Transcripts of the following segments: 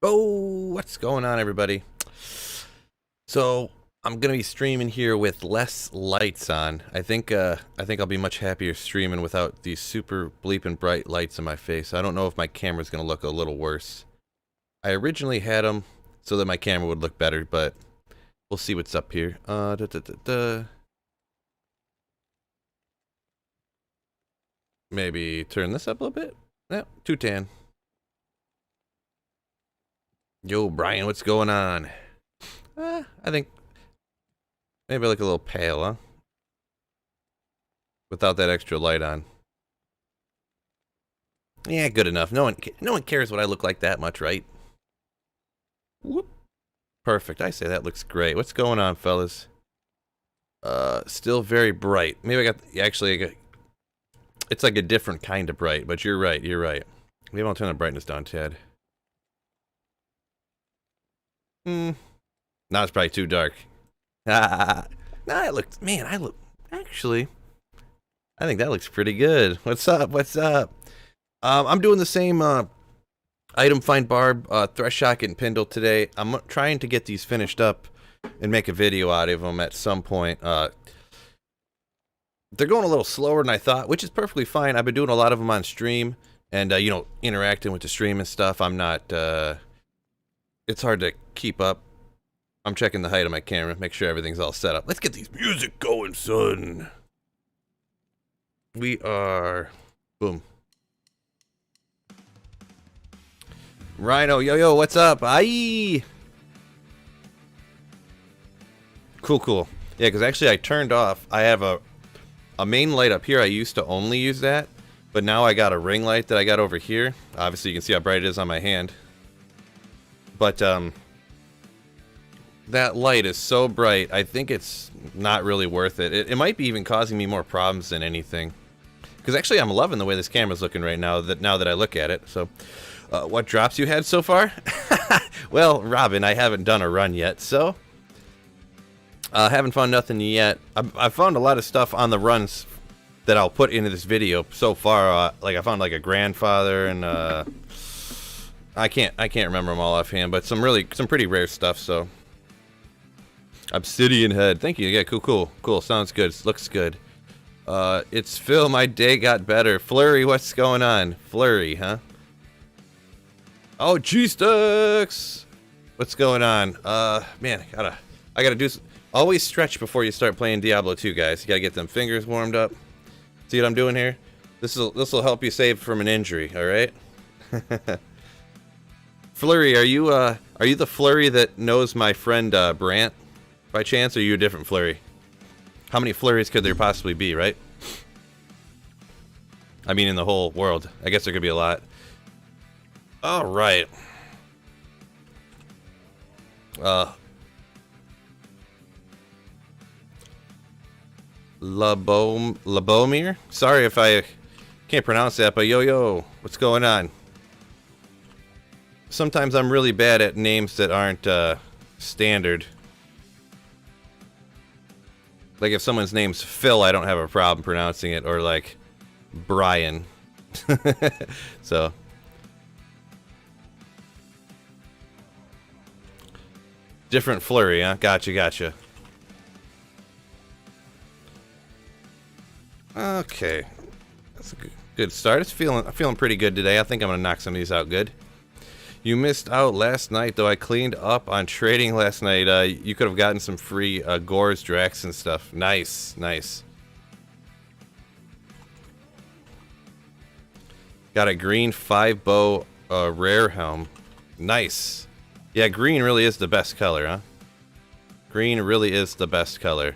Oh, what's going on, everybody? So I'm gonna be streaming here with less lights on. I think I'll be much happier streaming without these super bleeping bright lights in my face. I don't know if my camera's gonna look a little worse. I originally had them so that my camera would look better, but we'll see what's up here. Maybe turn this up a little bit. Yeah, 210. Yo, Brian, what's going on? I think maybe I look a little pale, huh? Without that extra light on. Yeah, good enough. No one cares what I look like that much, right? Whoop. Perfect. I say that looks great. What's going on, fellas? Still very bright. Maybe it's like a different kind of bright, but you're right. Maybe I'll turn the brightness down, Ted. Now it's probably too dark. Nah, actually, I think that looks pretty good. What's up? I'm doing the same item find barb, thresh socket and pindle today. I'm trying to get these finished up and make a video out of them at some point. They're going a little slower than I thought, which is perfectly fine. I've been doing a lot of them on stream and, interacting with the stream and stuff. I'm not, it's hard to keep up. I'm checking the height of my camera, make sure everything's all set up. Let's get these music going, son. We are... Boom. Rhino, yo, what's up? Aye! Cool. Yeah, because actually I turned off. I have a main light up here. I used to only use that, but now I got a ring light that I got over here. Obviously, you can see how bright it is on my hand. But, that light is so bright, I think it's not really worth it. It might be even causing me more problems than anything. Because actually I'm loving the way this camera's looking right now that I look at it. So, what drops you had so far? Well, Robin, I haven't done a run yet, so... haven't found nothing yet. I've found a lot of stuff on the runs that I'll put into this video so far. Like I found like a grandfather and I can't remember them all offhand, but some pretty rare stuff. So Obsidian head, thank you. Yeah, cool. Sounds good. Looks good. It's Phil. My day got better. Flurry, what's going on? Flurry, huh? Oh, G-Stux! What's going on? Man, I gotta do. Always stretch before you start playing Diablo 2, guys. You gotta get them fingers warmed up. See what I'm doing here? This'll help you save from an injury. All right. Flurry, are you the Flurry that knows my friend Brant? By chance, or are you a different Flurry? How many Flurries could there possibly be, right? I mean, in the whole world. I guess there could be a lot. All right. Labomir? Sorry if I can't pronounce that, but yo, what's going on? Sometimes I'm really bad at names that aren't standard. Like if someone's name's Phil, I don't have a problem pronouncing it, or like Brian. So different Flurry, huh? Gotcha. Okay, that's a good start. I'm feeling pretty good today. I think I'm gonna knock some of these out good. You missed out last night, though. I cleaned up on trading last night. You could have gotten some free Gores, Drax, and stuff. Nice. Got a green 5-bow rare helm. Nice. Yeah, green really is the best color, huh? Green really is the best color.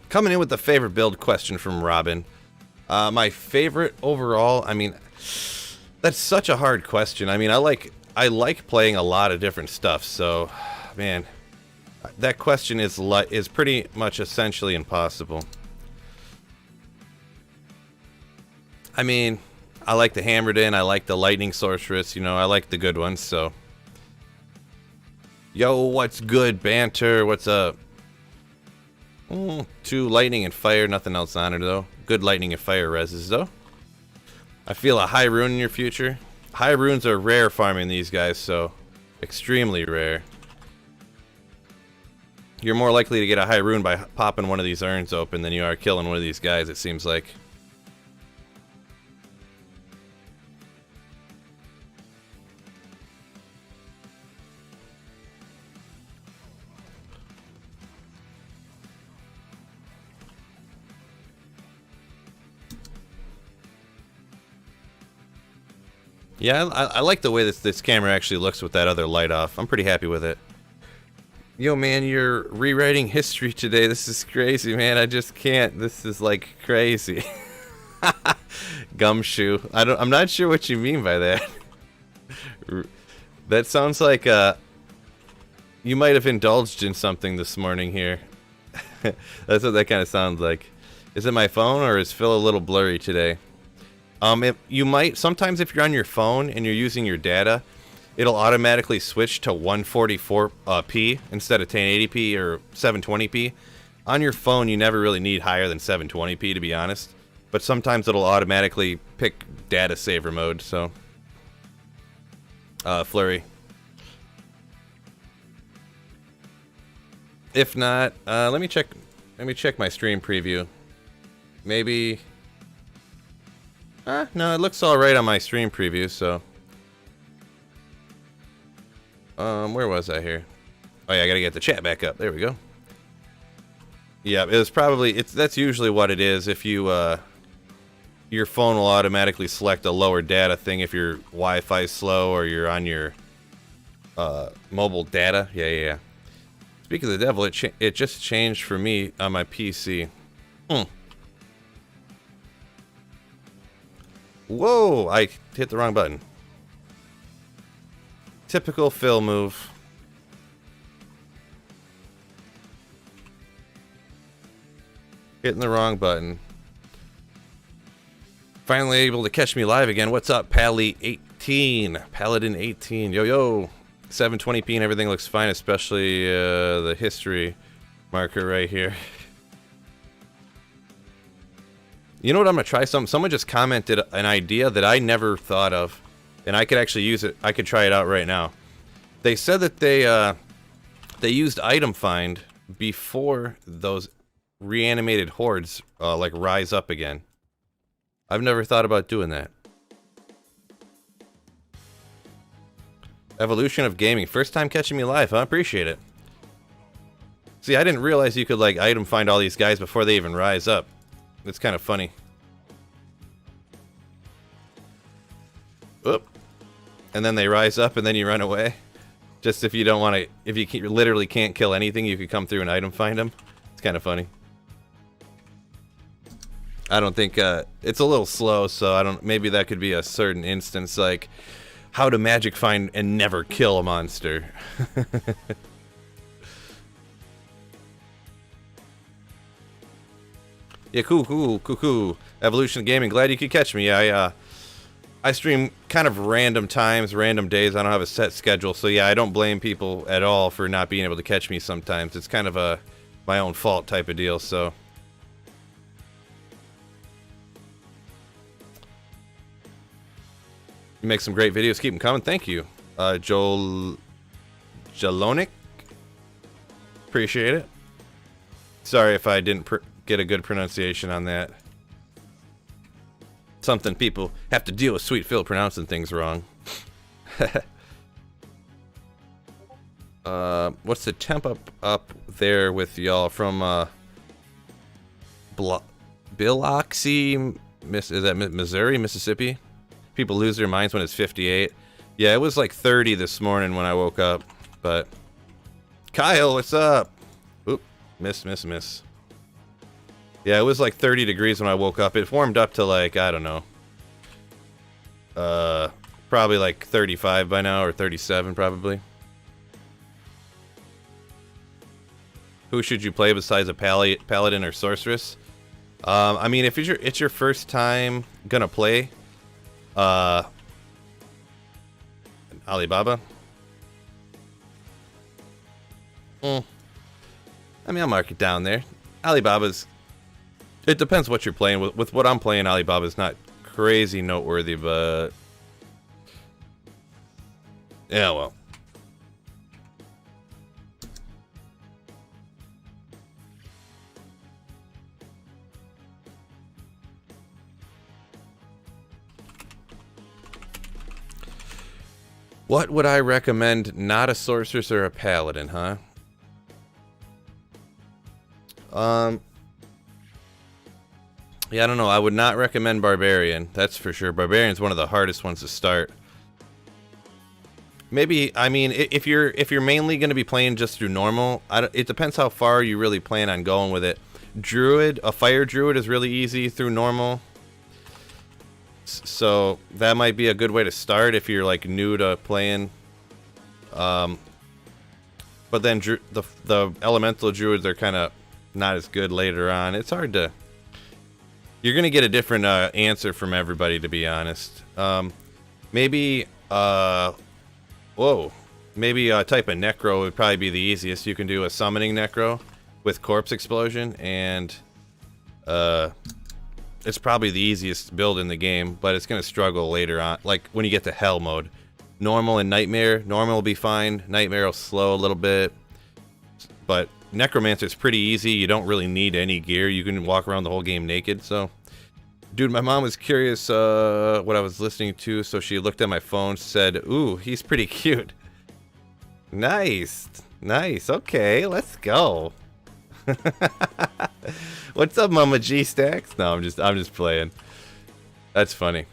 Coming in with the favorite build question from Robin. My favorite overall, I mean, that's such a hard question. I mean, I like playing a lot of different stuff, so, man, that question is pretty much essentially impossible. I mean, I like the Hammered In, I like the Lightning Sorceress, I like the good ones, so. Yo, what's good, Banter? What's up? 2 lightning and fire, nothing else on it though. Good lightning and fire reses though. I feel a high rune in your future. High runes are rare farming these guys, so extremely rare. You're more likely to get a high rune by popping one of these urns open than you are killing one of these guys, it seems like. Yeah, I like the way this camera actually looks with that other light off. I'm pretty happy with it. Yo, man, you're rewriting history today. This is crazy, man. I just can't. This is like crazy. Gumshoe. I'm not sure what you mean by that. That sounds like you might have indulged in something this morning here. That's what that kind of sounds like. Is it my phone or is Phil a little blurry today? You might, sometimes if you're on your phone and you're using your data, it'll automatically switch to 144p instead of 1080p or 720p. On your phone, you never really need higher than 720p, to be honest. But sometimes it'll automatically pick data saver mode, so. Flurry. If not, let me check my stream preview. Maybe. No, it looks alright on my stream preview, so. Where was I here? Oh yeah, I gotta get the chat back up. There we go. Yeah, it was probably, that's usually what it is. If you, your phone will automatically select a lower data thing if your Wi-Fi is slow or you're on your, mobile data. Yeah. Speaking of the devil, it just changed for me on my PC. Whoa, I hit the wrong button. Typical Phil move. Hitting the wrong button. Finally able to catch me live again. What's up, Pally18? Paladin18. Yo. 720p and everything looks fine, especially the history marker right here. You know what? I'm going to try something. Someone just commented an idea that I never thought of. And I could actually use it. I could try it out right now. They said that they used item find before those reanimated hordes like rise up again. I've never thought about doing that. Evolution of gaming. First time catching me live, huh? Appreciate it. See, I didn't realize you could like item find all these guys before they even rise up. It's kind of funny. Oop. And then they rise up and then you run away. Just if you don't want to, if you literally can't kill anything, you could come through and item find them. It's kind of funny. I don't think, it's a little slow, so maybe that could be a certain instance, like how to magic find and never kill a monster. Yeah, cool. Evolution of Gaming, glad you could catch me. Yeah, I stream kind of random times, random days. I don't have a set schedule, so yeah, I don't blame people at all for not being able to catch me sometimes. It's kind of my own fault type of deal, so. You make some great videos. Keep them coming. Thank you. Joel Jalonik. Appreciate it. Sorry if I didn't get a good pronunciation on that. Something people have to deal with Sweet Phil pronouncing things wrong. What's the temp up there with y'all from Biloxi? Is that Missouri, Mississippi? People lose their minds when it's 58. Yeah, it was like 30 this morning when I woke up. But Kyle, what's up? Oop, miss. Yeah, it was like 30 degrees when I woke up. It warmed up to like, I don't know. Probably like 35 by now, or 37 probably. Who should you play besides a paladin or sorceress? I mean, if it's your first time gonna play, Alibaba. I mean, I'll mark it down there. Alibaba's. It depends what you're playing with. With what I'm playing, Alibaba's not crazy noteworthy, but yeah, well. What would I recommend? Not a sorceress or a paladin, huh? Yeah, I don't know. I would not recommend barbarian. That's for sure. Barbarian's one of the hardest ones to start. Maybe, I mean, if you're mainly going to be playing just through normal, it depends how far you really plan on going with it. Druid, a fire druid is really easy through normal. So that might be a good way to start if you're like new to playing. But then the elemental druids are kind of not as good later on. It's hard to. You're gonna get a different answer from everybody, to be honest. Maybe maybe a type of necro would probably be the easiest. You can do a summoning necro with corpse explosion, and it's probably the easiest build in the game, but it's gonna struggle later on, like when you get to hell mode. Normal and nightmare. Normal will be fine. Nightmare will slow a little bit, but necromancer is pretty easy. You don't really need any gear. You can walk around the whole game naked. So, dude, my mom was curious what I was listening to, so she looked at my phone, said, "Ooh, he's pretty cute." Nice, nice. Okay, let's go. What's up, Mama G Stacks? No, I'm just playing. That's funny.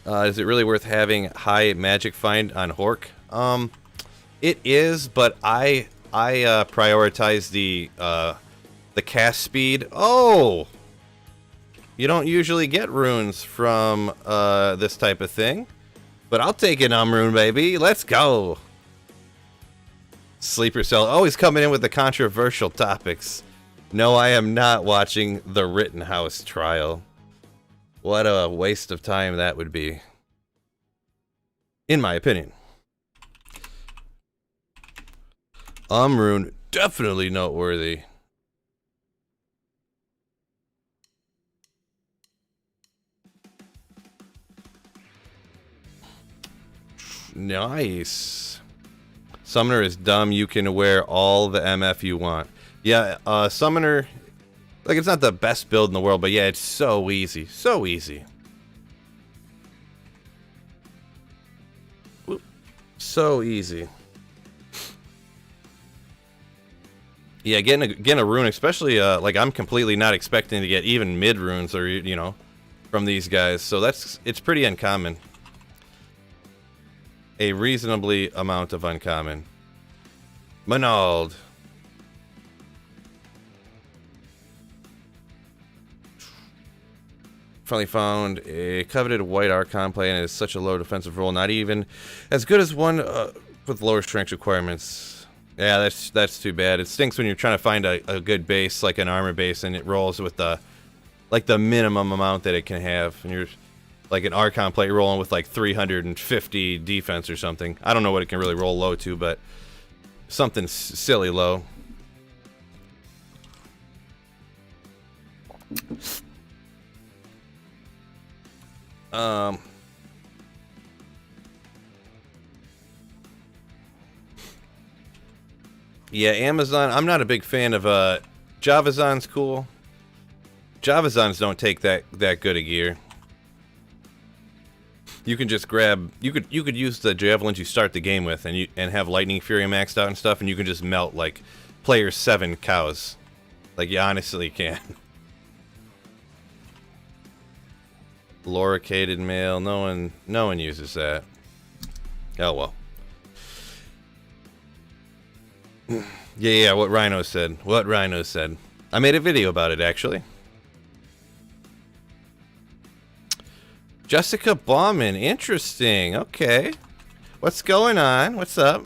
Is it really worth having high magic find on Hork? It is, but I prioritize the cast speed. Oh, you don't usually get runes from this type of thing, but I'll take an rune, baby. Let's go. Sleeper Cell always coming in with the controversial topics. No, I am not watching the Rittenhouse trial. What a waste of time that would be, in my opinion. Rune, definitely noteworthy. Nice. Summoner is dumb. You can wear all the MF you want. Yeah, Summoner, like, it's not the best build in the world, but yeah, it's so easy. So easy. So easy. Yeah, getting a rune, especially, like, I'm completely not expecting to get even mid runes or, you know, from these guys. So it's pretty uncommon. A reasonably amount of uncommon. Manald. Finally found a coveted white Archon play, and it is such a low defensive roll, not even as good as one with lower strength requirements. Yeah, that's too bad. It stinks when you're trying to find a good base, like an armor base, and it rolls with the minimum amount that it can have, and you're like an Archon plate rolling with like 350 defense or something. I don't know what it can really roll low to, but something silly low. Yeah, Amazon. I'm not a big fan of Javazon's cool. Javazons don't take that good a gear. You can just grab. You could use the javelins you start the game with, and have Lightning Fury maxed out and stuff, and you can just melt like player 7 cows. Like, you honestly can. Loricated mail. No one uses that. Oh well. Yeah, what Rhino said. What Rhino said. I made a video about it, actually. Jessica Bauman. Interesting. Okay. What's going on? What's up?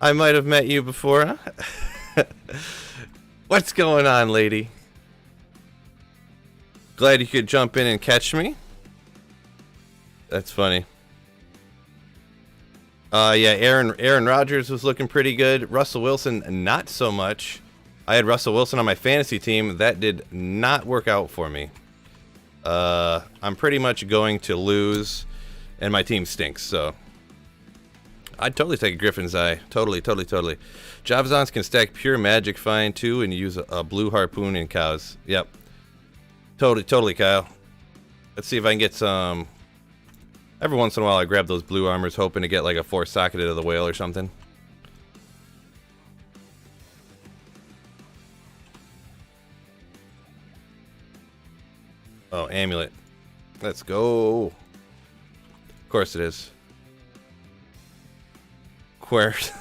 I might have met you before, huh? What's going on, lady? Glad you could jump in and catch me. That's funny. Yeah, Aaron Rodgers was looking pretty good. Russell Wilson, not so much. I had Russell Wilson on my fantasy team. That did not work out for me. I'm pretty much going to lose, and my team stinks, so I'd totally take a Griffin's Eye. Totally. Javazons can stack pure magic fine, too, and use a blue harpoon in cows. Yep. Totally, Kyle. Let's see if I can get some... Every once in a while, I grab those blue armors, hoping to get, like, a 4-socketed of the whale or something. Oh, amulet. Let's go. Of course it is. Quert.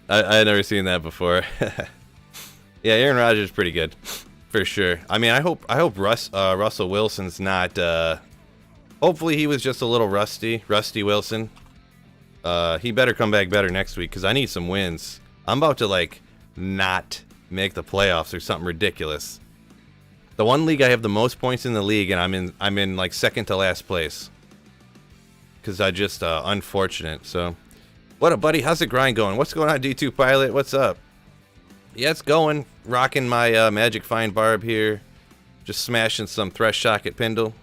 I had never seen that before. Yeah, Aaron Rodgers is pretty good, for sure. I mean, I hope Russell Wilson's not. Hopefully, he was just a little rusty Wilson. He better come back better next week because I need some wins. I'm about to like not make the playoffs or something ridiculous. The one league I have the most points in the league, and I'm in like second to last place. Because I just unfortunate. So, what up, buddy? How's the grind going? What's going on, D2 Pilot? What's up? Yeah, it's going. Rocking my Magic Fine Barb here. Just smashing some Thresh Shock at Pindle.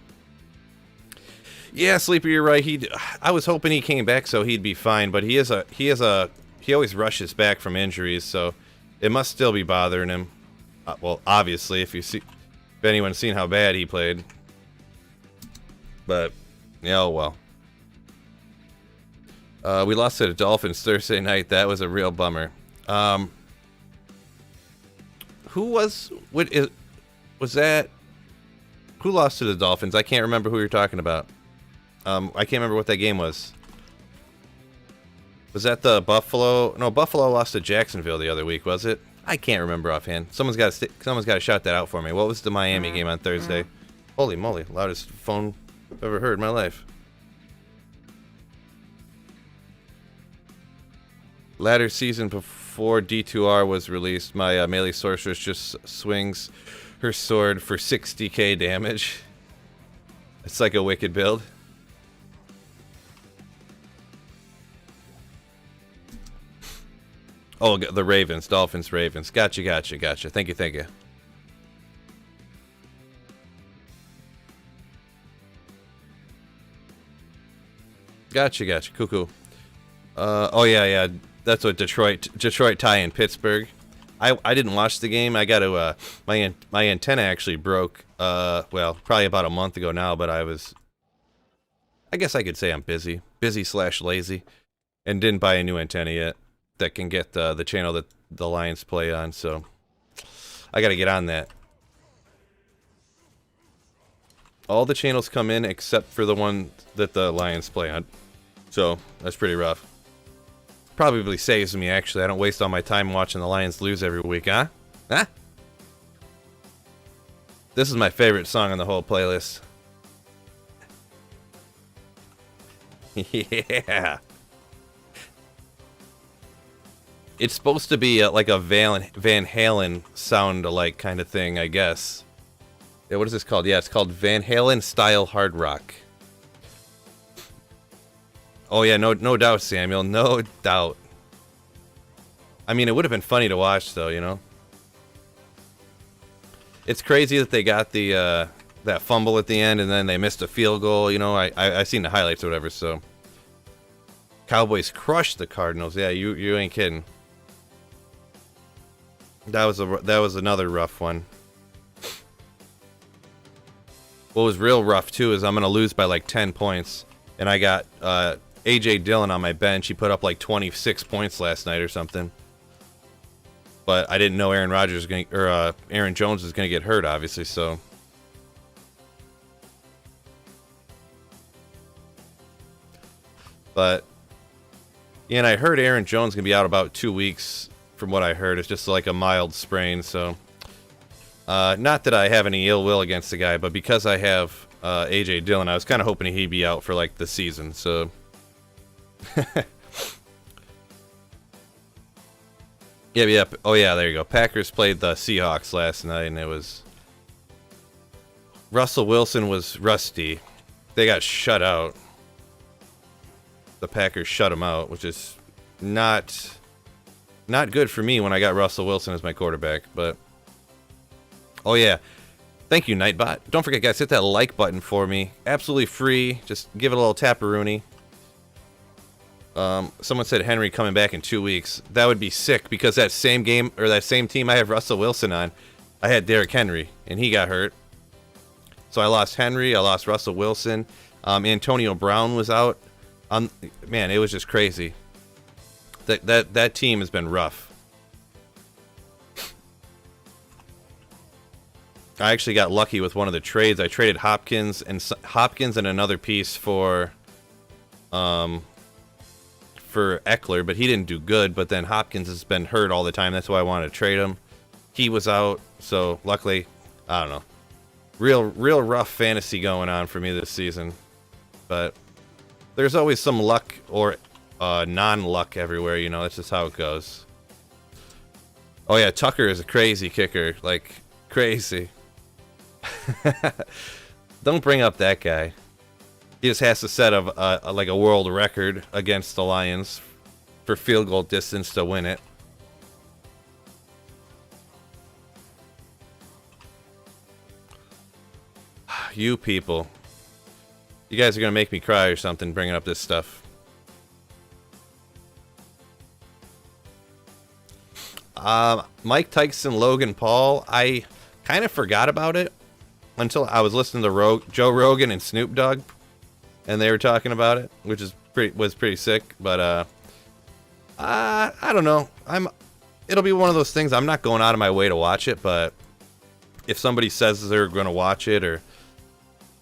Yeah, Sleeper, you're right. I was hoping he came back so he'd be fine, but he always rushes back from injuries, so it must still be bothering him. Well, obviously, if anyone's seen how bad he played. But, yeah, oh well. We lost to the Dolphins Thursday night. That was a real bummer. Who lost to the Dolphins? I can't remember who you're talking about. I can't remember what that game was. Was that the Buffalo? No, Buffalo lost to Jacksonville the other week, was it? I can't remember offhand. Someone's got to shout that out for me. What was the Miami game on Thursday? Holy moly, loudest phone I've ever heard in my life. Latter season before D2R was released, my melee sorceress just swings her sword for 60k damage. It's like a wicked build. Oh, the Ravens. Dolphins, Ravens. Gotcha. Thank you. Gotcha. Cool. Oh, yeah. That's what Detroit tie in Pittsburgh. I didn't watch the game. I got to, my antenna actually broke, well, probably about a month ago now, but I guess I could say I'm busy. Busy/lazy. And didn't buy a new antenna yet that can get the channel that the Lions play on, so I gotta get on that. All the channels come in except for the one that the Lions play on, so that's pretty rough. Probably saves me, actually. I don't waste all my time watching the Lions lose every week, huh? This is my favorite song on the whole playlist. Yeah. It's supposed to be like a Van Halen sound-alike kind of thing, I guess. Yeah, what is this called? Yeah, it's called Van Halen Style Hard Rock. Oh yeah, no doubt, Samuel. No doubt. I mean, it would have been funny to watch, though, you know? It's crazy that they got the that fumble at the end, and then they missed a field goal, you know? I seen the highlights or whatever, so... Cowboys crushed the Cardinals. Yeah, you ain't kidding. That was another rough one. What was real rough too is I'm gonna lose by like 10 points, and I got AJ Dillon on my bench. He put up like 26 points last night or something. But I didn't know Aaron Jones was gonna get hurt, obviously. So. But yeah, and I heard Aaron Jones gonna be out about 2 weeks. From what I heard, it's just like a mild sprain, so not that I have any ill will against the guy, but because I have AJ Dillon, I was kind of hoping he'd be out for like the season, so yeah. Oh yeah, there you go. Packers played the Seahawks last night, and it was Russell Wilson was rusty. They got shut out. The Packers shut him out, which is not Not good for me when I got Russell Wilson as my quarterback, but... Oh, yeah. Thank you, Nightbot. Don't forget, guys, hit that like button for me. Absolutely free. Just give it a little taparoonie. Someone said Henry coming back in 2 weeks. That would be sick, because that same game, or that same team I have Russell Wilson on, I had Derrick Henry, and he got hurt. So I lost Henry, I lost Russell Wilson. Antonio Brown was out. Man, it was just crazy. That team has been rough. I actually got lucky with one of the trades. I traded Hopkins and another piece for Eckler, but he didn't do good. But then Hopkins has been hurt all the time. That's why I wanted to trade him. He was out, so luckily, I don't know. Real rough fantasy going on for me this season. But there's always some luck or non-luck everywhere, you know. That's just how it goes. Oh yeah, Tucker is a crazy kicker, like crazy. Don't bring up that guy. He just has to set like a world record against the Lions for field goal distance to win it. You people. You guys are going to make me cry or something bringing up this stuff. Mike Tyson, Logan Paul. I kind of forgot about it until I was listening to Joe Rogan and Snoop Dogg, and they were talking about it, which is pretty sick. But I don't know. It'll be one of those things. I'm not going out of my way to watch it, but if somebody says they're going to watch it, or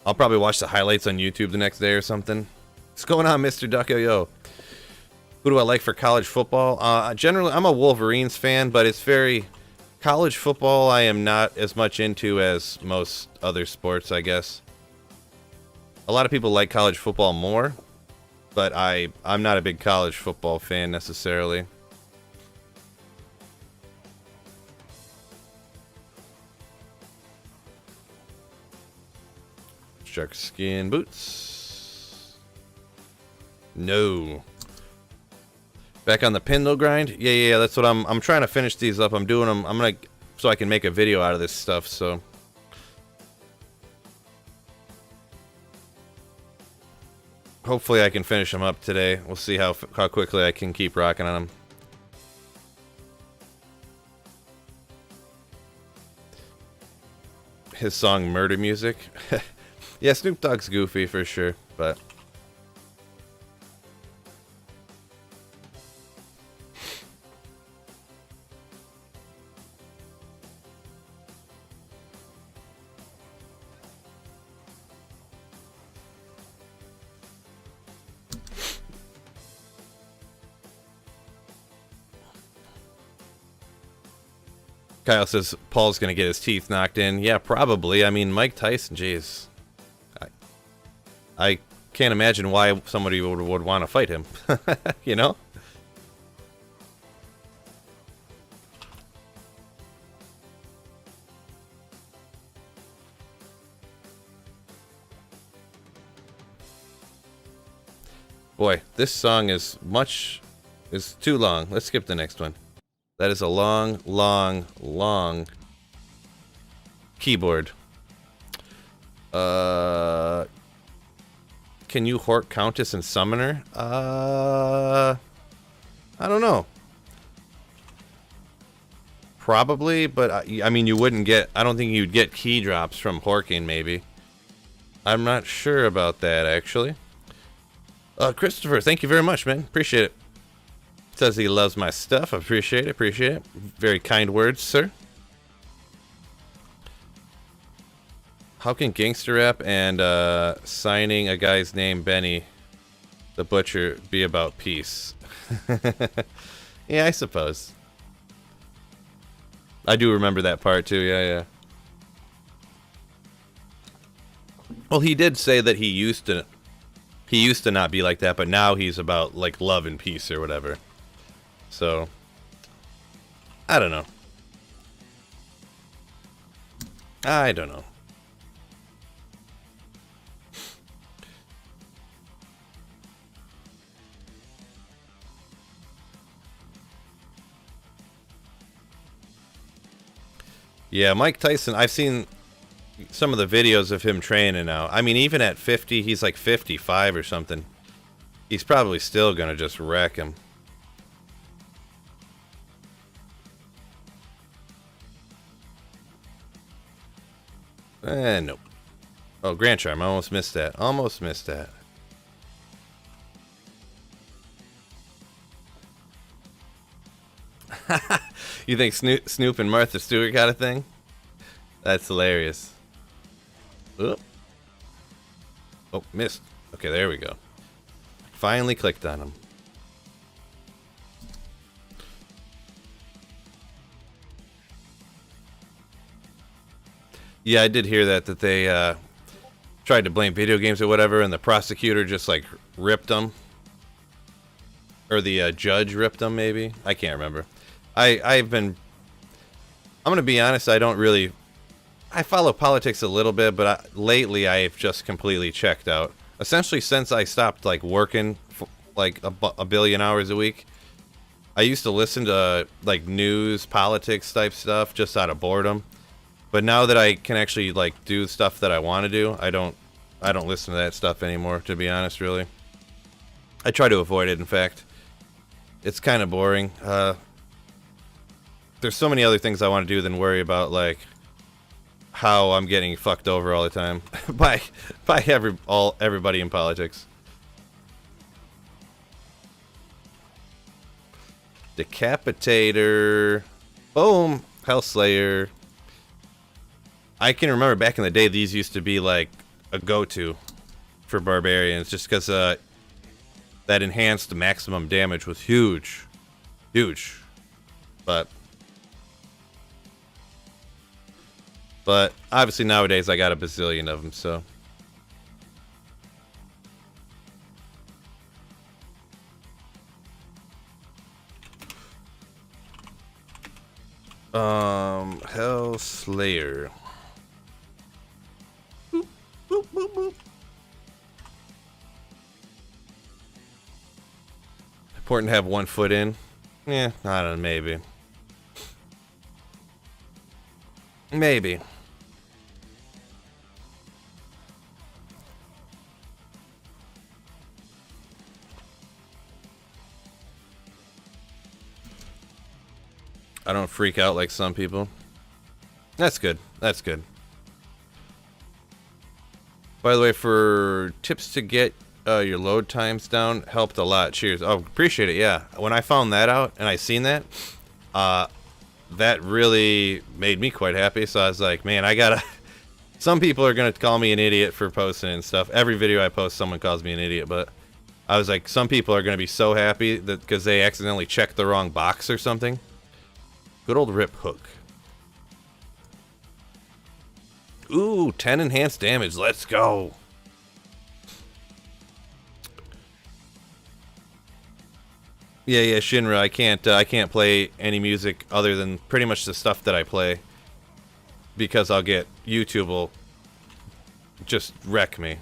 I'll probably watch the highlights on YouTube the next day or something. What's going on, Mr. Duck Yo? Who do I like for college football? Generally, I'm a Wolverines fan, but it's very... College football I am not as much into as most other sports, I guess. A lot of people like college football more, but I'm not a big college football fan necessarily. Shark skin boots. No. Back on the Pendle grind? Yeah, that's what I'm trying to finish these up. I'm doing them. I'm gonna, so I can make a video out of this stuff, so. Hopefully I can finish them up today. We'll see how quickly I can keep rocking on them. His song Murder Music. Yeah, Snoop Dogg's goofy for sure, but... Kyle says Paul's going to get his teeth knocked in. Yeah, probably. I mean, Mike Tyson, jeez. I can't imagine why somebody would want to fight him. You know? Boy, this song is too long. Let's skip the next one. That is a long keyboard. Can you Hork Countess and Summoner? I don't know. Probably, but I mean, you wouldn't get... I don't think you'd get key drops from Horking, maybe. I'm not sure about that, actually. Christopher, thank you very much, man. Appreciate it. Says he loves my stuff. Appreciate it. Very kind words, sir. How can gangster rap and signing a guy's name Benny the Butcher be about peace? Yeah, I suppose. I do remember that part too. Yeah. Well, he did say that he used to not be like that, but now he's about like love and peace or whatever. So, I don't know. Yeah, Mike Tyson, I've seen some of the videos of him training now. I mean, even at 50, he's like 55 or something. He's probably still going to just wreck him. Nope. Oh, Grand Charm. I almost missed that. Almost missed that. You think Snoop and Martha Stewart got a thing? That's hilarious. Oop. Oh, missed. Okay, there we go. Finally clicked on him. Yeah, I did hear that they tried to blame video games or whatever, and the prosecutor just like ripped them, or the judge ripped them. Maybe I can't remember. I'm gonna be honest. I don't really. I follow politics a little bit, but lately I've just completely checked out. Essentially, since I stopped like working for, like a billion hours a week, I used to listen to like news, politics type stuff just out of boredom. But now that I can actually like do stuff that I want to do, I don't listen to that stuff anymore. To be honest, really, I try to avoid it. In fact, it's kind of boring. There's so many other things I want to do than worry about like how I'm getting fucked over all the time by everybody in politics. Decapitator, boom, Hellslayer. I can remember back in the day these used to be like a go-to for barbarians, just because that enhanced maximum damage was huge, huge. But obviously nowadays I got a bazillion of them, so. Hellslayer. Boop, boop, boop, boop. Important to have 1 foot in. Yeah, I don't know, maybe. Maybe. I don't freak out like some people. That's good. That's good. By the way, for tips to get your load times down, helped a lot. Cheers. Oh, appreciate it. Yeah. When I found that out and I seen that, that really made me quite happy. So I was like, man, I gotta. Some people are gonna call me an idiot for posting and stuff. Every video I post, someone calls me an idiot. But I was like, some people are gonna be so happy that because they accidentally checked the wrong box or something. Good old Rip Hook. Ooh, 10 enhanced damage. Let's go. Yeah, Shinra. I can't play any music other than pretty much the stuff that I play, because I'll get YouTube will just wreck me.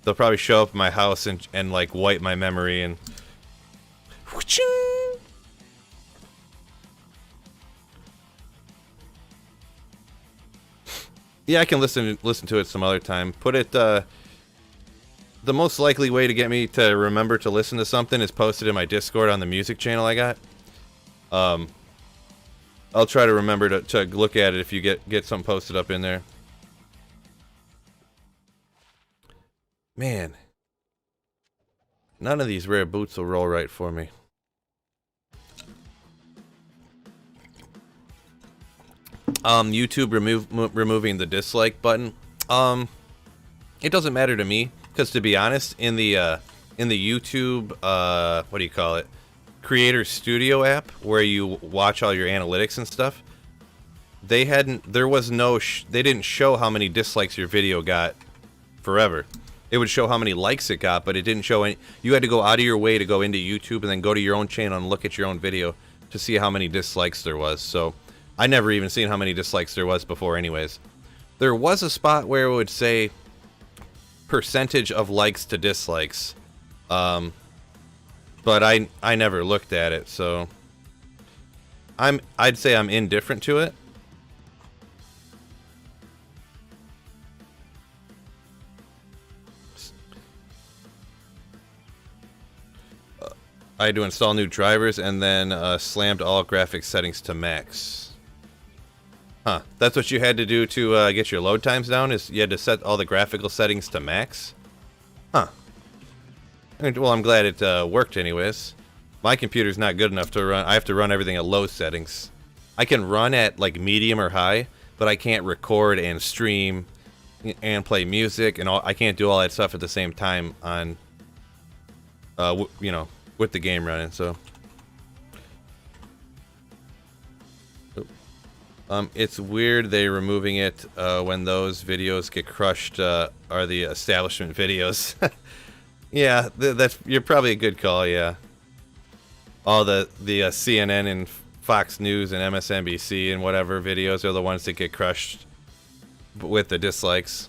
They'll probably show up at my house and like wipe my memory and. Yeah, I can listen to it some other time. Put it, the most likely way to get me to remember to listen to something is posted in my Discord on the music channel I got. I'll try to remember to look at it if you get something posted up in there. Man. None of these rare boots will roll right for me. YouTube removing the dislike button. It doesn't matter to me, because to be honest, in the YouTube what do you call it, Creator Studio app, where you watch all your analytics and stuff, they didn't show how many dislikes your video got forever. It would show how many likes it got, but it didn't show any. You had to go out of your way to go into YouTube and then go to your own channel and look at your own video to see how many dislikes there was. So I never even seen how many dislikes there was before anyways. There was a spot where it would say percentage of likes to dislikes. But I never looked at it, so I'd say I'm indifferent to it. I had to install new drivers and then slammed all graphics settings to max. Huh. That's what you had to do to get your load times down, is you had to set all the graphical settings to max? Huh. Well, I'm glad it worked anyways. My computer's not good enough to run. I have to run everything at low settings. I can run at like medium or high, but I can't record and stream and play music and all. I can't do all that stuff at the same time on, you know, with the game running. So, it's weird they removing it when those videos get crushed. Are the establishment videos? Yeah, that's you're probably a good call. Yeah, all the CNN and Fox News and MSNBC and whatever videos are the ones that get crushed with the dislikes.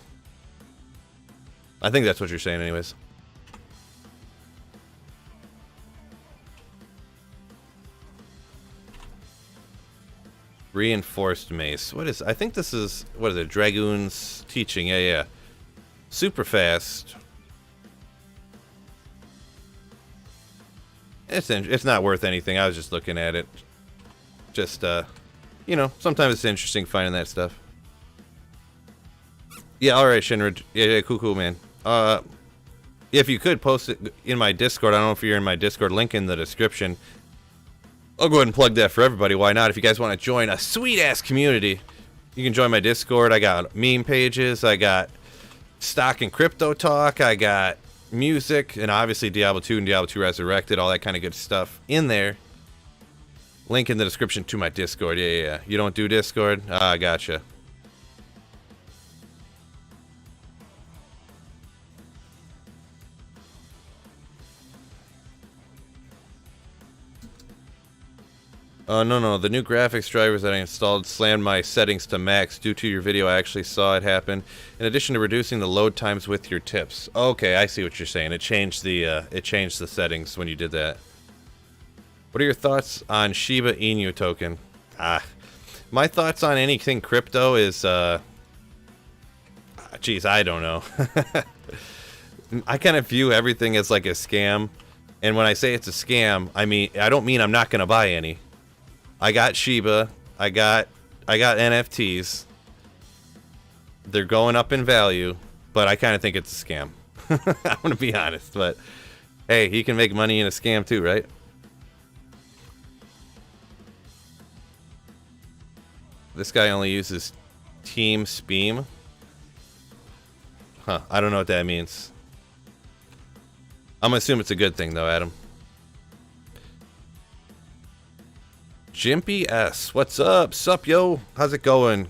I think that's what you're saying, anyways. Reinforced mace. What is? I think this is, what is it? Dragoon's teaching. Yeah, yeah. Super fast. It's not worth anything. I was just looking at it. Just you know, sometimes it's interesting finding that stuff. Yeah, all right, Shinra. Yeah, cool, man. If you could post it in my Discord. I don't know if you're in my Discord. Link in the description. I'll go ahead and plug that for everybody. Why not? If you guys want to join a sweet-ass community, you can join my Discord. I got meme pages. I got stock and crypto talk. I got music. And obviously Diablo 2 and Diablo 2 Resurrected. All that kind of good stuff in there. Link in the description to my Discord. Yeah. You don't do Discord? Ah, gotcha. No. The new graphics drivers that I installed slammed my settings to max due to your video. I actually saw it happen. In addition to reducing the load times with your tips. Okay, I see what you're saying. It changed the settings when you did that. What are your thoughts on Shiba Inu token? My thoughts on anything crypto is, geez, I don't know. I kind of view everything as like a scam. And when I say it's a scam, I don't mean I'm not going to buy any. I got Shiba. I got NFTs. They're going up in value, but I kind of think it's a scam. I'm going to be honest, but hey, he can make money in a scam too, right? This guy only uses Team Speam. Huh, I don't know what that means. I'm gonna assume it's a good thing though, Adam. Jimpy S, what's up? Sup, yo? How's it going?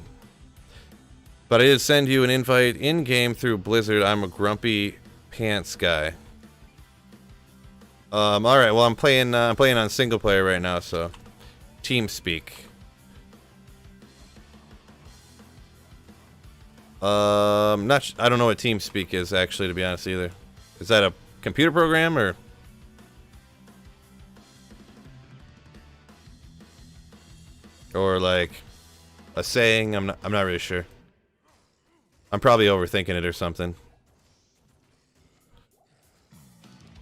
But I did send you an invite in-game through Blizzard. I'm a grumpy pants guy. Alright, well I'm playing on single player right now, so TeamSpeak. I don't know what TeamSpeak is actually, to be honest, either. Is that a computer program or? Or like a saying? I'm not really sure. I'm probably overthinking it or something.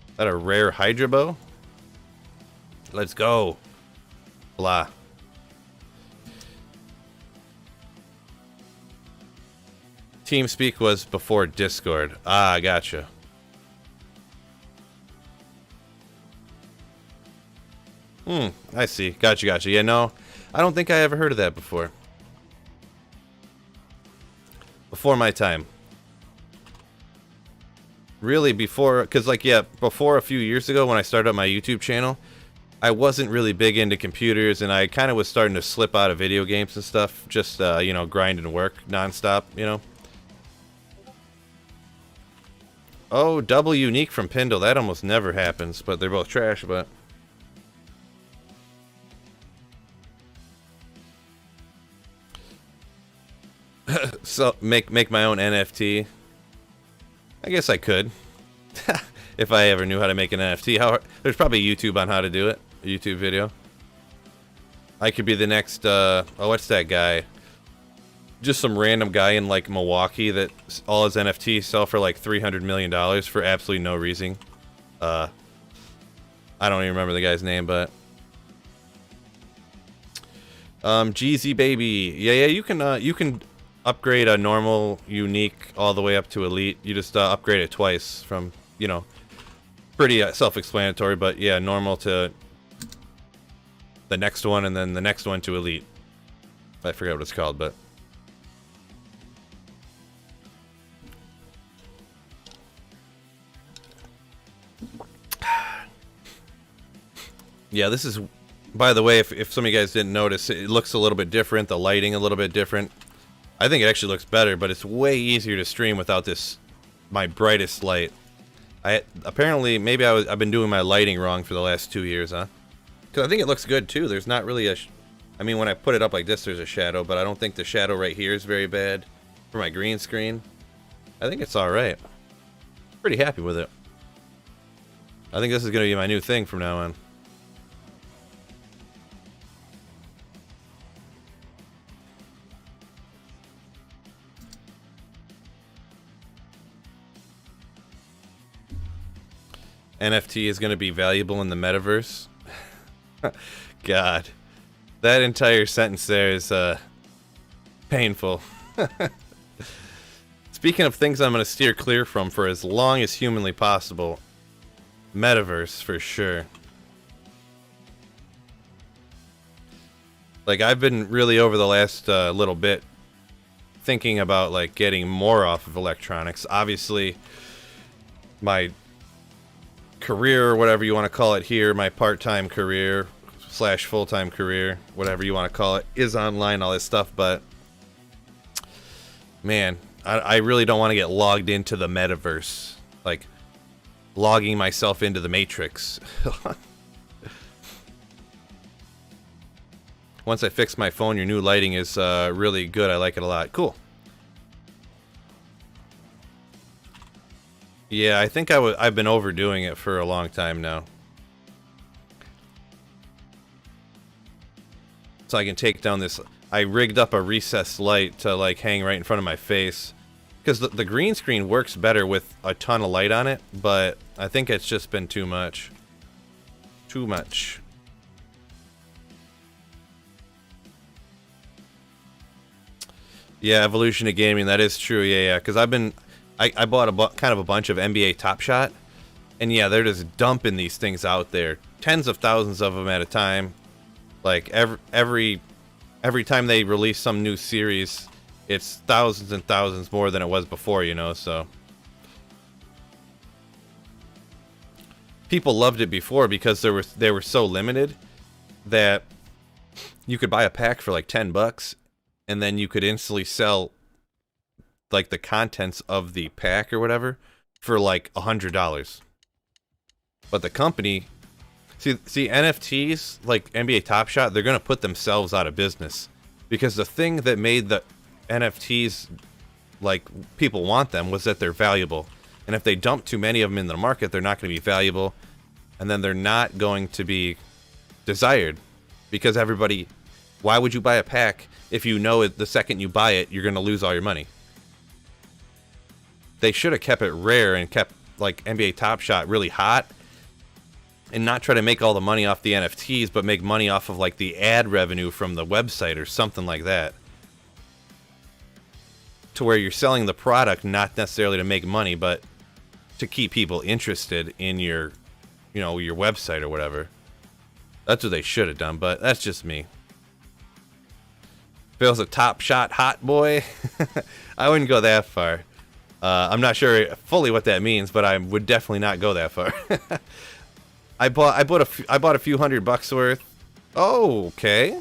Is that a rare Hydra bow? Let's go. Blah. TeamSpeak was before Discord. Ah, gotcha. I see. Gotcha. Yeah, no, I don't think I ever heard of that before. Before my time. Really before, because like, yeah, before a few years ago when I started up my YouTube channel, I wasn't really big into computers and I kind of was starting to slip out of video games and stuff. Just, you know, grind and work nonstop, you know. Oh, double unique from Pindle. That almost never happens, but they're both trash, but... So, make my own NFT. I guess I could. If I ever knew how to make an NFT. There's probably YouTube on how to do it. A YouTube video. I could be the next, oh, what's that guy? Just some random guy in, like, Milwaukee that all his NFTs sell for, like, $300 million for absolutely no reason. I don't even remember the guy's name, but Jeezy baby. Yeah, you can upgrade a normal, unique, all the way up to elite. You just upgrade it twice from, you know, pretty self-explanatory, but yeah, normal to the next one, and then the next one to elite. I forget what it's called, but yeah, this is, by the way, if some of you guys didn't notice, it looks a little bit different, the lighting a little bit different. I think it actually looks better, but it's way easier to stream without this, my brightest light. Apparently, maybe I've been doing my lighting wrong for the last 2 years, huh? Because I think it looks good, too. There's not really a, I mean, when I put it up like this, there's a shadow, but I don't think the shadow right here is very bad for my green screen. I think it's alright. Pretty happy with it. I think this is going to be my new thing from now on. NFT is going to be valuable in the metaverse. God, that entire sentence there is painful. Speaking of things I'm going to steer clear from for as long as humanly possible, metaverse for sure. Like, I've been really over the last little bit thinking about like getting more off of electronics. Obviously, my career, or whatever you want to call it here, my part-time career / full-time career, whatever you want to call it, is online, all this stuff, but man, I really don't want to get logged into the metaverse, like logging myself into the Matrix. Once I fix my phone, your new lighting is really good. I like it a lot. Cool. Yeah, I think I've been overdoing it for a long time now. So I can take down this. I rigged up a recessed light to like hang right in front of my face, because the green screen works better with a ton of light on it, but I think it's just been too much. Too much. Yeah, evolution of gaming, that is true. Yeah, because I bought kind of a bunch of NBA Top Shot, and yeah, they're just dumping these things out there, tens of thousands of them at a time. Like every time they release some new series, it's thousands and thousands more than it was before, you know. So people loved it before because they were so limited that you could buy a pack for like $10, and then you could instantly sell like the contents of the pack or whatever for like $100. But the company, see NFTs like NBA Top Shot, they're gonna put themselves out of business, because the thing that made the NFTs like people want them was that they're valuable, and if they dump too many of them in the market, they're not going to be valuable, and then they're not going to be desired, because everybody, why would you buy a pack if you know it, the second you buy it you're going to lose all your money? They should have kept it rare and kept like NBA Top Shot really hot, and not try to make all the money off the NFTs, but make money off of like the ad revenue from the website or something like that, to where you're selling the product not necessarily to make money, but to keep people interested in your, you know, your website or whatever. That's what they should have done, but that's just me. Phil's a Top Shot hot boy. I wouldn't go that far. I'm not sure fully what that means, but I would definitely not go that far. I bought a few $100 worth. Oh, okay.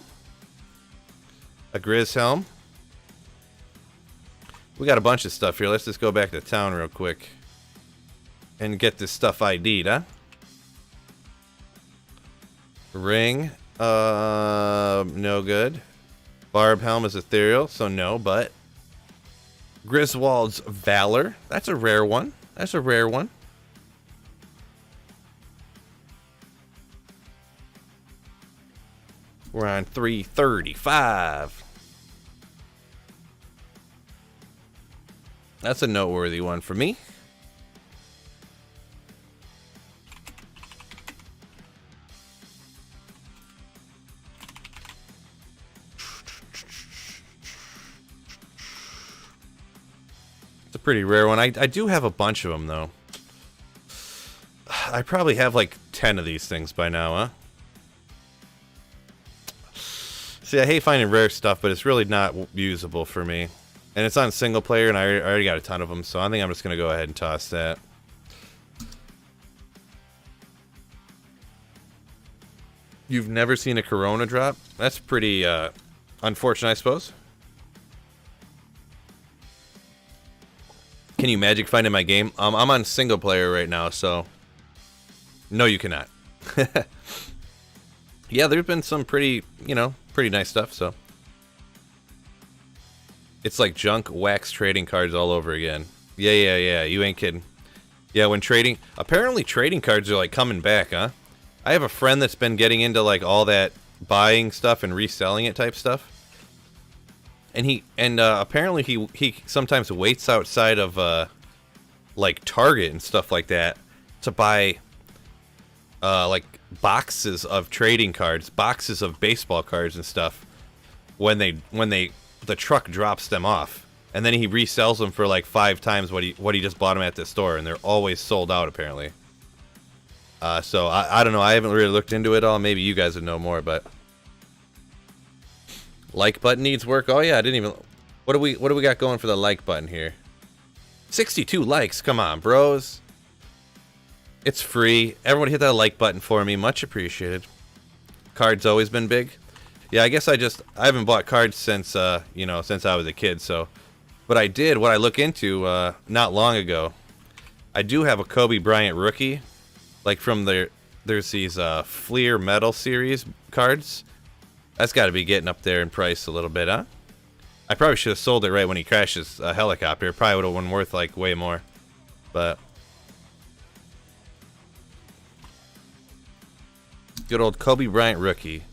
A Grizz helm. We got a bunch of stuff here. Let's just go back to town real quick and get this stuff ID'd, huh? Ring. No good. Barb helm is ethereal, so no, but Griswold's Valor. That's a rare one. That's a rare one. We're on 335. That's a noteworthy one for me. pretty rare one. I do have a bunch of them, though. I probably have like 10 of these things by now, huh? See, I hate finding rare stuff, but it's really not usable for me. And it's on single player, and I already got a ton of them, so I think I'm just going to go ahead and toss that. You've never seen a Corona drop? That's pretty unfortunate, I suppose. Can you magic find in my game? I'm on single player right now, so... No, you cannot. Yeah, there's been some pretty, you know, pretty nice stuff, so... It's like junk wax trading cards all over again. Yeah, you ain't kidding. Yeah, when trading... Apparently trading cards are, like, coming back, huh? I have a friend that's been getting into, like, all that buying stuff and reselling it type stuff. And apparently he sometimes waits outside of, like, Target and stuff like that to buy, like, boxes of trading cards, boxes of baseball cards and stuff when the truck drops them off. And then he resells them for, like, 5 times what he just bought them at the store, and they're always sold out, apparently. So I don't know. I haven't really looked into it all. Maybe you guys would know more, but like button needs work. Oh yeah, I didn't even. What do we got going for the like button here? 62 likes. Come on, bros. It's free. Everyone hit that like button for me. Much appreciated. Cards always been big. Yeah, I guess I haven't bought cards since you know, since I was a kid. So, but I did what I look into not long ago. I do have a Kobe Bryant rookie. Like from there's these Fleer Metal Series cards. That's got to be getting up there in price a little bit, huh? I probably should have sold it right when he crashes a helicopter. It probably would have been worth like way more. But good old Kobe Bryant rookie.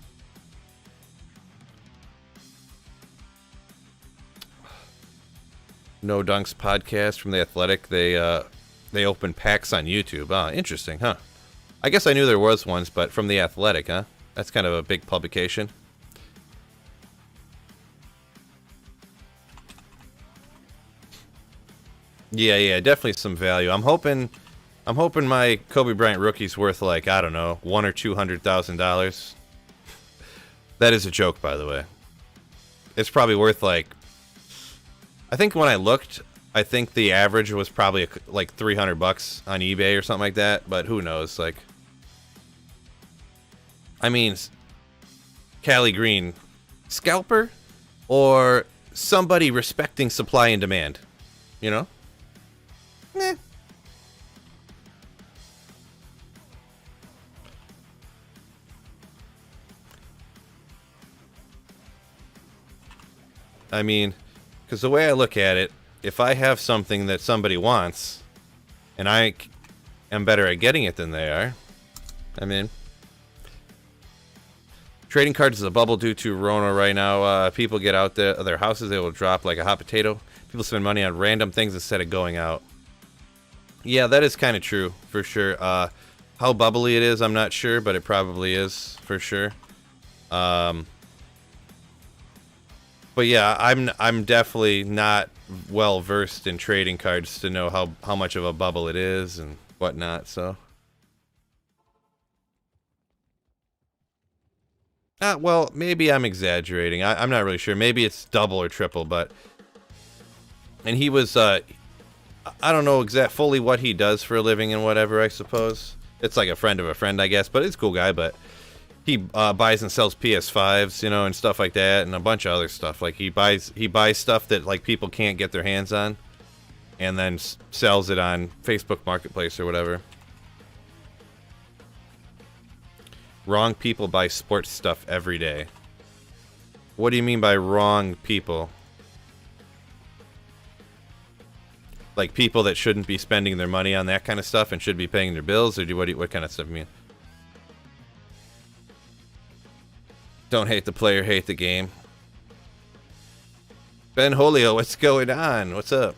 No Dunks podcast from The Athletic. They open packs on YouTube. Ah, interesting, huh? I guess I knew there was ones, but from The Athletic, huh? That's kind of a big publication. Yeah, definitely some value. I'm hoping my Kobe Bryant rookie's worth like, I don't know, $100,000 or $200,000. That is a joke, by the way. It's probably worth like, I think when I looked, I think the average was probably like $300 on eBay or something like that, but who knows? Like, I mean, Cali Green, scalper or somebody respecting supply and demand, you know? Eh. I mean, because the way I look at it, if I have something that somebody wants, and I am better at getting it than they are, I mean, trading cards is a bubble due to Rona right now. People get out there, their houses, they will drop like a hot potato. People spend money on random things instead of going out. Yeah, that is kind of true, for sure. How bubbly it is, I'm not sure, but it probably is, for sure. But yeah, I'm definitely not well versed in trading cards to know how much of a bubble it is and whatnot. So, well, maybe I'm exaggerating. I'm not really sure. Maybe it's double or triple, but and he was I don't know fully what he does for a living and whatever. I suppose it's like a friend of a friend, I guess. But it's a cool guy. But he buys and sells PS5s, you know, and stuff like that, and a bunch of other stuff. Like he buys stuff that like people can't get their hands on, and then sells it on Facebook Marketplace or whatever. Wrong people buy sports stuff every day. What do you mean by wrong people? Like people that shouldn't be spending their money on that kind of stuff and should be paying their bills, or what kind of stuff you mean? Don't hate the player, hate the game. Ben Holio, what's going on? What's up?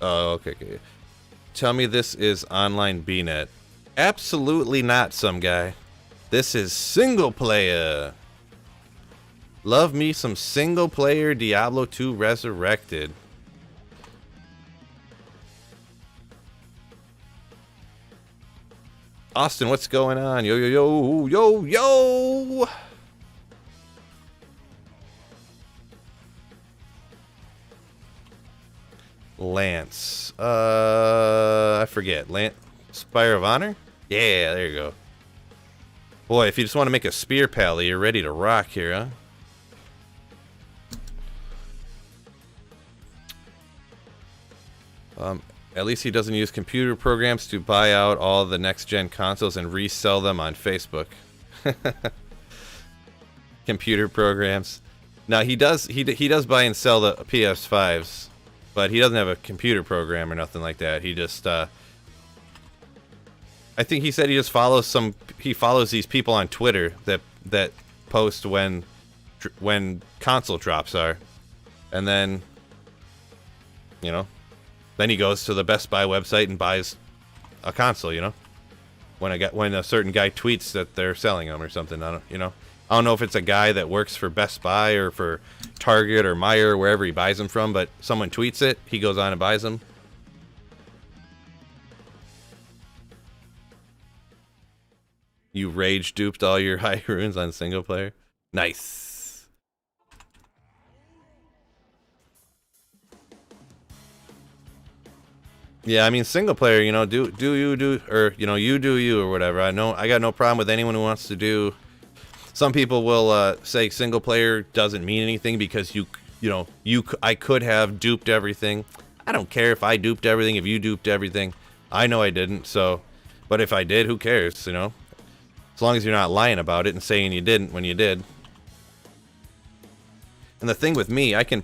Oh, okay, okay. Tell me this is online BNet. Absolutely not, some guy. This is single player. Love me some single player Diablo 2 Resurrected. Austin, what's going on? Yo, yo, yo, yo, yo! Lance. I forget. Lance. Spire of Honor? Yeah, there you go. Boy, if you just want to make a spear pally, you're ready to rock here, huh? At least he doesn't use computer programs to buy out all the next-gen consoles and resell them on Facebook. Computer programs. Now he does buy and sell the PS5s, but he doesn't have a computer program or nothing like that. He just I think he said he just follows these people on Twitter that post when console drops are, and then then he goes to the Best Buy website and buys a console, when a certain guy tweets that they're selling them or something. I don't know if it's a guy that works for Best Buy or for Target or Meijer or wherever he buys them from, but someone tweets it, he goes on and buys them. You rage duped all your high runes on single player? Nice. Yeah, I mean single player, do you or whatever. I got no problem with anyone who wants to do. Some people will say single player doesn't mean anything because I could have duped everything. I don't care if I duped everything, if you duped everything. I know I didn't, so but if I did, who cares, As long as you're not lying about it and saying you didn't when you did. And the thing with me, I can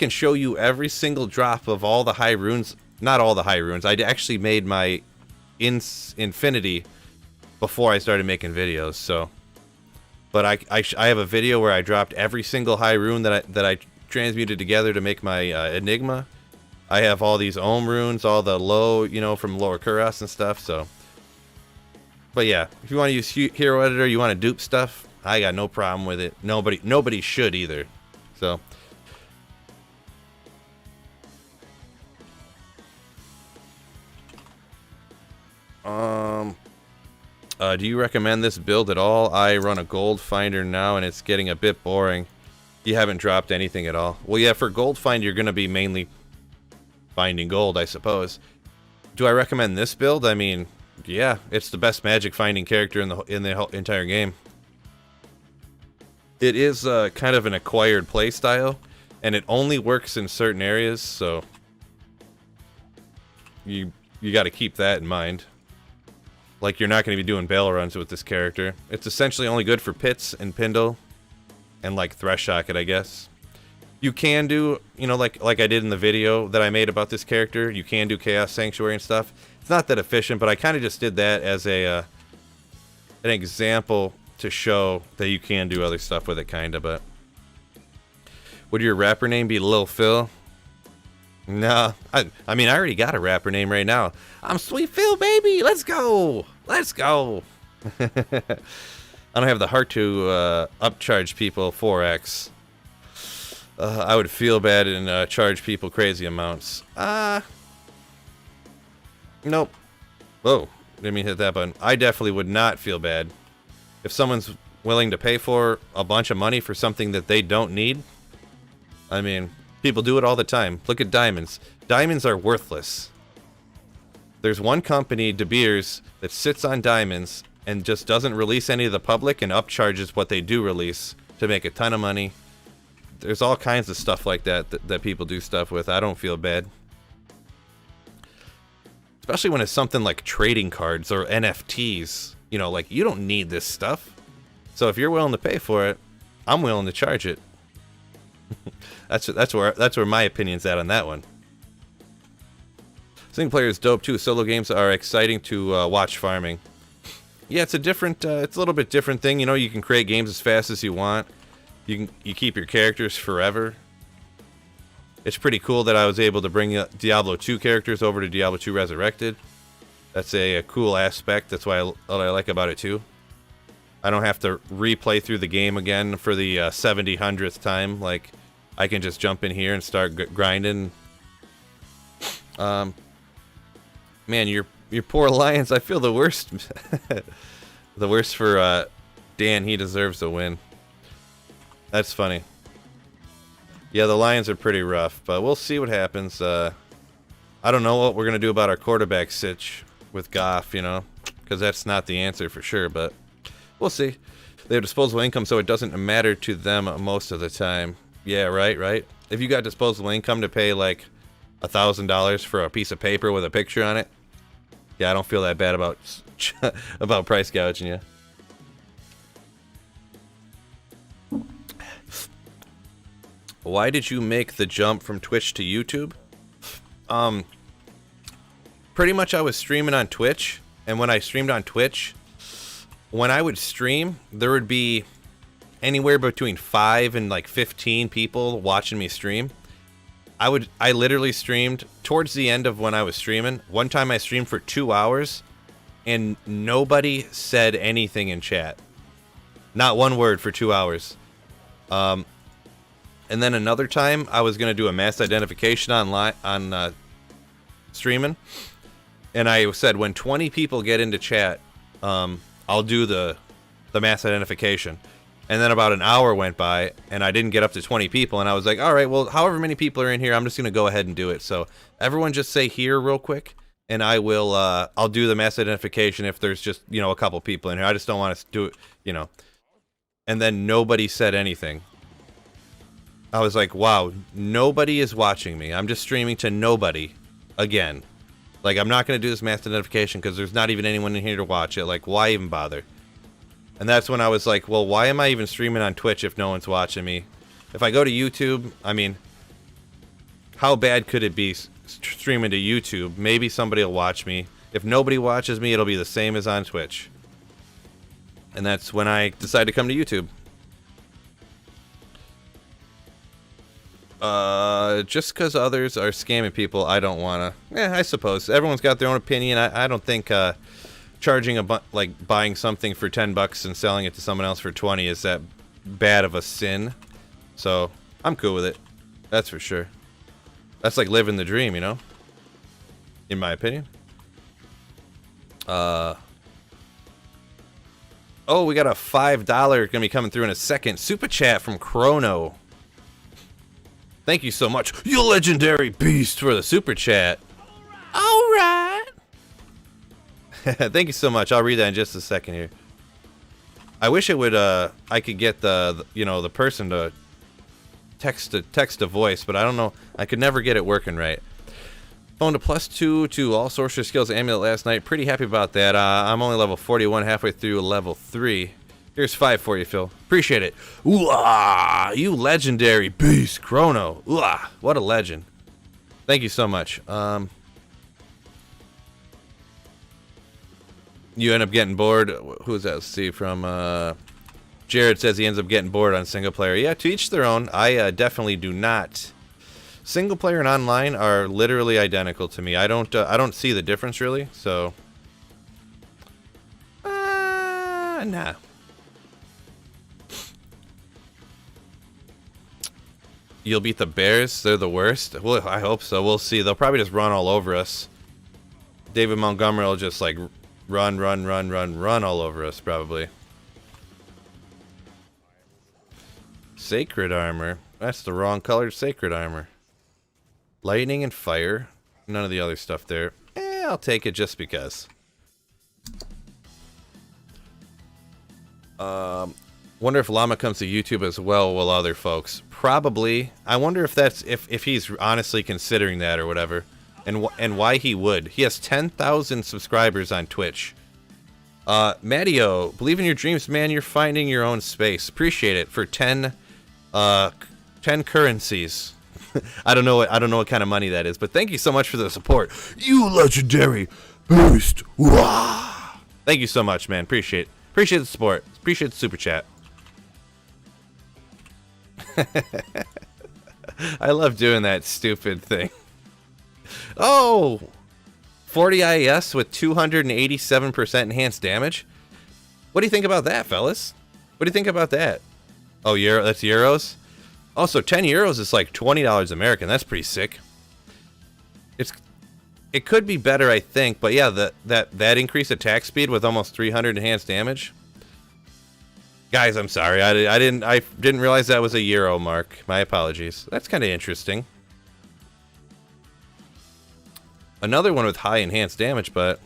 show you every single drop of all the high runes. Not all the high runes. I actually made my infinity before I started making videos. So, but I have a video where I dropped every single high rune that I transmuted together to make my Enigma. I have all these Ohm runes, all the low, from Lower Kuras and stuff. So, but yeah, if you want to use Hero Editor, you want to dupe stuff, I got no problem with it. Nobody should either. So. Do you recommend this build at all? I run a gold finder now and it's getting a bit boring. You haven't dropped anything at all. Well, yeah, for gold find you're going to be mainly finding gold, I suppose. Do I recommend this build? I mean, yeah, it's the best magic finding character in the entire game. It is kind of an acquired playstyle, and it only works in certain areas, so you got to keep that in mind. Like, you're not going to be doing bail runs with this character. It's essentially only good for pits and Pindle and like Thresh Socket, I guess. You can do, like I did in the video that I made about this character, you can do Chaos Sanctuary and stuff. It's not that efficient, but I kind of just did that as an example to show that you can do other stuff with it, kind of. But would your rapper name be Lil Phil? No, I mean, I already got a rapper name right now. I'm Sweet Phil, baby. Let's go. Let's go. I don't have the heart to upcharge people 4x. I would feel bad and charge people crazy amounts. Nope. Whoa, didn't mean to hit that button. I definitely would not feel bad. If someone's willing to pay for a bunch of money for something that they don't need, I mean, people do it all the time. Look at diamonds. Diamonds are worthless. There's one company, De Beers, that sits on diamonds and just doesn't release any to the public and upcharges what they do release to make a ton of money. There's all kinds of stuff like that people do stuff with. I don't feel bad. Especially when it's something like trading cards or NFTs. Like, you don't need this stuff. So if you're willing to pay for it, I'm willing to charge it. That's where my opinion's at on that one. Single player is dope too. Solo games are exciting to watch farming. Yeah, it's a little bit different thing. You can create games as fast as you want. You keep your characters forever. It's pretty cool that I was able to bring Diablo 2 characters over to Diablo 2 Resurrected. That's a cool aspect. That's what I like about it too. I don't have to replay through the game again for the 70-100th time. Like, I can just jump in here and start grinding. Man, your poor Lions. I feel the worst. The worst for Dan. He deserves a win. That's funny. Yeah, the Lions are pretty rough, but we'll see what happens. I don't know what we're gonna do about our quarterback sitch with Goff, you know, because that's not the answer for sure, but we'll see. They have disposable income, so it doesn't matter to them most of the time. Yeah, right. If you got disposable income to pay like $1,000 for a piece of paper with a picture on it, yeah, I don't feel that bad about about price gouging you. Why did you make the jump from Twitch to YouTube? Pretty much I was streaming on Twitch, and when I streamed on Twitch, when I would stream, there would be anywhere between 5 and like 15 people watching me stream. I literally streamed towards the end of when I was streaming. One time I streamed for 2 hours, and nobody said anything in chat. Not one word for 2 hours. And then another time, I was going to do a mass identification on streaming. And I said, when 20 people get into chat, I'll do the mass identification. And then about an hour went by, and I didn't get up to 20 people. And I was like, all right, well, however many people are in here, I'm just going to go ahead and do it. So everyone just say here real quick, and I'll do the mass identification if there's just, you know, a couple people in here. I just don't want to do it, you know. And then nobody said anything. I was like, wow, nobody is watching me. I'm just streaming to nobody again. Like, I'm not going to do this mass identification because there's not even anyone in here to watch it. Like, why even bother? And that's when I was like, well, why am I even streaming on Twitch if no one's watching me? If I go to YouTube, I mean, how bad could it be streaming to YouTube? Maybe somebody will watch me. If nobody watches me, it'll be the same as on Twitch. And that's when I decided to come to YouTube. Just because others are scamming people, I don't want to. I suppose. Everyone's got their own opinion. I don't think charging like buying something for $10 and selling it to someone else for 20 is that bad of a sin. So, I'm cool with it. That's for sure. That's like living the dream, you know? In my opinion. Oh, we got a $5 going to be coming through in a second. Super chat from Chrono. Thank you so much, you legendary beast, for the super chat. All right. Thank you so much. I'll read that in just a second here. I wish it would. I could get the person to text a voice, but I don't know. I could never get it working right. Phoned a +2 to all sorcerer skills amulet last night. Pretty happy about that. I'm only level 41, halfway through level 3. Here's 5 for you, Phil. Appreciate it. Ooh-ah, you legendary beast, Chrono. Ooh-ah, what a legend. Thank you so much. You end up getting bored. Who's that? Let's see, from Jared says he ends up getting bored on single player. Yeah, to each their own. I definitely do not. Single player and online are literally identical to me. I don't see the difference really. So, nah. You'll beat the Bears? They're the worst? Well, I hope so. We'll see. They'll probably just run all over us. David Montgomery will just, like, run all over us, probably. Sacred armor. That's the wrong colored sacred armor. Lightning and fire. None of the other stuff there. I'll take it just because. Wonder if Llama comes to YouTube as well, will other folks? Probably. I wonder if that's if he's honestly considering that or whatever, and why he would. He has 10,000 subscribers on Twitch. Mattio, believe in your dreams, man. You're finding your own space. Appreciate it for 10 currencies. I don't know what kind of money that is, but thank you so much for the support. You legendary beast. Wah! Thank you so much, man. Appreciate the support. Appreciate the super chat. I love doing that stupid thing. Oh, 40 IAS with 287% enhanced damage. What do you think about that, fellas? What do you think about that? Oh, that's euros. Also, 10 euros is like $20 American. That's pretty sick. It could be better, I think, but yeah, that increased attack speed with almost 300 enhanced damage. Guys, I'm sorry. I didn't realize that was a euro mark. My apologies. That's kind of interesting. Another one with high enhanced damage, but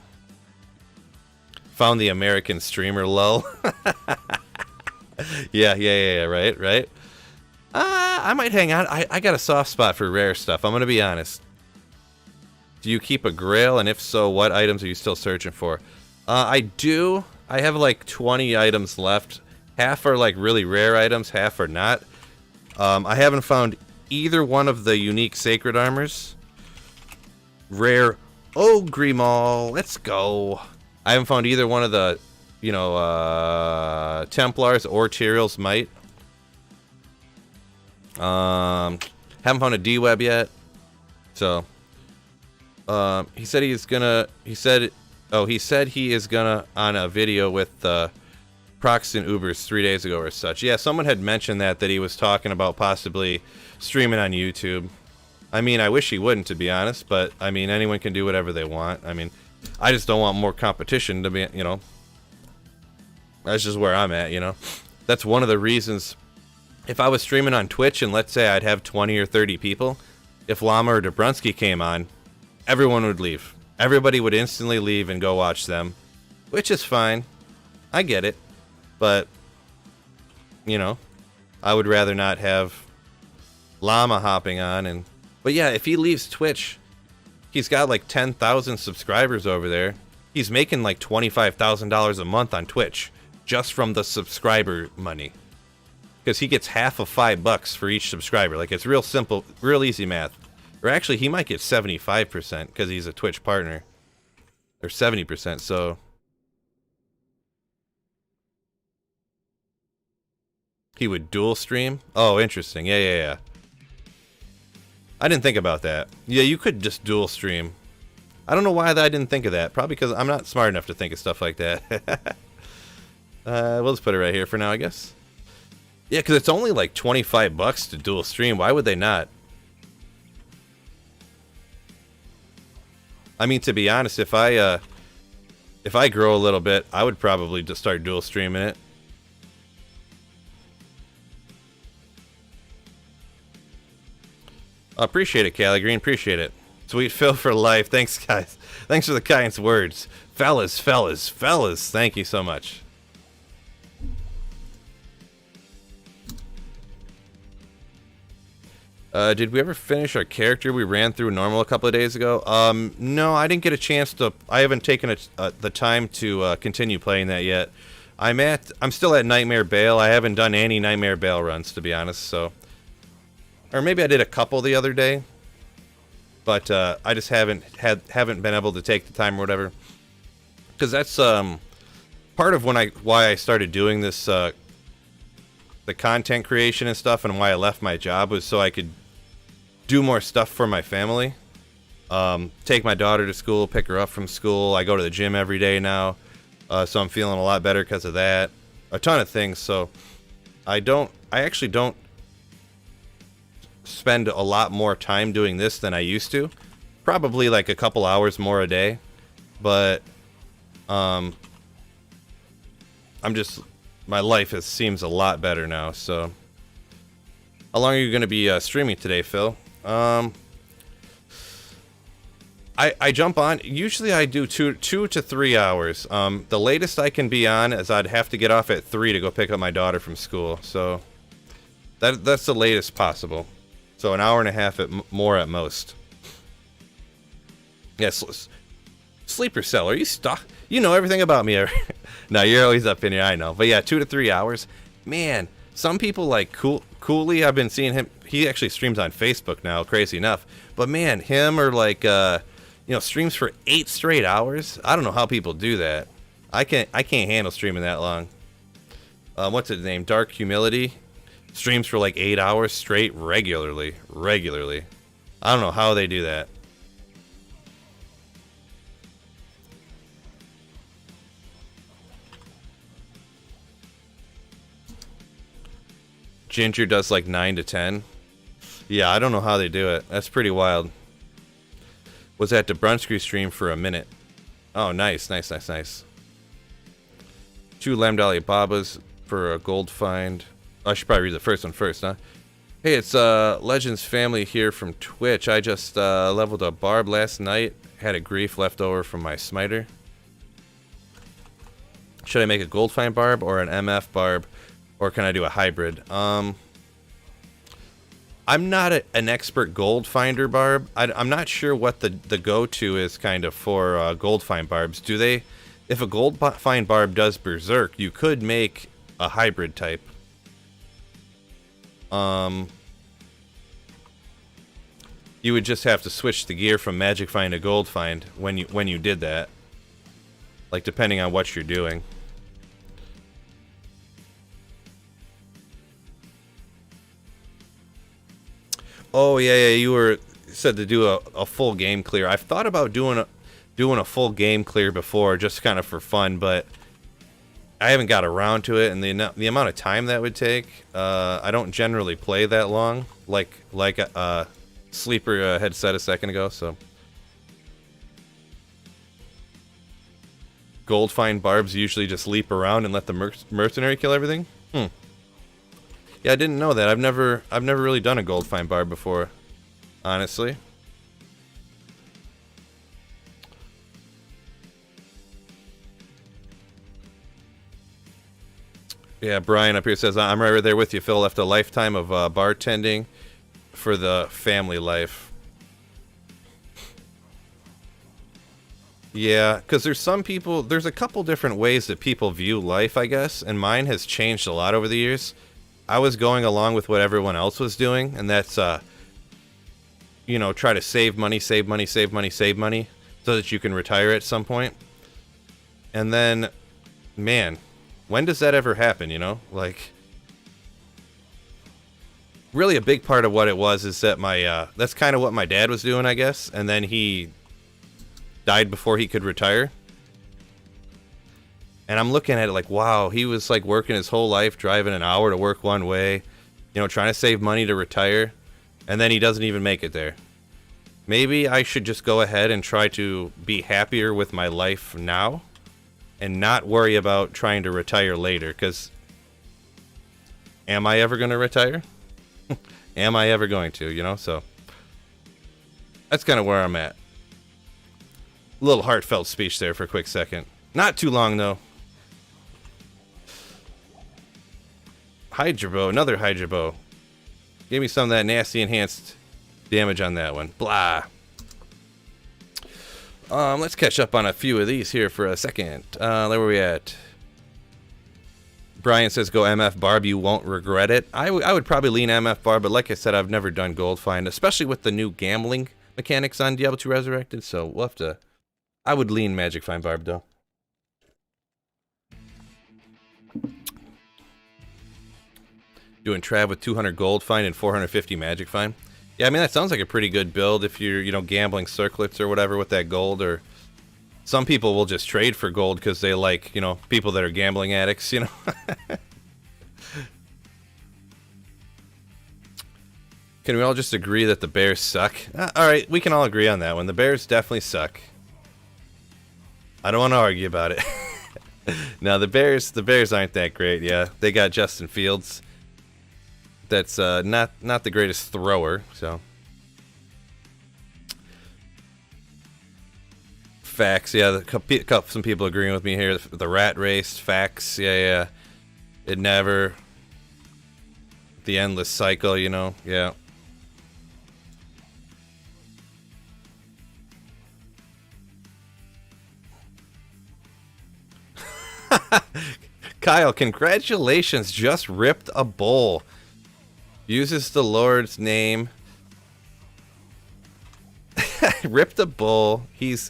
found the American streamer lull. Yeah, right. I might hang out. I got a soft spot for rare stuff. I'm gonna be honest. Do you keep a grail, and if so, what items are you still searching for? I do. I have like 20 items left. Half are like really rare items, half are not. I haven't found either one of the unique sacred armors. Rare Ogrimal, let's go. I haven't found either one of the, Templars or Tyrell's Might. Haven't found a D-Web yet. So, he said he is gonna on a video with Proxton Ubers 3 days ago or such. Yeah, someone had mentioned that he was talking about possibly streaming on YouTube. I mean, I wish he wouldn't, to be honest, but I mean, anyone can do whatever they want. I mean, I just don't want more competition to be, that's just where I'm at, That's one of the reasons. If I was streaming on Twitch and let's say I'd have 20 or 30 people, if Llama or Dobrunsky came on, everyone would leave. Everybody would instantly leave and go watch them, which is fine. I get it. But, I would rather not have Llama hopping on. But yeah, if he leaves Twitch, he's got like 10,000 subscribers over there. He's making like $25,000 a month on Twitch just from the subscriber money. Because he gets half of $5 for each subscriber. Like, it's real simple, real easy math. Or actually, he might get 75% because he's a Twitch partner. Or 70%, so... He would dual stream? Oh, interesting. Yeah. I didn't think about that. Yeah, you could just dual stream. I don't know why I didn't think of that. Probably because I'm not smart enough to think of stuff like that. We'll just put it right here for now, I guess. Yeah, because it's only like $25 to dual stream. Why would they not? I mean, to be honest, if I grow a little bit, I would probably just start dual streaming it. Appreciate it, Cali Green. Appreciate it. Sweet Phil for life. Thanks, guys. Thanks for the kind words. Fellas. Thank you so much. Did we ever finish our character we ran through normal a couple of days ago? No, I didn't get a chance to. I haven't taken the time to continue playing that yet. I'm still at Nightmare Bale. I haven't done any Nightmare Bale runs, to be honest, so... Or maybe I did a couple the other day, but I just haven't been able to take the time or whatever. Because that's part of why I started doing this, the content creation and stuff, and why I left my job was so I could do more stuff for my family. Take my daughter to school, pick her up from school. I go to the gym every day now, so I'm feeling a lot better because of that. A ton of things. So I actually don't spend a lot more time doing this than I used to. Probably like a couple hours more a day, but my life seems a lot better now. So how long are you going to be streaming today, Phil? I jump on, usually I do 2 to 3 hours. The latest I can be on is I'd have to get off at 3 to go pick up my daughter from school, so that's the latest possible. So an hour and a half more at most. Yes, sleeper cell. Are you stuck? You know everything about me. No, you're always up in here. I know. But yeah, 2 to 3 hours. Man, some people like Cooley. I've been seeing him. He actually streams on Facebook now. Crazy enough. But man, him or like streams for 8 straight hours. I don't know how people do that. I can't handle streaming that long. What's his name? Dark Humility. streams for like 8 hours straight regularly. I don't know how they do that. Ginger does like 9 to 10. Yeah, I don't know how they do it. That's pretty wild. Was at the Brunsky stream for a minute. Oh, nice. 2 Lamdali Babas for a gold find. I should probably read the first one first, huh? Hey, it's Legends Family here from Twitch. I just leveled a barb last night. Had a grief left over from my smiter. Should I make a gold find barb or an MF barb? Or can I do a hybrid? I'm not an expert gold finder barb. I'm not sure what the go-to is kind of for gold find barbs. Do they... If a gold find barb does berserk, you could make a hybrid type. You would just have to switch the gear from magic find to gold find when you did that. Like depending on what you're doing. Oh yeah, you said to do a full game clear. I've thought about doing a full game clear before, just kind of for fun, but I haven't got around to it, and the amount of time that would take. I don't generally play that long, like Sleeper had said a second ago. So gold find barbs usually just leap around and let the mercenary kill everything. Yeah, I didn't know that. I've never really done a gold find barb before, honestly. Yeah, Brian up here says, I'm right there with you, Phil. Left a lifetime of bartending for the family life. Yeah, because there's a couple different ways that people view life, I guess, and mine has changed a lot over the years. I was going along with what everyone else was doing, and that's, try to save money, so that you can retire at some point. And then, man, when does that ever happen, Like, really a big part of what it was is that that's kind of what my dad was doing, I guess, and then he died before he could retire. And I'm looking at it like, wow, he was like working his whole life, driving an hour to work one way, trying to save money to retire, and then he doesn't even make it there. Maybe I should just go ahead and try to be happier with my life now and not worry about trying to retire later, because am I ever going to retire? Am I ever going to, So that's kind of where I'm at. A little heartfelt speech there for a quick second. Not too long, though. Hydra bow, another Hydra bow. Give me some of that nasty enhanced damage on that one. Blah. Let's catch up on a few of these here for a second. Where are we at? Brian says go MF Barb, you won't regret it. I would probably lean MF Barb, but like I said, I've never done Gold Find, especially with the new gambling mechanics on Diablo 2 Resurrected, so we'll have to... I would lean Magic Find Barb, though. Doing Trav with 200 Gold Find and 450 Magic Find. Yeah, I mean, that sounds like a pretty good build if you're, gambling circlets or whatever with that gold, or... Some people will just trade for gold because they like, people that are gambling addicts, Can we all just agree that the Bears suck? Alright, we can all agree on that one. The Bears definitely suck. I don't want to argue about it. No, the Bears aren't that great, yeah. They got Justin Fields. That's not the greatest thrower, so... Facts, yeah. Some people agreeing with me here. The rat race, facts, yeah. It never. The endless cycle, yeah. Kyle, congratulations! Just ripped a bowl. Uses the Lord's name. Ripped a bowl. He's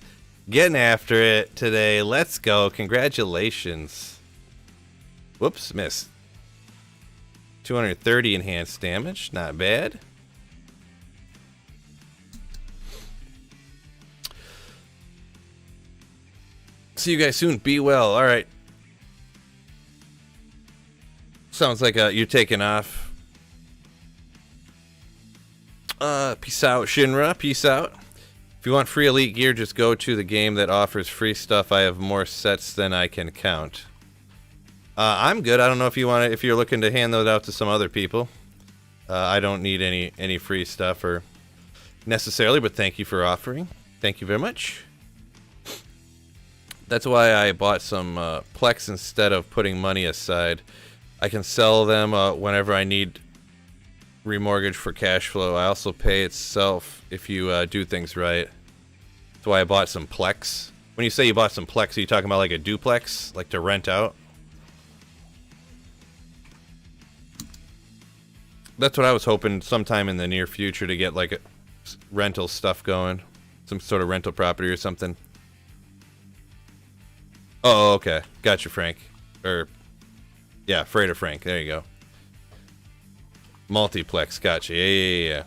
getting after it today. Let's go. Congratulations. Whoops, missed. 230 enhanced damage. Not bad. See you guys soon. Be well. All right. Sounds like you're taking off. Peace out, Shinra. Peace out. If you want free elite gear, just go to the game that offers free stuff. I have more sets than I can count. I'm good. I don't know if you want to, if you're looking to hand those out to some other people. I don't need any free stuff or necessarily, but thank you for offering. Thank you very much. That's why I bought some Plex instead of putting money aside. I can sell them whenever I need remortgage for cash flow. I also pay itself if you do things right. That's why I bought some Plex. When you say you bought some Plex, are you talking about like a duplex, like to rent out? That's what I was hoping sometime in the near future to get like a rental stuff going. Some sort of rental property or something. Oh, okay. Gotcha, Frank. Or, yeah, Freighter Frank. There you go. Multiplex. Gotcha. Yeah.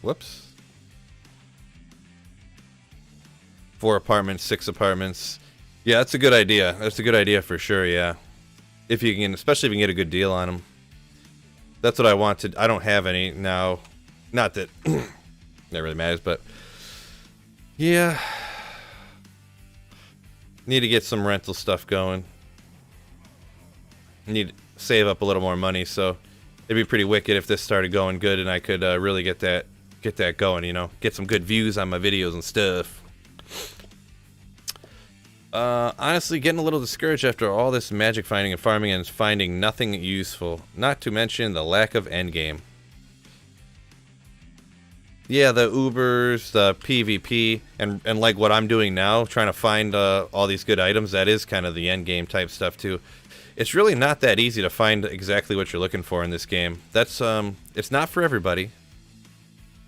Whoops. 4 apartments, 6 apartments. Yeah, that's a good idea. That's a good idea for sure, yeah. If you can, especially if you can get a good deal on them. That's what I wanted. I don't have any now. Not that that really matters, but yeah. Need to get some rental stuff going. Need to save up a little more money, so it'd be pretty wicked if this started going good and I could really get that going, you know. Get some good views on my videos and stuff. Honestly, getting a little discouraged after all this magic finding and farming and finding nothing useful. Not to mention the lack of endgame. Yeah, the Ubers, the PvP, and like what I'm doing now, trying to find all these good items, that is kind of the endgame type stuff too. It's really not that easy to find exactly what you're looking for in this game. That's it's not for everybody,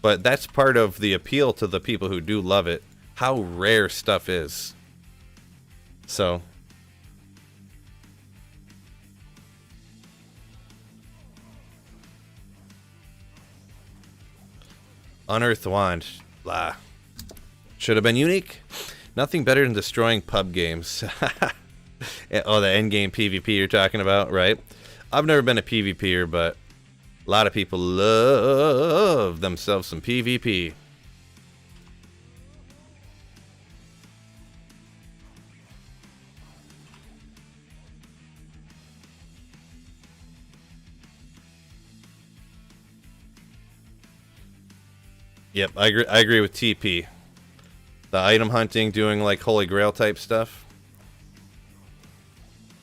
but that's part of the appeal to the people who do love it. How rare stuff is. So Unearthed Wand. Blah. Should have been unique. Nothing better than destroying pub games. Oh, the endgame PvP you're talking about, right? I've never been a PvPer, but a lot of people love themselves some PvP. Yep, I agree with TP. The item hunting, doing like Holy Grail type stuff.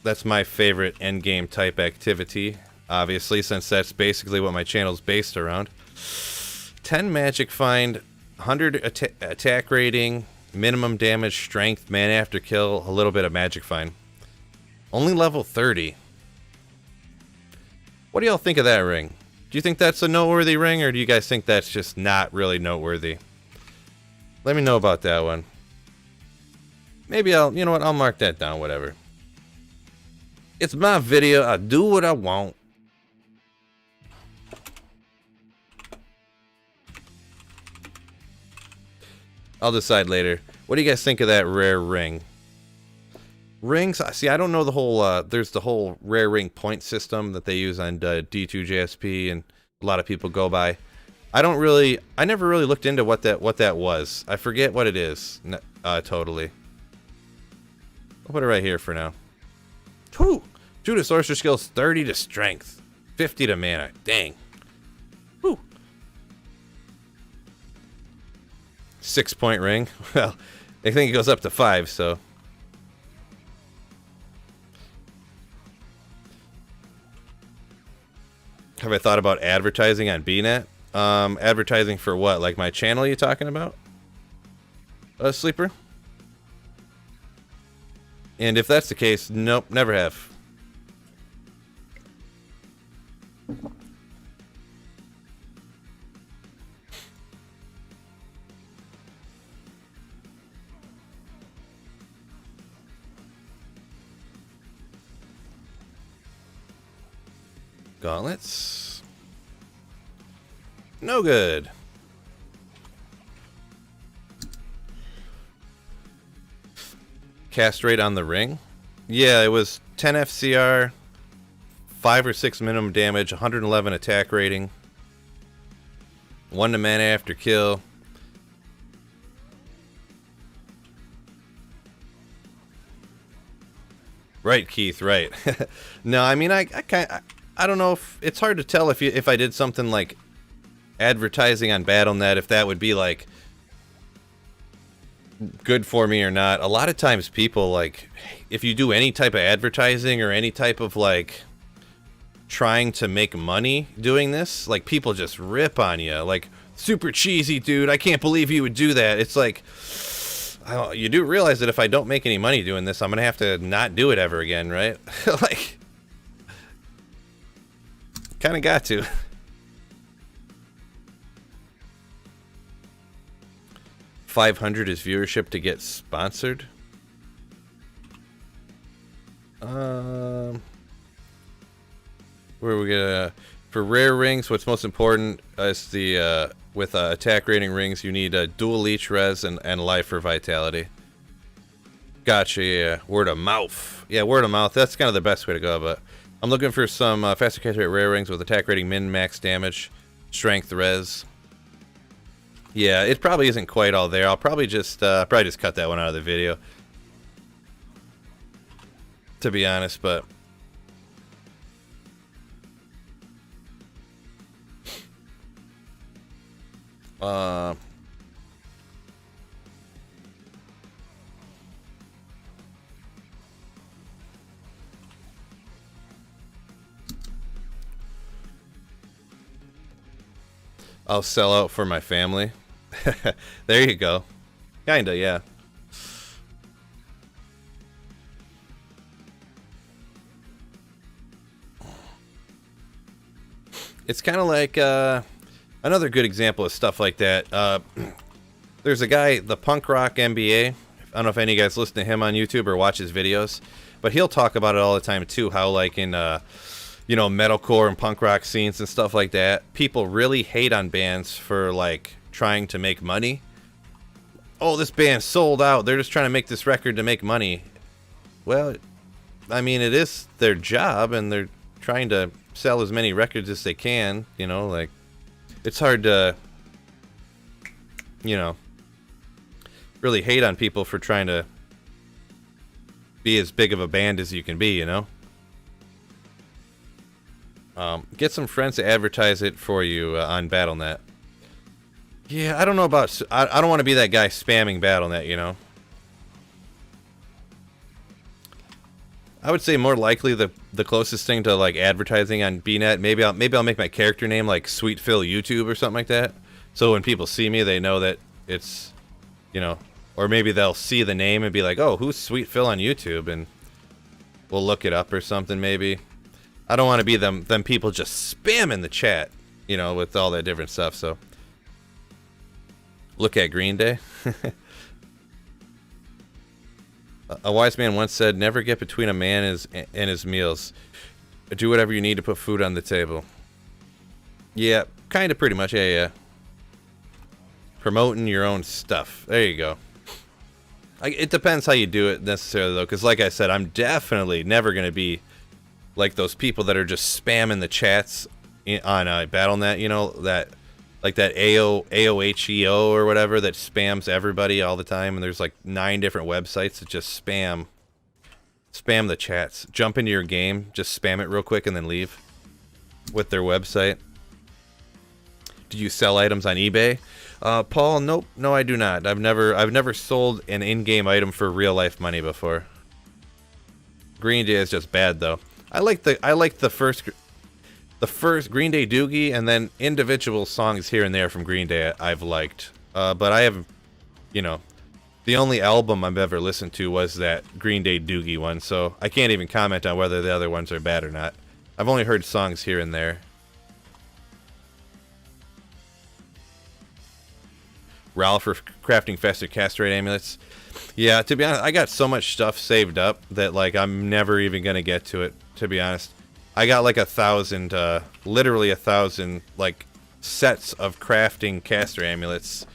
That's my favorite endgame type activity, obviously, since that's basically what my channel's based around. 10 magic find, 100 attack rating, minimum damage, strength, man after kill, a little bit of magic find. Only level 30. What do y'all think of that ring? Do you think that's a noteworthy ring, or do you guys think that's just not really noteworthy? Let me know about that one. Maybe you know what, I'll mark that down, whatever. It's my video, I do what I want. I'll decide later. What do you guys think of that rare ring? Rings, see, I don't know the whole, there's the whole rare ring point system that they use on D2JSP, and a lot of people go by. I never really looked into what that was. I forget what it is, totally. I'll put it right here for now. 2 to sorcerer skills, 30 to strength, 50 to mana, dang. Woo. 6-point ring, well, I think it goes up to 5, so. Have I thought about advertising on BNet? Advertising for what? Like my channel you talking about? Sleeper? And if that's the case, nope, never have. Gauntlets. No good. Cast rate on the ring. Yeah, it was 10 FCR, 5 or 6 minimum damage, 111 attack rating, 1 to mana after kill. Right, Keith, right. No, I mean, I don't know if it's hard to tell if I did something like advertising on BattleNet, if that would be like good for me or not. A lot of times people, like, if you do any type of advertising or any type of like trying to make money doing this, like, people just rip on you, like, super cheesy, dude, I can't believe you would do that. It's like, you do realize that if I don't make any money doing this, I'm gonna have to not do it ever again, right? Like, kind of got to. $500 is viewership to get sponsored. Where are we gonna, for rare rings, what's most important is the with attack rating rings, you need a dual leech res and life for vitality. Gotcha. Yeah, word of mouth. Yeah, word of mouth, that's kind of the best way to go. But I'm looking for some faster cast rate rare rings with attack rating min max damage, strength res. Yeah, it probably isn't quite all there. I'll probably just cut that one out of the video, to be honest. But I'll sell out for my family. There you go. Kinda, yeah. It's kind of like another good example of stuff like that. There's a guy, the Punk Rock MBA. I don't know if any of you guys listen to him on YouTube or watch his videos, but he'll talk about it all the time too, how like in you know, metalcore and punk rock scenes and stuff like that, people really hate on bands for like trying to make money. Oh, this band sold out, they're just trying to make this record to make money. Well, I mean, it is their job and they're trying to sell as many records as they can, you know, like, it's hard to, you know, really hate on people for trying to be as big of a band as you can be, you know. Get some friends to advertise it for you on BattleNet. Yeah, I don't know about... I don't want to be that guy spamming BattleNet, you know. I would say more likely the closest thing to like advertising on BNet. Maybe I'll make my character name like Sweet Phil YouTube or something like that. So when people see me, they know that it's, you know, or maybe they'll see the name and be like, "Oh, who's Sweet Phil on YouTube?" And we'll look it up or something maybe. I don't want to be them people just spamming the chat, you know, with all that different stuff. So look at Green Day. A wise man once said, "Never get between a man and his meals. Do whatever you need to put food on the table." Yeah, kind of, pretty much. Yeah. Promoting your own stuff. There you go. It depends how you do it necessarily, though, because like I said, I'm definitely never going to be like those people that are just spamming the chats on BattleNet, you know, that like that AOHEO or whatever that spams everybody all the time, and there's like 9 different websites that just spam the chats. Jump into your game, just spam it real quick, and then leave with their website. Do you sell items on eBay? Paul, nope, no, I do not. I've never sold an in-game item for real life money before. Green Day is just bad though. I like the first Green Day Doogie, and then individual songs here and there from Green Day I've liked. But I have, you know, the only album I've ever listened to was that Green Day Doogie one, so I can't even comment on whether the other ones are bad or not. I've only heard songs here and there. Ralph for crafting faster cast rate amulets. Yeah, to be honest, I got so much stuff saved up that like I'm never even gonna get to it, to be honest. I got like 1,000, literally 1,000, like, sets of crafting caster amulets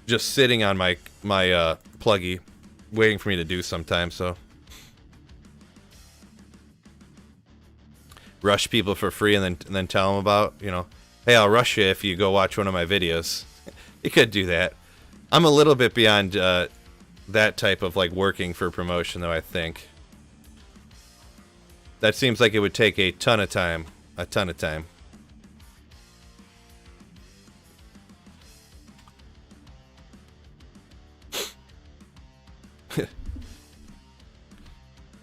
just sitting on my pluggy, waiting for me to do sometime, so. Rush people for free and then tell them about, you know, hey, I'll rush you if you go watch one of my videos. You could do that. I'm a little bit beyond that type of, like, working for promotion, though, I think. That seems like it would take a ton of time. A ton of time.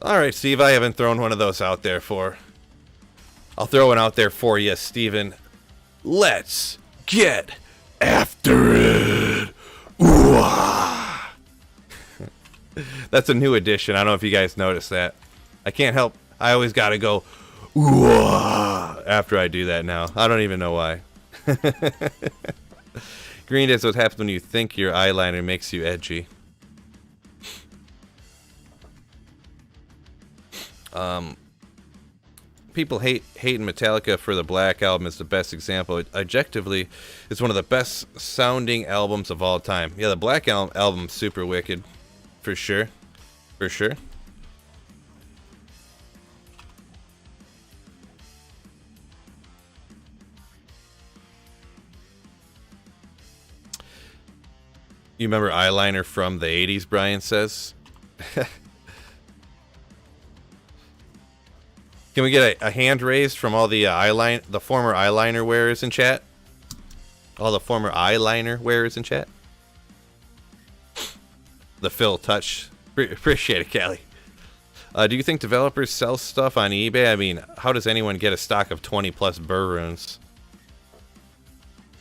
Alright, Steve, I haven't thrown one of those out there for. I'll throw one out there for you, Steven. Let's get after it. Ooh-ah. That's a new addition. I don't know if you guys noticed that. I can't help. I always gotta go ooh-ah after I do that now. I don't even know why. Green is what happens when you think your eyeliner makes you edgy. People hating Metallica for the Black Album is the best example. It objectively is one of the best sounding albums of all time. Yeah, the Black album's super wicked. For sure. For sure. You remember eyeliner from the 80s, Brian says? Can we get a hand raised from all the the former eyeliner wearers in chat? All the former eyeliner wearers in chat? The Phil touch. Appreciate it, Callie. Do you think developers sell stuff on eBay? I mean, how does anyone get a stock of 20 plus burr runes?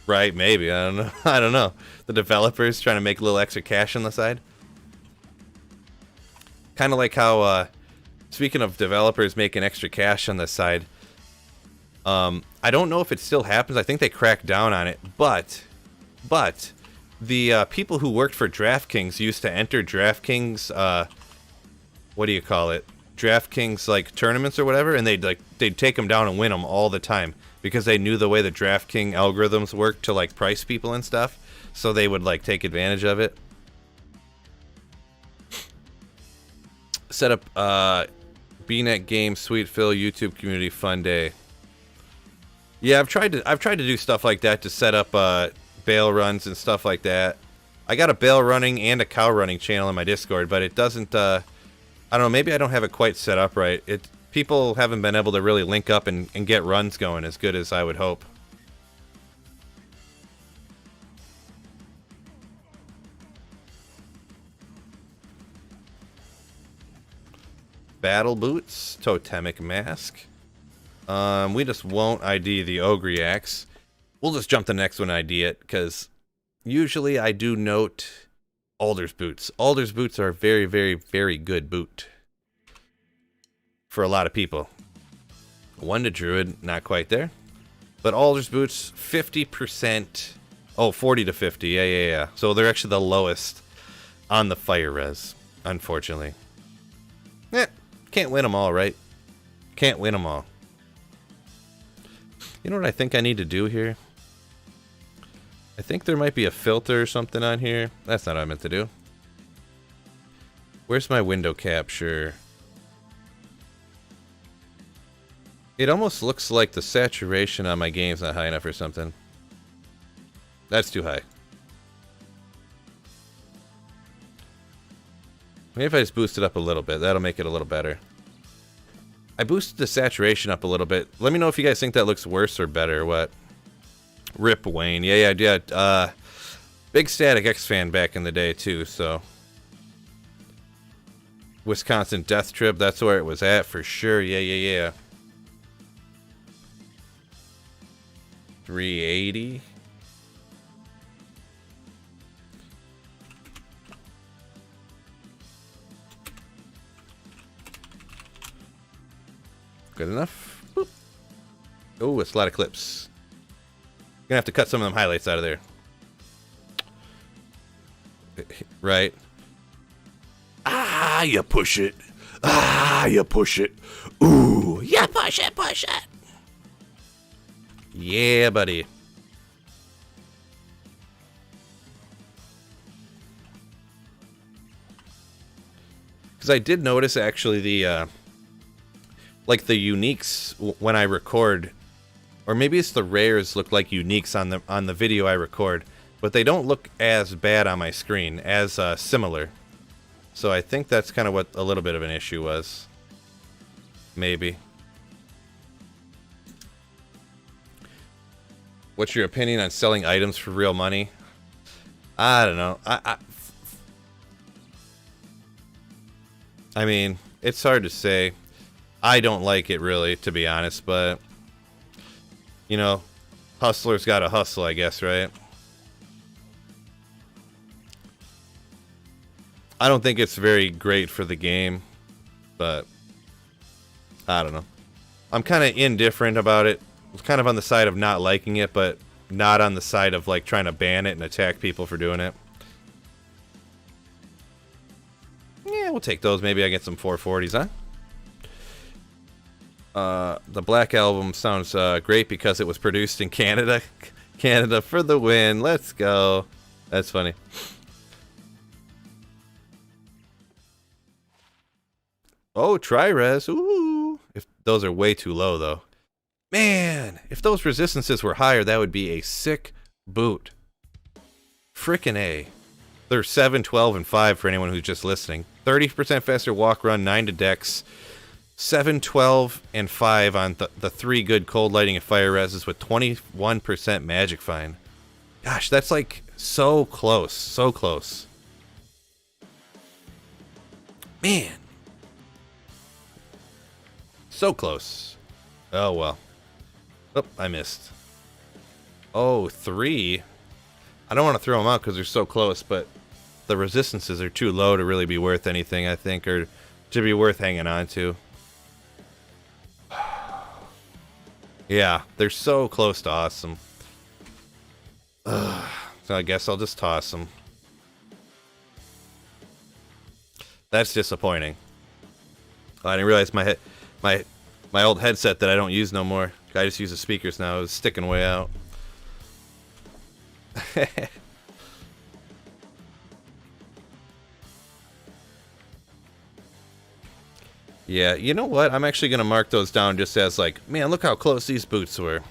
Right, maybe. I don't know. I don't know. The developers trying to make a little extra cash on the side. Kind of like how, speaking of developers making extra cash on the side, I don't know if it still happens. I think they cracked down on it, but the people who worked for DraftKings used to enter DraftKings, what do you call it? DraftKings like tournaments or whatever, and they'd take them down and win them all the time because they knew the way the DraftKings algorithms worked to like price people and stuff, so they would like take advantage of it. Set up BNet Games, Sweet Phil, YouTube Community Fun Day. Yeah, I've tried to do stuff like that to set up bail runs and stuff like that. I got a bail running and a cow running channel in my Discord, but it doesn't. I don't know. Maybe I don't have it quite set up right. People haven't been able to really link up and get runs going as good as I would hope. Battle boots, totemic mask. We just won't ID the Ogre Axe. We'll just jump the next one and ID it, because usually I do note Alder's boots. Alder's boots are a very, very, very good boot for a lot of people. One to Druid, not quite there. But Alder's boots, 50%. Oh, 40 to 50. Yeah. So they're actually the lowest on the fire res, unfortunately. Can't win them all, right? Can't win them all. You know what I think I need to do here? I think there might be a filter or something on here. That's not what I meant to do. Where's my window capture? It almost looks like the saturation on my game's not high enough or something. That's too high. Maybe if I just boost it up a little bit, that'll make it a little better. I boosted the saturation up a little bit. Let me know if you guys think that looks worse or better or what. Rip Wayne. Yeah. Big Static X fan back in the day too, so. Wisconsin Death Trip, that's where it was at for sure. Yeah. 380. Good enough. Oh, it's a lot of clips. Gonna have to cut some of them highlights out of there. Right. Ah, you push it. Ah, you push it. Ooh, yeah. Yeah, push it, push it. Yeah, buddy. Because I did notice actually the like the uniques when I record, or maybe it's the rares look like uniques on the video I record, but they don't look as bad on my screen, as similar. So I think that's kind of what a little bit of an issue was. Maybe. What's your opinion on selling items for real money? I don't know. I mean, it's hard to say. I don't like it really, to be honest, but you know, hustlers gotta hustle, I guess, right? I don't think it's very great for the game, but I don't know. I'm kind of indifferent about it. I'm kind of on the side of not liking it, but not on the side of like trying to ban it and attack people for doing it. Yeah, we'll take those. Maybe I get some 440s, huh? The Black Album sounds great because it was produced in Canada. Canada for the win. Let's go. That's funny. Oh, Tri-Res. Ooh. If those are way too low, though. Man, if those resistances were higher, that would be a sick boot. Frickin' A. They're 7, 12, and 5 for anyone who's just listening. 30% faster walk run, 9 to dex. 7, 12, and 5 on the 3 good cold lighting and fire reses with 21% magic find. Gosh, that's like so close. So close. Man. So close. Oh, well. Oh, I missed. Oh, 3. I don't want to throw them out because they're so close, but the resistances are too low to really be worth anything, I think, or to be worth hanging on to. Yeah, they're so close to awesome. So I guess I'll just toss them. That's disappointing. I didn't realize my old headset that I don't use no more. I just use the speakers now. It's sticking way out. Yeah, you know what? I'm actually going to mark those down just as like, man, look how close these boots were.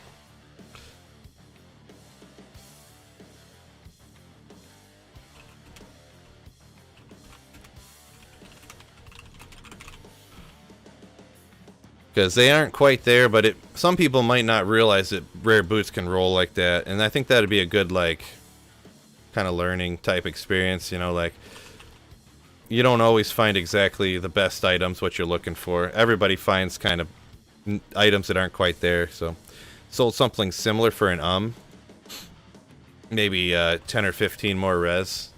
Because they aren't quite there, but some people might not realize that rare boots can roll like that. And I think that'd be a good, like, kind of learning type experience, you know, like, you don't always find exactly the best items, what you're looking for. Everybody finds kind of items that aren't quite there, so sold something similar for an maybe 10 or 15 more res.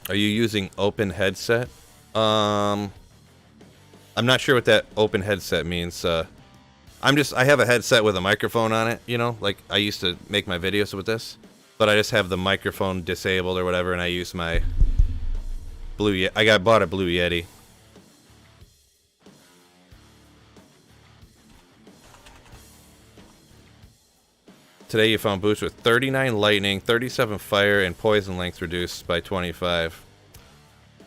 Are you using open headset? I'm not sure what that open headset means. I have a headset with a microphone on it, you know, like I used to make my videos with this, but I just have the microphone disabled or whatever, and I use my Blue Yeti. I bought a Blue Yeti. Today you found boots with 39 lightning, 37 fire, and poison length reduced by 25.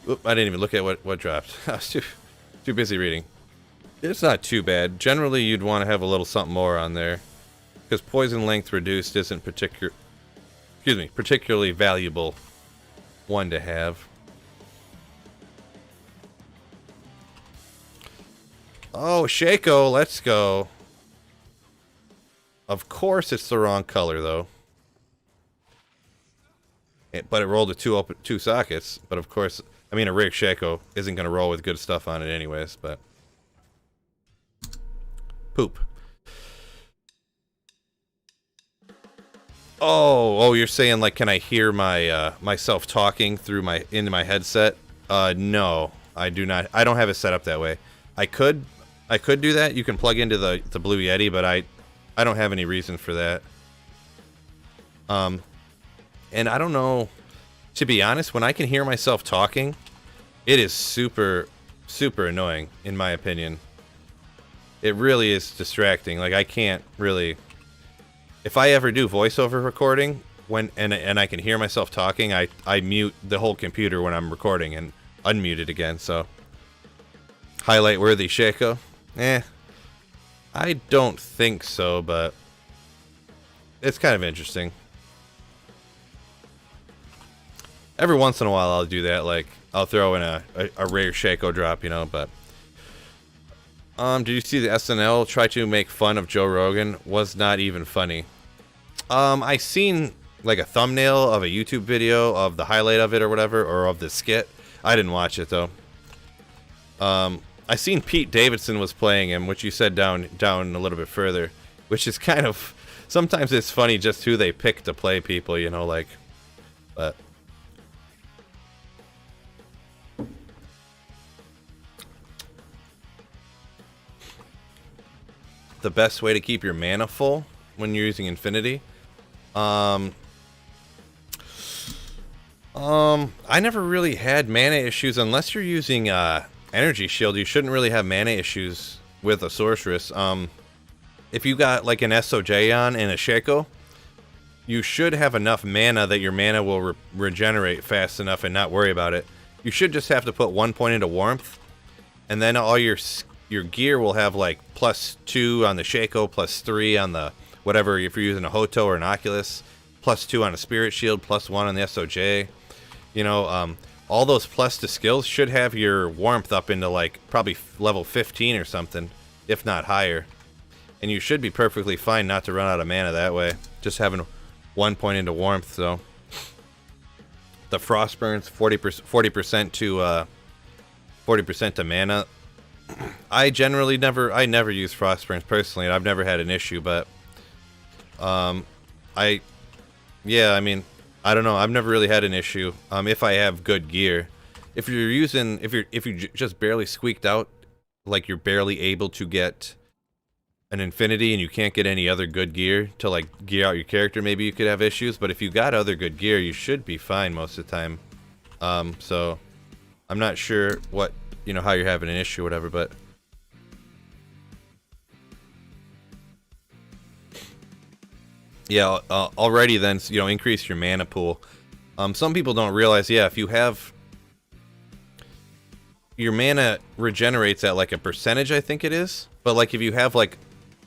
Oop, I didn't even look at what dropped. I was too busy reading. It's not too bad. Generally, you'd want to have a little something more on there, because poison length reduced isn't particularly valuable one to have. Oh, Shaco, let's go. Of course, it's the wrong color though. But it rolled with two sockets. But of course, I mean, a rig Shaco isn't going to roll with good stuff on it anyways, but... Poop. Oh, you're saying, like, can I hear my, myself talking through into my headset? No, I do not. I don't have it set up that way. I could do that. You can plug into the Blue Yeti, but I don't have any reason for that. And I don't know, to be honest, when I can hear myself talking, it is super, super annoying, in my opinion. It really is distracting. Like, I can't really... If I ever do voiceover recording, and I can hear myself talking, I mute the whole computer when I'm recording and unmute it again, so... Highlight worthy Shaco? I don't think so, but... It's kind of interesting. Every once in a while I'll do that, like, I'll throw in a rare Shaco drop, you know, but... did you see the SNL try to make fun of Joe Rogan? Was not even funny. I seen, like, a thumbnail of a YouTube video of the highlight of it or whatever, or of the skit. I didn't watch it, though. I seen Pete Davidson was playing him, which you said down a little bit further, which is kind of... Sometimes it's funny just who they pick to play people, you know, like... But... The best way to keep your mana full when you're using Infinity? I never really had mana issues unless you're using Energy Shield. You shouldn't really have mana issues with a Sorceress. If you got like an SOJ on and a Shaco, you should have enough mana that your mana will regenerate fast enough and not worry about it. You should just have to put 1 point into Warmth, and then all your gear will have like +2 on the Shaco, +3 on the whatever, if you're using a Hoto or an Oculus, +2 on a Spirit Shield, +1 on the SOJ. You know, all those plus to skills should have your Warmth up into like probably level 15 or something, if not higher. And you should be perfectly fine not to run out of mana that way. Just having 1 point into Warmth, so. The Frostburn's 40% to 40% to mana. I never use Frostburns personally, and I've never had an issue, but I mean, I don't know, I've never really had an issue if I have good gear. If you just barely squeaked out, like you're barely able to get an Infinity and you can't get any other good gear to like gear out your character, maybe you could have issues, but if you got other good gear, you should be fine most of the time. So I'm not sure what, you know, how you're having an issue or whatever, but yeah, already then, you know, increase your mana pool. Some people don't realize, yeah, if you have your mana regenerates at like a percentage, I think it is, but like if you have like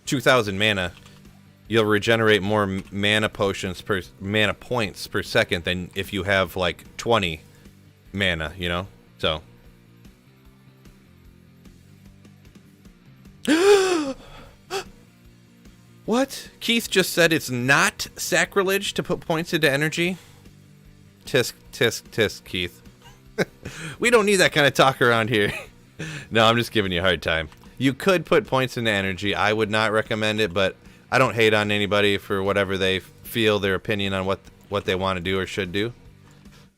2,000 mana, you'll regenerate more mana points per second than if you have like 20 mana, you know, so. What? Keith just said it's not sacrilege to put points into energy? Tisk, tisk, tisk, Keith. We don't need that kind of talk around here. No, I'm just giving you a hard time. You could put points into energy. I would not recommend it, but I don't hate on anybody for whatever they feel, their opinion on what they want to do or should do.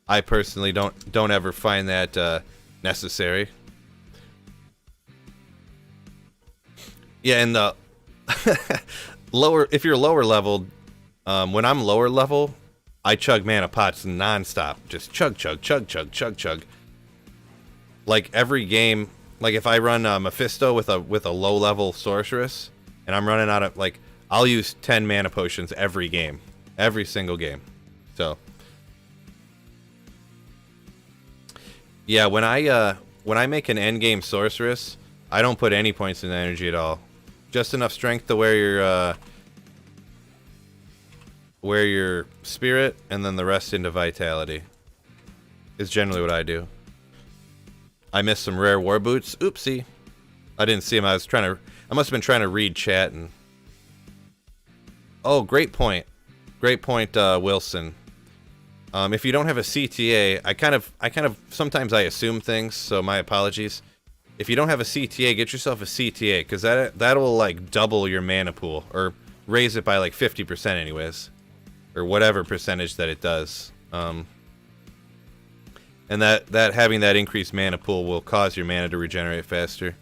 I personally don't ever find that necessary. Yeah, and the if you're lower leveled, when I'm lower level, I chug mana pots non-stop. Just chug, chug, chug, chug, chug, chug. Like every game, like if I run Mephisto with a low level sorceress, and I'm running out of, like, I'll use 10 mana potions every game, every single game. So yeah, when I make an end game sorceress, I don't put any points in energy at all. Just enough strength to wear your spirit, and then the rest into vitality. Is generally what I do. I missed some rare war boots. Oopsie. I didn't see them. I must have been trying to read chat and. Oh, great point. Great point, Wilson. If you don't have a CTA, I kind of sometimes I assume things, so my apologies. If you don't have a CTA, get yourself a CTA, because that'll like double your mana pool, or raise it by like 50% anyways, or whatever percentage that it does. And that having that increased mana pool will cause your mana to regenerate faster.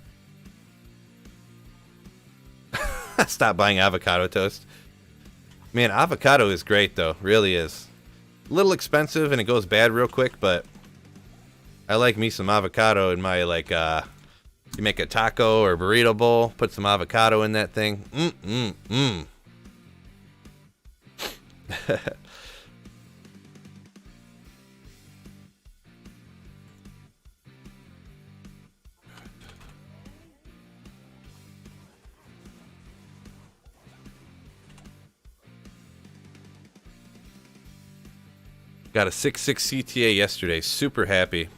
Stop buying avocado toast. Man, avocado is great though, really is. A little expensive and it goes bad real quick, but I like me some avocado in my like you make a taco or burrito bowl, put some avocado in that thing. Got a 6.6 CTA yesterday. Super happy.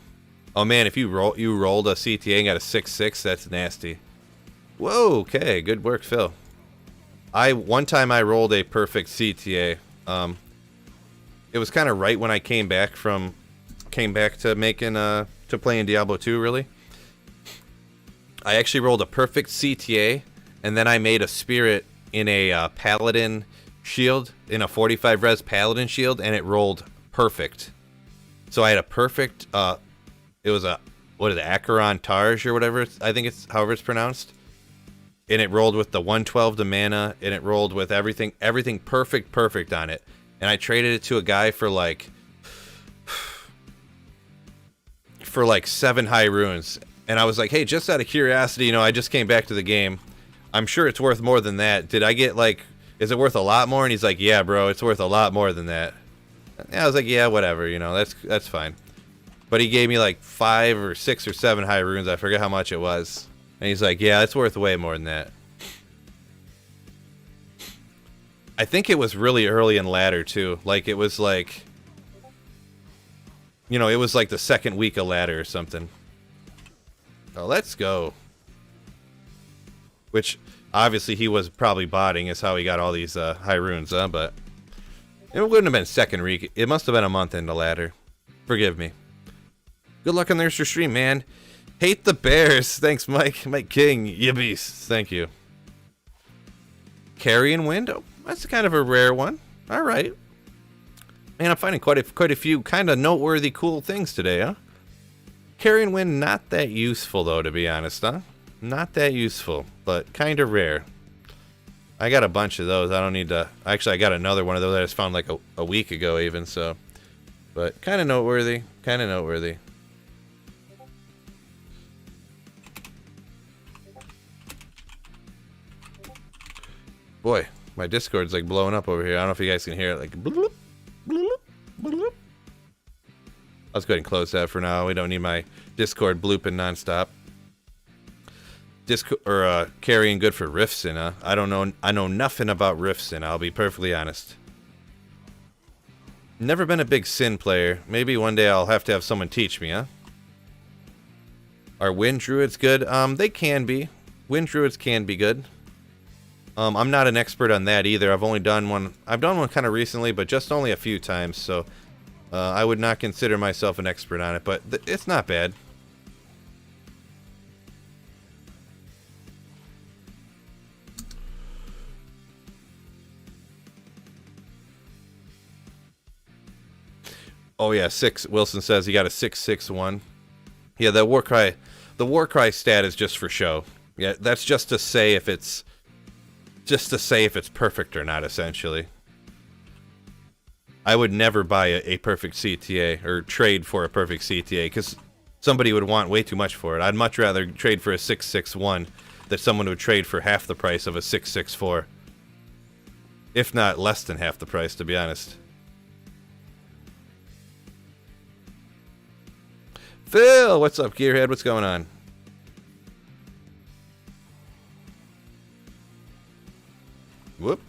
Oh man, if you rolled a CTA and got a 6.6, that's nasty. Whoa, okay, good work, Phil. One time I rolled a perfect CTA. It was kind of right when I came back to making to playing Diablo 2. Really, I actually rolled a perfect CTA, and then I made a spirit in a paladin shield, in a 45 res paladin shield, and it rolled perfect. So I had a perfect. It was a Acheron Tarj or whatever. I think it's however it's pronounced. And it rolled with the 112 to mana, and it rolled with everything perfect on it. And I traded it to a guy for like 7 high runes. And I was like, hey, just out of curiosity, you know, I just came back to the game. I'm sure it's worth more than that. Did I get like, is it worth a lot more? And he's like, yeah, bro, it's worth a lot more than that. And I was like, yeah, whatever, you know, that's fine. But he gave me like 5 or 6 or 7 high runes. I forget how much it was. And he's like, yeah, it's worth way more than that. I think it was really early in ladder too. Like it was like, you know, it was like the second week of ladder or something. Oh, let's go. Which obviously he was probably botting is how he got all these high runes, but it wouldn't have been second week. It must have been a month into ladder. Forgive me. Good luck on the extra stream, man. Hate the Bears. Thanks, Mike. Mike King. You beast. Thank you. Carrion window. That's kind of a rare one. All right. Man, I'm finding quite a few kind of noteworthy, cool things today, huh? Carrion wind, not that useful, though, to be honest, huh? Not that useful, but kind of rare. I got a bunch of those. I don't need to... Actually, I got another one of those I just found like a week ago, even, so... But kind of noteworthy. Kind of noteworthy. Boy, my Discord's like blowing up over here. I don't know if you guys can hear it. Like, bloop, bloop, bloop. Let's go ahead and close that for now. We don't need my Discord blooping nonstop. Carrying good for Rifts in, huh? I don't know. I know nothing about Rifts in. I'll be perfectly honest. Never been a big Sin player. Maybe one day I'll have to have someone teach me, huh? Are Wind Druids good? They can be. Wind Druids can be good. I'm not an expert on that either. I've only done one. I've done one kind of recently, but just only a few times. So I would not consider myself an expert on it, but it's not bad. Oh yeah, 6. Wilson says he got a 661. Yeah, the Warcry stat is just for show. Yeah, that's just to say if it's perfect or not, essentially. I would never buy a perfect CTA or trade for a perfect CTA because somebody would want way too much for it. I'd much rather trade for a 661 than someone would trade for half the price of a 664. If not less than half the price, to be honest. Phil, what's up, Gearhead? What's going on? Whoop.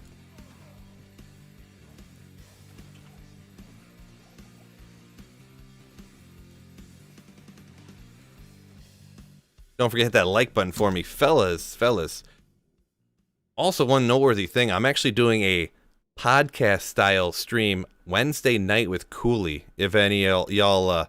Don't forget to hit that like button for me, fellas. Also, one noteworthy thing, I'm actually doing a podcast-style stream Wednesday night with Cooley. If any of y'all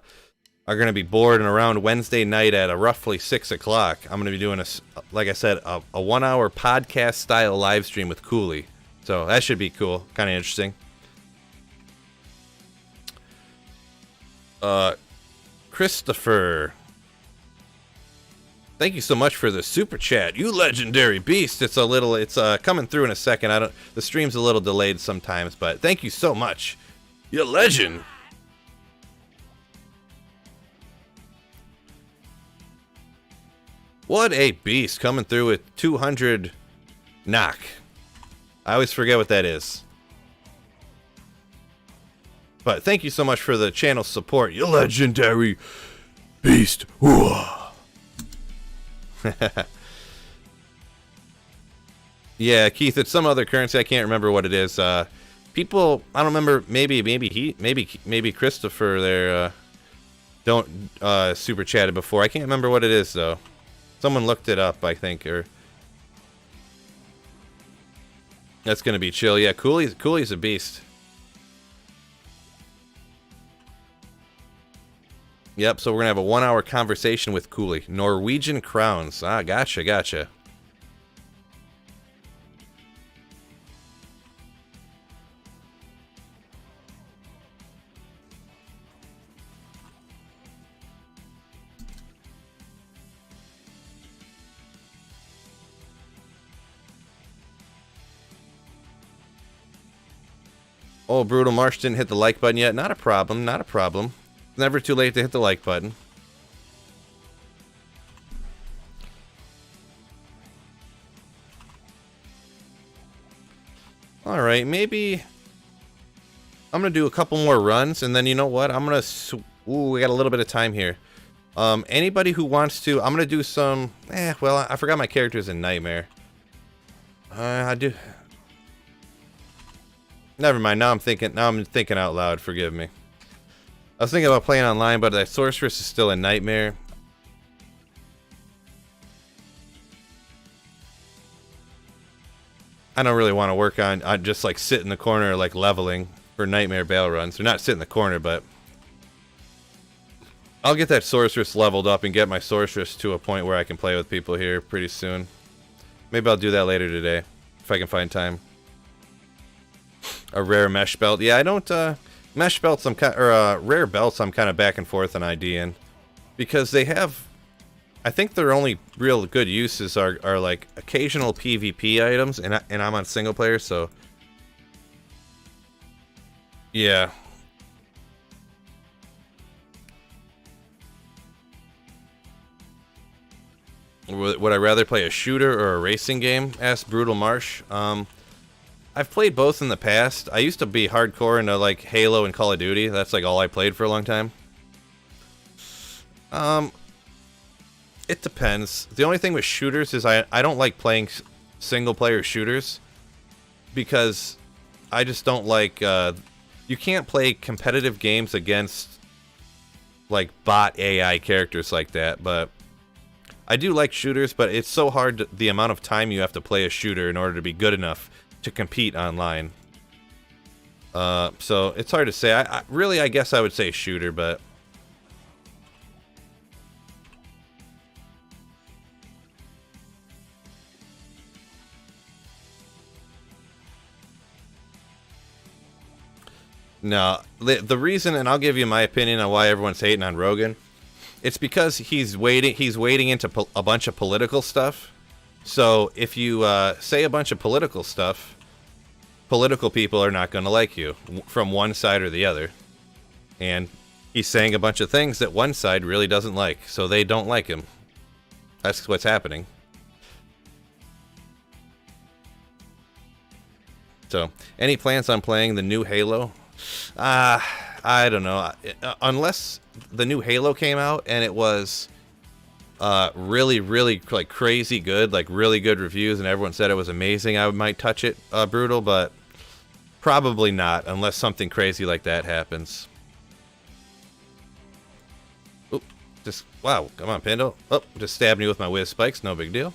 are going to be bored and around Wednesday night at roughly 6 o'clock, I'm going to be doing, like I said, a 1-hour podcast-style live stream with Cooley. So that should be cool. Kind of interesting. Christopher. Thank you so much for the super chat, you legendary beast. It's coming through in a second. The stream's a little delayed sometimes, but thank you so much. You legend. What a beast, coming through with 200 knock. I always forget what that is. But thank you so much for the channel support, you legendary beast. Yeah, Keith, it's some other currency. I can't remember what it is. People, I don't remember. Maybe Christopher there don't super chatted before. I can't remember what it is though. Someone looked it up, I think, or that's gonna be chill. Yeah, Cooley's a beast. Yep. So we're gonna have a 1-hour conversation with Cooley. Norwegian crowns. Ah, gotcha. Oh, Brutal Marsh didn't hit the like button yet. Not a problem. Never too late to hit the like button. Alright, maybe I'm going to do a couple more runs, and then you know what? I'm going to... Ooh, we got a little bit of time here. Anybody who wants to... I'm going to do some... well, I forgot my character's in Nightmare. I do... Never mind. Now I'm thinking out loud. Forgive me. I was thinking about playing online, but that sorceress is still a Nightmare. I don't really want to work on. I just like sit in the corner, like leveling for Nightmare bail runs. Or not sit in the corner, but I'll get that sorceress leveled up and get my sorceress to a point where I can play with people here pretty soon. Maybe I'll do that later today if I can find time. A rare mesh belt. Yeah, I don't, mesh belts, rare belts, I'm kind of back and forth on IDing. Because they have, I think their only real good uses are like occasional PvP items, and I'm on single player, so. Yeah. Would I rather play a shooter or a racing game? Asked Brutal Marsh. I've played both in the past. I used to be hardcore into like Halo and Call of Duty. That's like all I played for a long time. It depends. The only thing with shooters is I don't like playing single player shooters because I just don't like you can't play competitive games against like bot AI characters like that, but I do like shooters, but it's so hard the amount of time you have to play a shooter in order to be good enough to compete online. So it's hard to say. I guess I would say shooter, but no. The reason, and I'll give you my opinion on why everyone's hating on Rogan. It's because he's wading into a bunch of political stuff. So if you say a bunch of political stuff, political people are not going to like you from one side or the other. And he's saying a bunch of things that one side really doesn't like, so they don't like him. That's what's happening. So, any plans on playing the new Halo? I don't know. Unless the new Halo came out and it was really like crazy good, like really good reviews, and everyone said it was amazing, I might touch it, Brutal, but probably not unless something crazy like that happens. Oop, just wow, come on, Pando. Oh, just stabbed me with my whiz spikes, no big deal.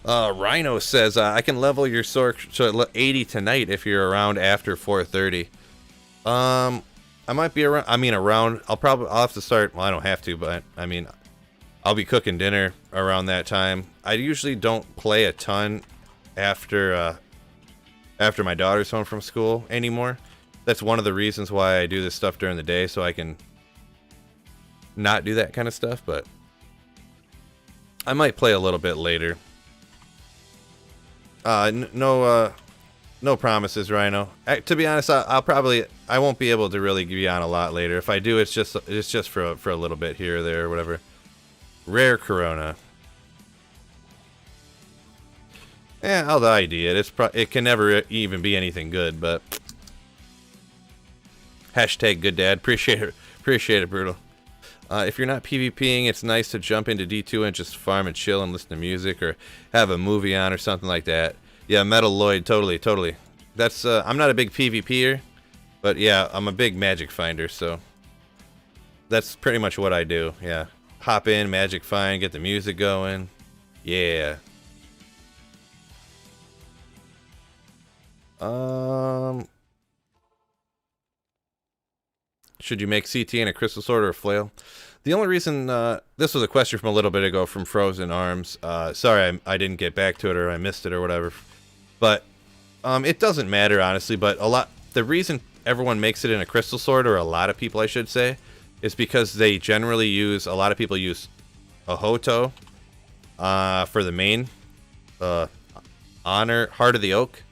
Rhino says I can level your sword to 80 tonight if you're around after 4:30. I might be around. I mean, around. I'll have to start. Well, I don't have to, but I mean, I'll be cooking dinner around that time. I usually don't play a ton after my daughter's home from school anymore. That's one of the reasons why I do this stuff during the day, so I can not do that kind of stuff, but I might play a little bit later. No promises, Rhino. To be honest, I won't be able to really be on a lot later. If I do, it's just for a little bit here or there or whatever. Rare Corona. Yeah, I'll ID it. It can never even be anything good, but hashtag good dad. Appreciate it, Brutal. If you're not PvPing, it's nice to jump into D2 and just farm and chill and listen to music or have a movie on or something like that. Yeah, Metal Lloyd, totally. That's I'm not a big PvPer, but yeah, I'm a big magic finder, so that's pretty much what I do. Yeah, hop in, magic find, get the music going. Yeah. Should you make CT in a crystal sword or a flail? The only reason, this was a question from a little bit ago from Frozen Arms. Sorry I didn't get back to it or I missed it or whatever. But it doesn't matter, honestly. But the reason everyone makes it in a crystal sword, or a lot of people I should say, is because they generally use, a lot of people use a Hoto for the main, Honor, Heart of the Oak,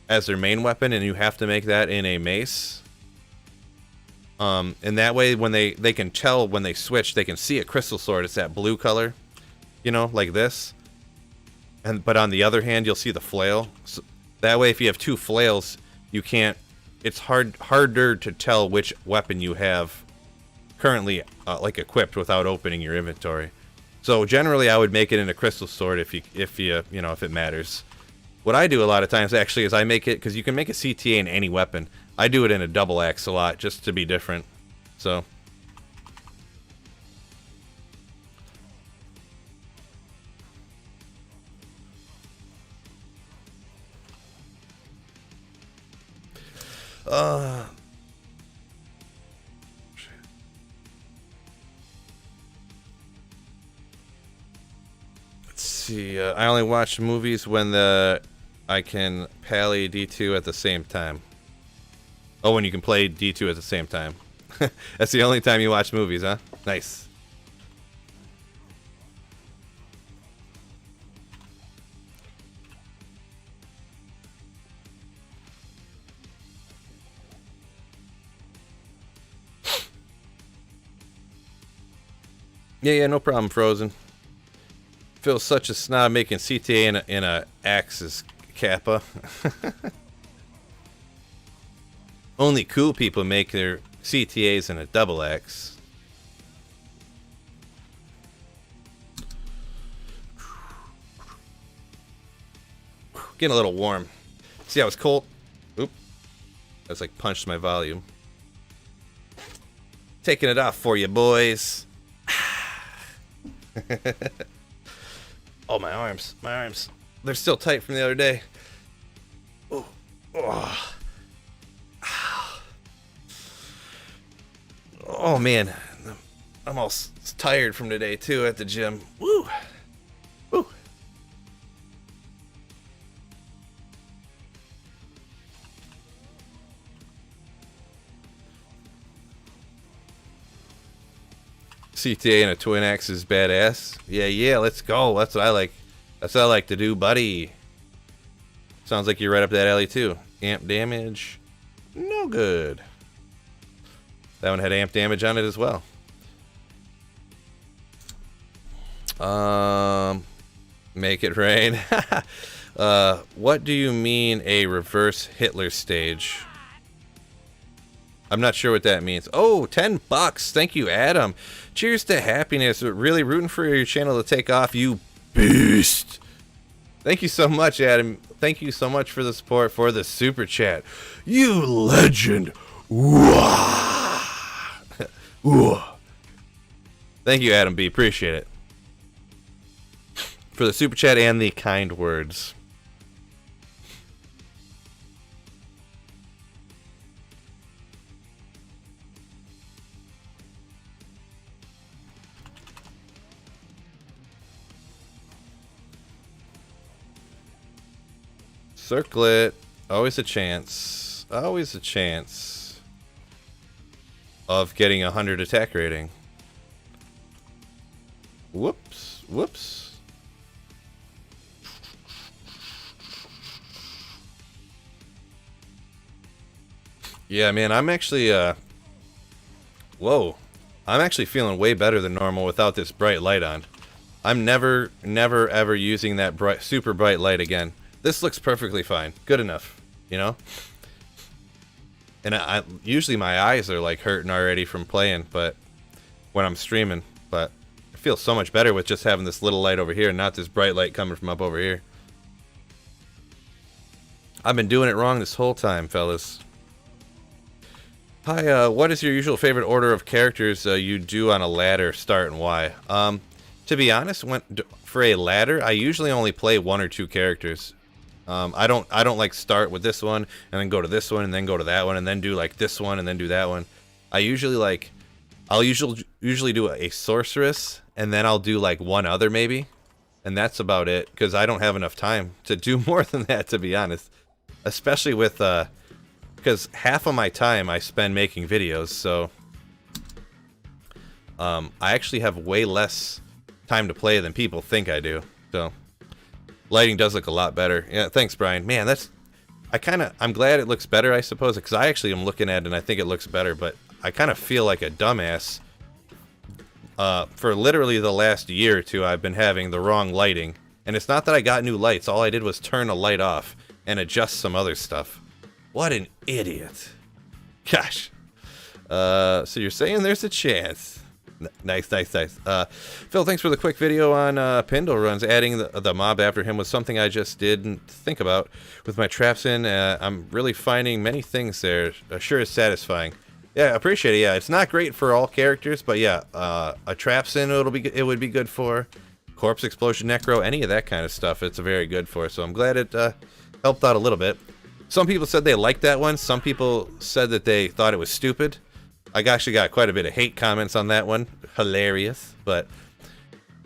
as their main weapon, and you have to make that in a mace. And that way, when they can tell when they switch, they can see a crystal sword. It's that blue color, you know, like this. But on the other hand, you'll see the flail. So that way, if you have two flails, you can't. It's harder to tell which weapon you have currently like equipped without opening your inventory. So generally, I would make it in a crystal sword if it matters. What I do a lot of times actually is I make it, because you can make a CTA in any weapon. I do it in a double axe a lot just to be different. So. Let's see. I only watch movies when I can pally D2 at the same time. Oh, when you can play D2 at the same time. That's the only time you watch movies, huh? Nice. Yeah, no problem, Frozen. Feels such a snob making CTA in a Axis Kappa. Only cool people make their CTAs in a double X. Getting a little warm. See how it's cold? Oop. That's like punched my volume. Taking it off for you, boys. Oh, my arms. They're still tight from the other day. Oh. Oh, man. I'm all tired from today, too, at the gym. Woo. Woo. CTA and a twin axe is badass. Yeah, let's go. That's what I like. That's what I like to do, buddy. Sounds like you're right up that alley, too. Amp damage. No good. That one had amp damage on it as well. Make it rain. What do you mean a reverse Hitler stage? I'm not sure what that means. Oh, $10. Thank you, Adam. Cheers to happiness. Really rooting for your channel to take off, you beast. Thank you so much, Adam. Thank you so much for the support, for the super chat. You legend. Thank you, Adam B. Appreciate it. For the super chat and the kind words. Circlet. Always a chance. Always a chance of getting 100 attack rating. Whoops. Whoops. Yeah, man, I'm actually, whoa. I'm actually feeling way better than normal without this bright light on. I'm never, ever using that super bright light again. This looks perfectly fine. Good enough, you know? And I usually my eyes are like hurting already from playing, but when I'm streaming, but I feel so much better with just having this little light over here and not this bright light coming from up over here. I've been doing it wrong this whole time, fellas. Hi, what is your usual favorite order of characters you do on a ladder, start, and why? To be honest, for a ladder, I usually only play 1 or 2 characters. I don't like start with this one and then go to this one and then go to that one and then do like this one and then do that one. I usually like, I'll usually do a sorceress and then I'll do like one other maybe, and that's about it because I don't have enough time to do more than that, to be honest. Especially with because half of my time I spend making videos, so I actually have way less time to play than people think I do. So lighting does look a lot better. Yeah, thanks, Brian. Man, I'm glad it looks better, I suppose, because I actually am looking at it and I think it looks better, but I kind of feel like a dumbass. For literally the last year or two, I've been having the wrong lighting, and it's not that I got new lights. All I did was turn a light off and adjust some other stuff. What an idiot. Gosh. So you're saying there's a chance. Nice. Phil, thanks for the quick video on Pindle runs. Adding the mob after him was something I just didn't think about. With my traps in, I'm really finding many things there. Sure is satisfying. Yeah, I appreciate it. Yeah, it's not great for all characters, but yeah, a traps in it would be good for. Corpse explosion, necro, any of that kind of stuff. It's very good for. So I'm glad it helped out a little bit. Some people said they liked that one. Some people said that they thought it was stupid. I actually got quite a bit of hate comments on that one. Hilarious. But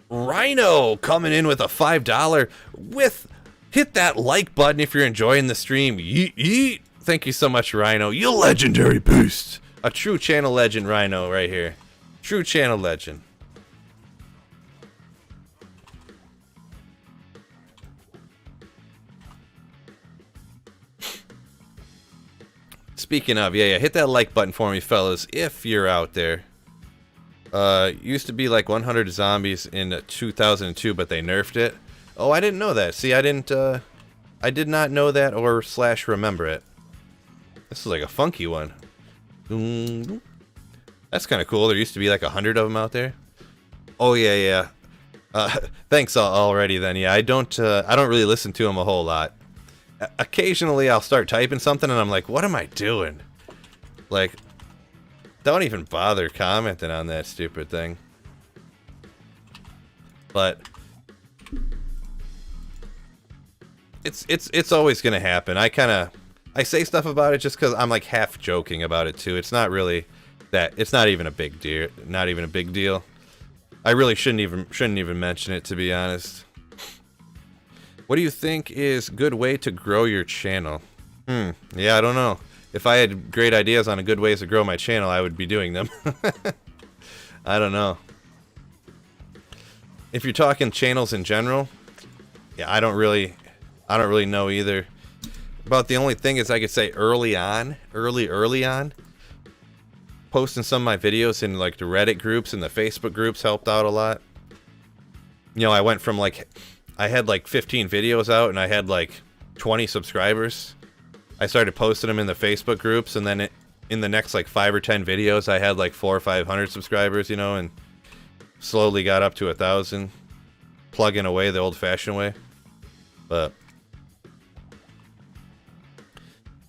Rhino coming in with a $5 hit that like button if you're enjoying the stream. Yeet, yeet. Thank you so much, Rhino. You legendary beast. A true channel legend, Rhino, right here. True channel legend. Speaking of, yeah, hit that like button for me, fellas, if you're out there. Used to be like 100 zombies in 2002, but they nerfed it. Oh, I didn't know that. See, I did not know that or / remember it. This is like a funky one. That's kind of cool. There used to be like 100 of them out there. Oh yeah. Thanks already then. Yeah, I don't really listen to them a whole lot. Occasionally I'll start typing something and I'm like, what am I doing? Like, don't even bother commenting on that stupid thing. But it's always gonna happen. I say stuff about it just because I'm like half joking about it too. It's not really that. It's not even a big deal. Not even a big deal. I really shouldn't even mention it, to be honest. What do you think is a good way to grow your channel? Yeah, I don't know. If I had great ideas on good ways to grow my channel, I would be doing them. I don't know. If you're talking channels in general, yeah, I don't really know either. About the only thing is I could say early on, posting some of my videos in like the Reddit groups and the Facebook groups helped out a lot. You know, I went from like, I had like 15 videos out and I had like 20 subscribers. I started posting them in the Facebook groups, and then in the next like 5 or 10 videos I had like 400 or 500 subscribers, you know, and slowly got up to 1,000, plugging away the old-fashioned way. But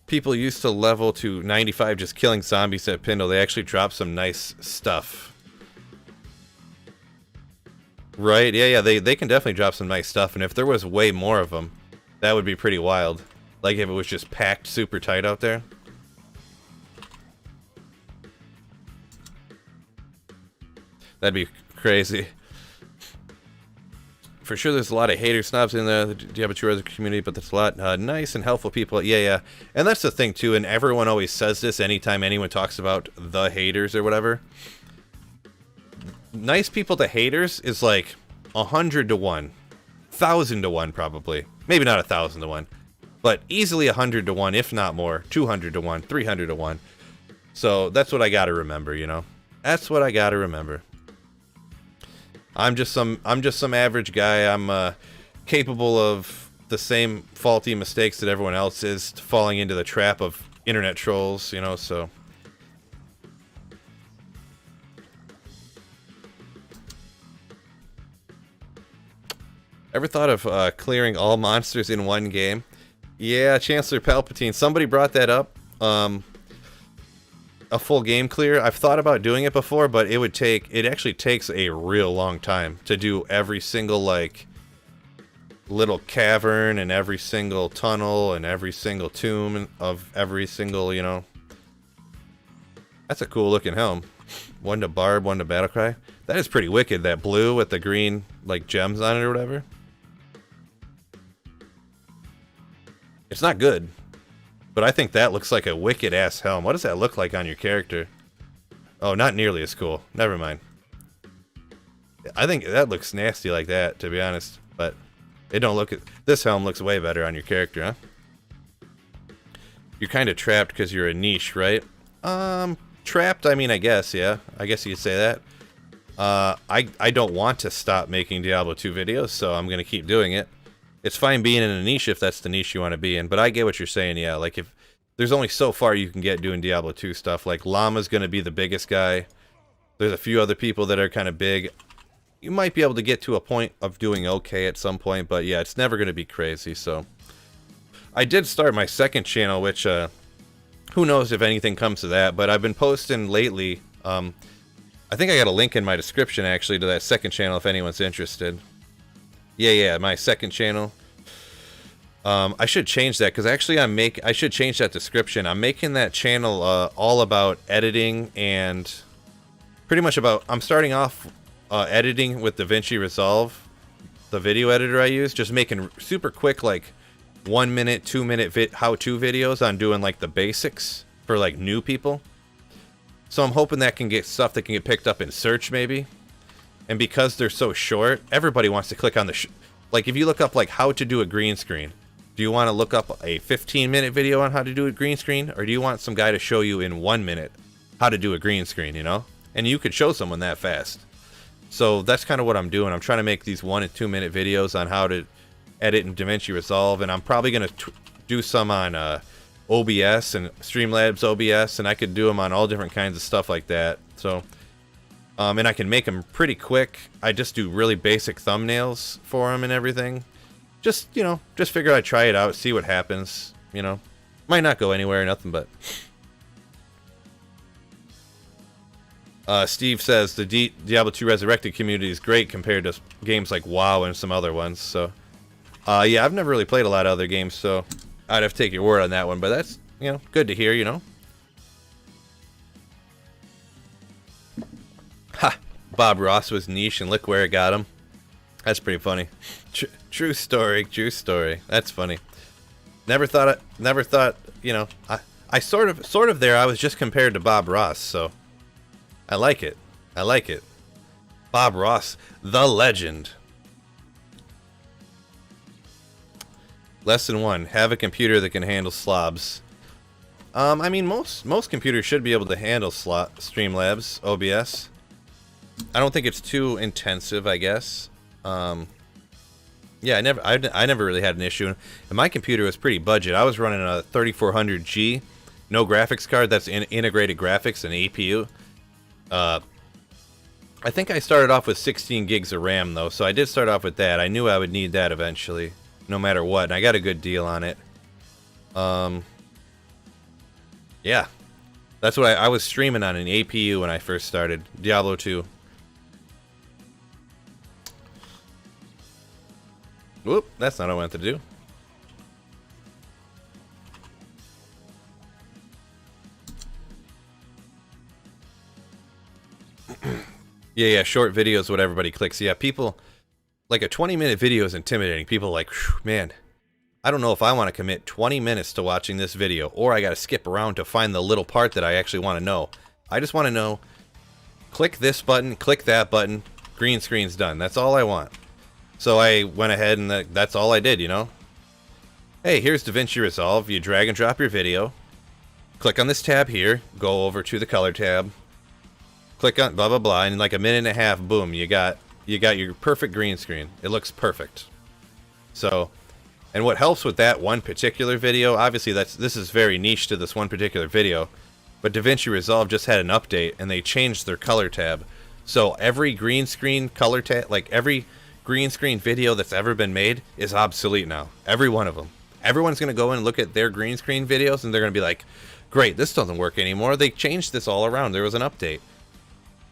people used to level to 95 just killing zombies at Pindle. They actually dropped some nice stuff. Right, yeah, they can definitely drop some nice stuff, and if there was way more of them, that would be pretty wild. Like if it was just packed super tight out there. That'd be crazy. For sure there's a lot of hater snobs in the Diablo community, but there's a lot nice and helpful people. Yeah. And that's the thing too, and everyone always says this anytime anyone talks about the haters or whatever. nice people to haters is like 100 to 1, 1,000 to 1 probably. Maybe not 1,000 to 1, but easily 100 to 1, if not more. 200 to 1, 300 to 1. So that's what I gotta remember, you know. That's what I gotta remember. I'm just some average guy. I'm capable of the same faulty mistakes that everyone else is, falling into the trap of internet trolls, you know. So. Ever thought of clearing all monsters in one game? Yeah, Chancellor Palpatine. Somebody brought that up. A full game clear. I've thought about doing it before, but it actually takes a real long time to do every single, like, little cavern and every single tunnel and every single tomb of every single, you know. That's a cool looking helm. One to Barb, one to Battlecry. That is pretty wicked, that blue with the green, like, gems on it or whatever. It's not good, but I think that looks like a wicked-ass helm. What does that look like on your character? Oh, not nearly as cool. Never mind. I think that looks nasty like that, to be honest. But it don't look... This helm looks way better on your character, huh? You're kind of trapped because you're a niche, right? Trapped, I mean, I guess, yeah. I guess you could say that. I don't want to stop making Diablo 2 videos, so I'm going to keep doing it. It's fine being in a niche if that's the niche you want to be in, but I get what you're saying, yeah. Like, if there's only so far you can get doing Diablo 2 stuff. Like, Llama's going to be the biggest guy. There's a few other people that are kind of big. You might be able to get to a point of doing okay at some point, but yeah, it's never going to be crazy, so. I did start my second channel, which, who knows if anything comes to that, but I've been posting lately. I think I got a link in my description, actually, to that second channel if anyone's interested. Yeah, my second channel. I should change that, because actually I should change that description. I'm making that channel all about editing and pretty much about... I'm starting off editing with DaVinci Resolve, the video editor I use, just making super quick, like, 1 minute, 2 minute how-to videos on doing, like, the basics for, like, new people. So I'm hoping that can get stuff that can get picked up in search, maybe. And because they're so short, everybody wants to click on the... like, if you look up, like, how to do a green screen, do you want to look up a 15-minute video on how to do a green screen? Or do you want some guy to show you in 1 minute how to do a green screen, you know? And you could show someone that fast. So that's kind of what I'm doing. I'm trying to make these 1 and 2 minute videos on how to edit in DaVinci Resolve. And I'm probably going to do some on OBS and Streamlabs OBS. And I could do them on all different kinds of stuff like that. So... and I can make them pretty quick. I just do really basic thumbnails for them and everything. Just, you know, just figure I'd try it out, see what happens, you know. Might not go anywhere or nothing, but... Steve says the Diablo 2 Resurrected community is great compared to games like WoW and some other ones, so... yeah, I've never really played a lot of other games, so I'd have to take your word on that one, but that's, you know, good to hear, you know. Ha! Bob Ross was niche and look where it got him. That's pretty funny. True story, true story. That's funny. Never thought, you know, I sort of there, I was just compared to Bob Ross, so I like it. I like it. Bob Ross, the legend. Lesson 1, have a computer that can handle slobs. I mean, most computers should be able to handle Streamlabs, OBS. I don't think it's too intensive, I guess. Yeah, I never really had an issue. And my computer was pretty budget. I was running a 3400G, no graphics card. That's integrated graphics and APU. I think I started off with 16 gigs of RAM, though, so I did start off with that. I knew I would need that eventually, no matter what, and I got a good deal on it. Yeah, that's what I was streaming on an APU when I first started Diablo 2. Whoop, that's not what I wanted to do. Yeah, short videos, what everybody clicks. Yeah, people, like a 20-minute video is intimidating. People are like, man, I don't know if I want to commit 20 minutes to watching this video, or I got to skip around to find the little part that I actually want to know. I just want to know click this button, click that button, green screen's done. That's all I want. So I went ahead and that's all I did, you know. Hey, here's DaVinci Resolve. You drag and drop your video. Click on this tab here. Go over to the color tab. Click on blah, blah, blah. And in like a minute and a half, boom, you got your perfect green screen. It looks perfect. So, and what helps with that one particular video, obviously this is very niche to this one particular video, but DaVinci Resolve just had an update and they changed their color tab. So every green screen color tab, like every green screen video that's ever been made is obsolete now. Every one of them. Everyone's going to go in and look at their green screen videos and they're going to be like, great, this doesn't work anymore. They changed this all around. There was an update.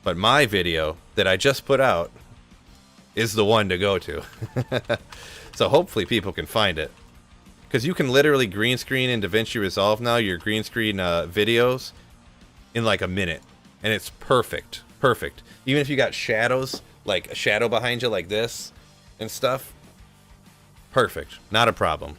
But my video that I just put out is the one to go to. So hopefully people can find it. Because you can literally green screen in DaVinci Resolve now, your green screen videos, in like a minute. And it's perfect. Perfect. Even if you got shadows, like a shadow behind you like this and stuff, perfect. Not a problem.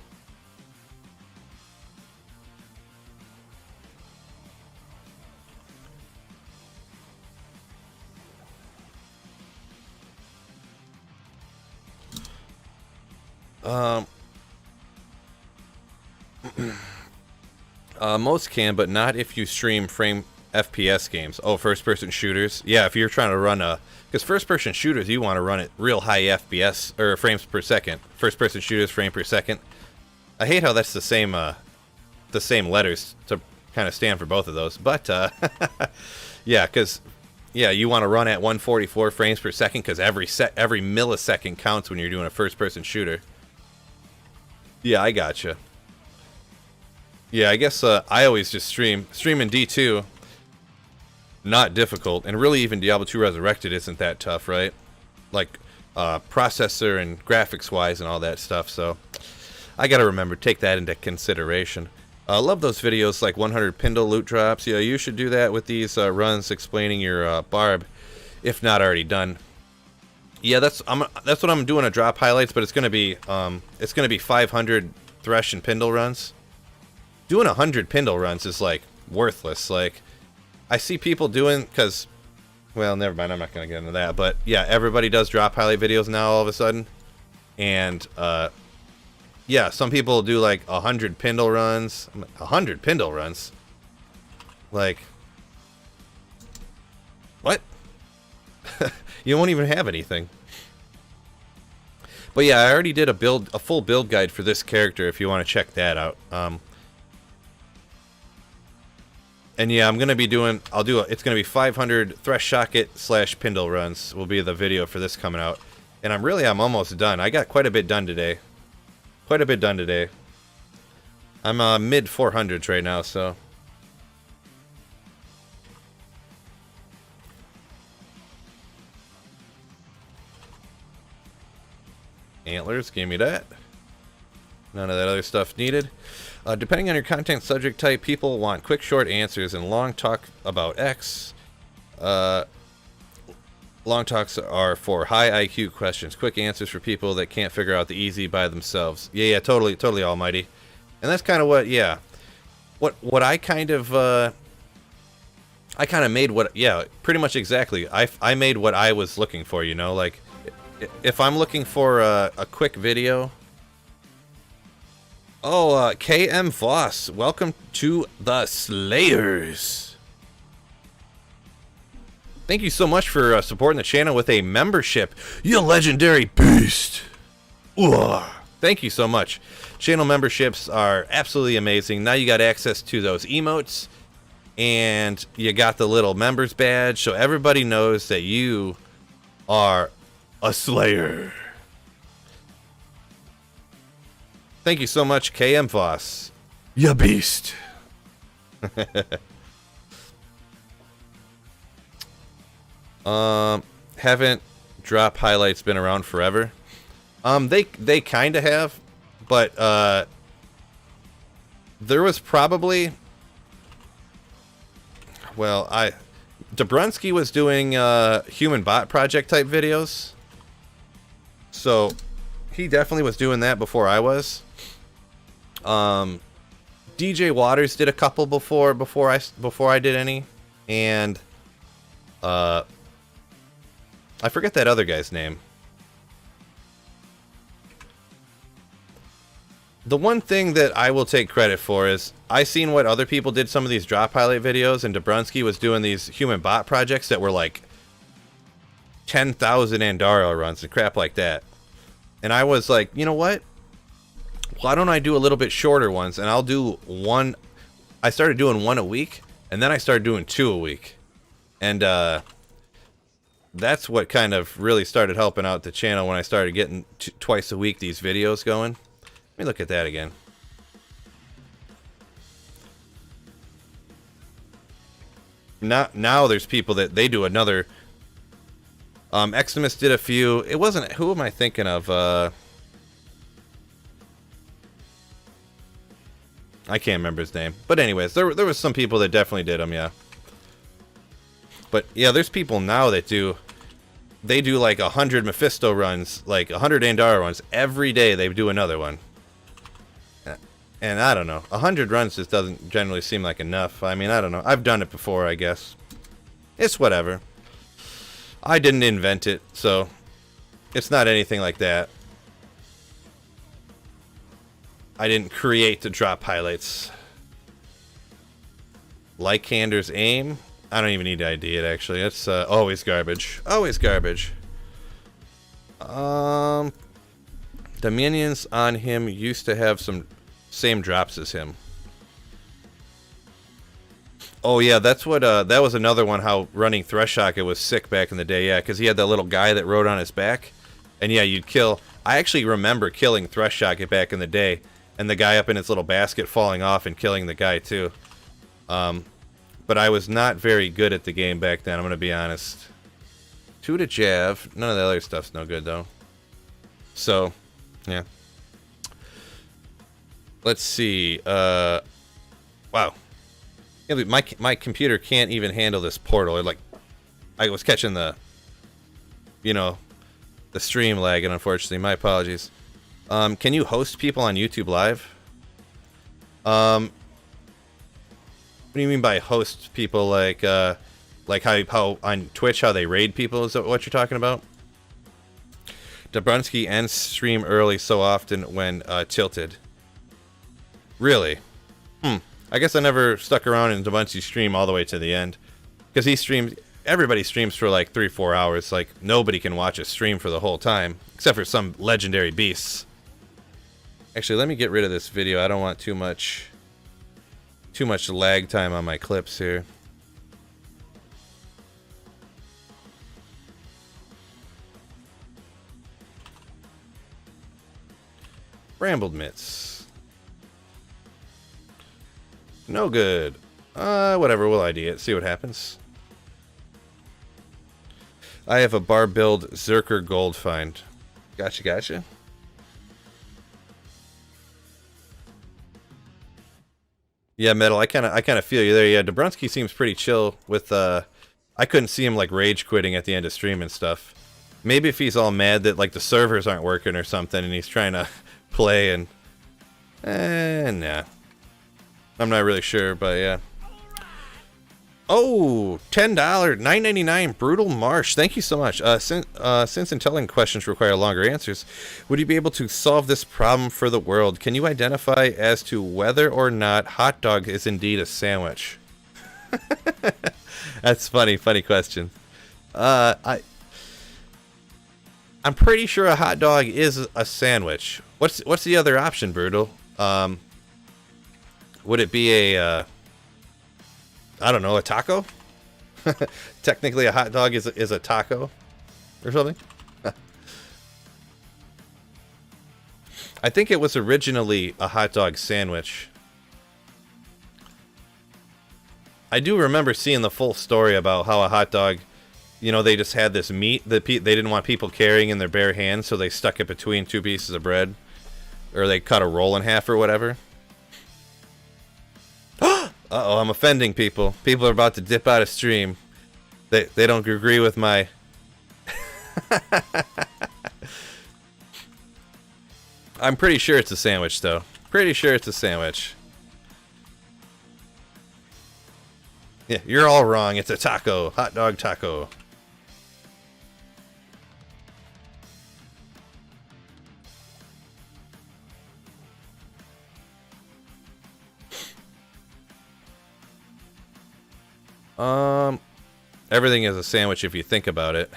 Most can, but not if you stream frame FPS games. Oh, first-person shooters. Yeah, if you're trying to run because first-person shooters, you want to run it real high FPS or frames per second. First-person shooters, frame per second. I hate how that's the same letters to kind of stand for both of those. But yeah, because you want to run at 144 frames per second because every millisecond counts when you're doing a first-person shooter. Yeah, I gotcha. Yeah, I guess I always just stream in D2. Not difficult, and really even Diablo 2 Resurrected isn't that tough, right? Like processor and graphics wise and all that stuff. So I gotta remember, take that into consideration. Love those videos like 100 Pindle loot drops. Yeah, you should do that with these runs explaining your barb, if not already done. Yeah, that's what I'm doing, a drop highlights, but it's gonna be 500 Thresh and Pindle runs. Doing 100 Pindle runs is like worthless. Like I see people doing, because, well, never mind, I'm not gonna get into that. But yeah, everybody does drop highlight videos now all of a sudden, and yeah, some people do like 100 Pindle runs. 100 Pindle runs. Like, what? You won't even have anything. But yeah, I already did a full build guide for this character if you want to check that out. And yeah, I'm gonna be doing. It's gonna be 500 Thresh Shocket / Pindle runs will be the video for this coming out. And I'm almost done. I got quite a bit done today. I'm mid 400s right now, so. Antlers, give me that. None of that other stuff needed. Depending on your content subject type, people want quick, short answers and long talk about X. Long talks are for high IQ questions. Quick answers for people that can't figure out the easy by themselves. Yeah, totally, almighty. And that's kind of what, yeah. What I kind of made what, yeah, pretty much exactly. I made what I was looking for, you know, like, if I'm looking for a quick video. Oh, KM Voss, welcome to the Slayers. Thank you so much for supporting the channel with a membership, you legendary beast. Ooh, thank you so much. Channel memberships are absolutely amazing. Now you got access to those emotes, and you got the little members badge, so everybody knows that you are a Slayer. Thank you so much, KM Voss. Ya beast. Haven't drop highlights been around forever? They kind of have, but there was probably, well, Dobrunsky was doing human bot project type videos, so he definitely was doing that before I was. DJ Waters did a couple before I did any, and I forget that other guy's name. The one thing that I will take credit for is I seen what other people did some of these drop highlight videos, and Dobrunsky was doing these human bot projects that were like 10,000 Andaro runs and crap like that. And I was like, you know what? Why don't I do a little bit shorter ones? And I'll do one. I started doing one a week, and then I started doing 2 a week. And that's what kind of really started helping out the channel when I started getting twice a week these videos going. Let me look at that again. Now there's people that they do another. Extremis did a few. It wasn't. Who am I thinking of? I can't remember his name. But anyways, there was some people that definitely did them. Yeah. But yeah, there's people now that do. They do like 100 Mephisto runs, like 100 Andara runs every day. They do another one. And I don't know, 100 runs just doesn't generally seem like enough. I mean, I don't know. I've done it before, I guess. It's whatever. I didn't invent it, so it's not anything like that. I didn't create the drop highlights. Lycander's aim? I don't even need to ID it, actually. It's always garbage. Always garbage. The minions on him used to have some same drops as him. Oh yeah, that's what that was another one, how running Threshocket was sick back in the day. Yeah, because he had that little guy that rode on his back, and yeah, you'd kill. I actually remember killing Threshocket back in the day, and the guy up in his little basket falling off and killing the guy too. But I was not very good at the game back then, I'm gonna be honest. 2 to Jav. None of the other stuff's no good though. So yeah. Let's see. Wow. Yeah, my computer can't even handle this portal. Like, I was catching the, you know, the stream lagging. Unfortunately, my apologies. Can you host people on YouTube Live? What do you mean by host people? Like how on Twitch, how they raid people? Is that what you're talking about? Dobrunsky ends stream early so often when tilted. Really? I guess I never stuck around in Dobrunsky's stream all the way to the end. Because he streams... Everybody streams for like 3-4 hours. Like, nobody can watch a stream for the whole time. Except for some legendary beasts. Actually, let me get rid of this video. I don't want too much lag time on my clips here. Brambled mitts. No good. Whatever, we'll ID it. See what happens. I have a bar build Zerker gold find. Gotcha. Yeah, Metal, I kinda feel you there. Yeah, Dobrunsky seems pretty chill with I couldn't see him like rage quitting at the end of stream and stuff. Maybe if he's all mad that like the servers aren't working or something and he's trying to play and nah. I'm not really sure, but yeah. Oh, $10, $9.99, Brutal Marsh. Thank you so much. Since intelligent questions require longer answers, would you be able to solve this problem for the world? Can you identify as to whether or not hot dog is indeed a sandwich? That's funny question. I'm pretty sure a hot dog is a sandwich. What's the other option, Brutal? Would it be a, I don't know, a taco? Technically, a hot dog is a taco or something? I think it was originally a hot dog sandwich. I do remember seeing the full story about how a hot dog, you know, they just had this meat that they didn't want people carrying in their bare hands, so they stuck it between 2 pieces of bread. Or they cut a roll in half or whatever. Uh-oh, I'm offending people. People are about to dip out of stream. They don't agree with my... I'm pretty sure it's a sandwich, though. Pretty sure it's a sandwich. Yeah, you're all wrong. It's a taco. Hot dog taco. Everything is a sandwich if you think about it.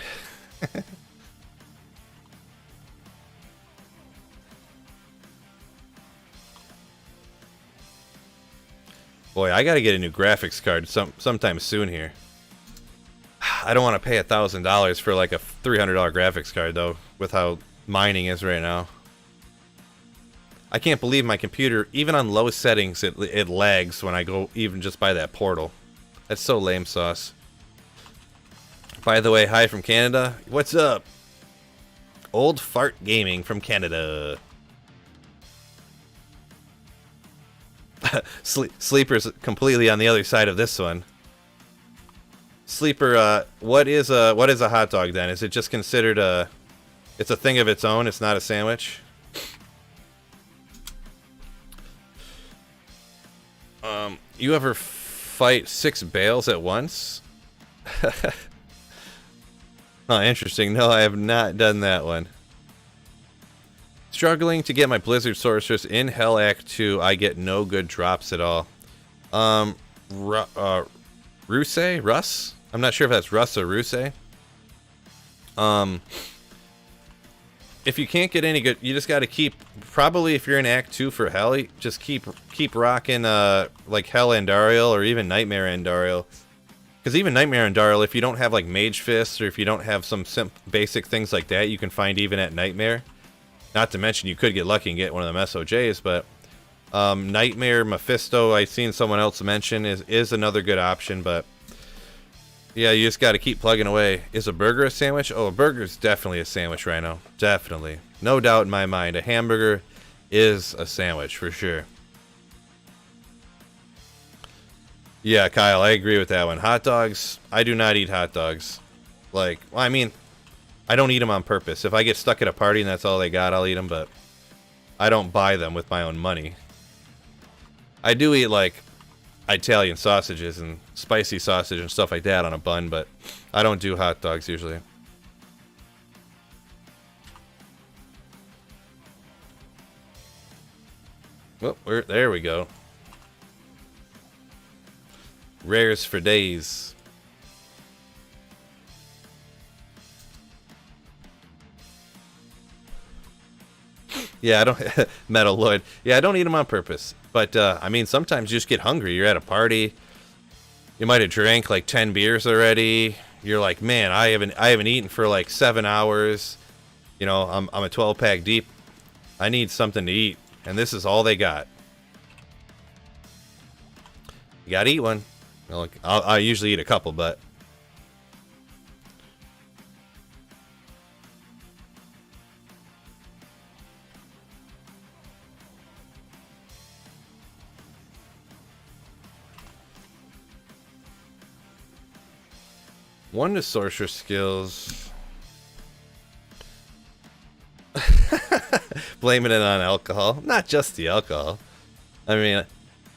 Boy, I gotta get a new graphics card sometime soon here. I don't want to pay $1,000 for like a $300 graphics card though, with how mining is right now. I can't believe my computer, even on low settings, it lags when I go even just by that portal. That's so lame sauce. By the way, hi from Canada. What's up? Old Fart Gaming from Canada. Sleeper's completely on the other side of this one. Sleeper, what is a hot dog then? Is it just considered it's a thing of its own? It's not a sandwich? You ever fight 6 bales at once? Oh, interesting. No, I have not done that one. Struggling to get my Blizzard Sorceress in Hell Act 2. I get no good drops at all. Russ? I'm not sure if that's Russ or Russe. If you can't get any good, you just got to keep. Probably if you're in Act 2 for Hell, just keep rocking like Hell Andariel or even Nightmare Andariel. Because even Nightmare Andariel, if you don't have like Mage Fists or if you don't have some basic things like that, you can find even at Nightmare. Not to mention you could get lucky and get one of them SOJs, but Nightmare Mephisto, I've seen someone else mention, is another good option, but yeah, you just got to keep plugging away. Is a burger a sandwich? Oh, a burger is definitely a sandwich right now. Definitely. No doubt in my mind. A hamburger is a sandwich for sure. Yeah, Kyle, I agree with that one. Hot dogs, I do not eat hot dogs. Like, well, I mean, I don't eat them on purpose. If I get stuck at a party and that's all they got, I'll eat them, but I don't buy them with my own money. I do eat, like, Italian sausages and spicy sausage and stuff like that on a bun, but I don't do hot dogs usually. Well, there we go. Rares for days. Yeah, I don't Metal Lloyd. Yeah, I don't eat them on purpose. But I mean, sometimes you just get hungry. You're at a party. You might have drank like 10 beers already. You're like, man, I haven't eaten for like 7 hours. You know, I'm a 12-pack deep. I need something to eat, and this is all they got. You gotta eat one. Well, I usually eat a couple, but one to sorcerer skills. Blaming it on alcohol. Not just the alcohol. I mean,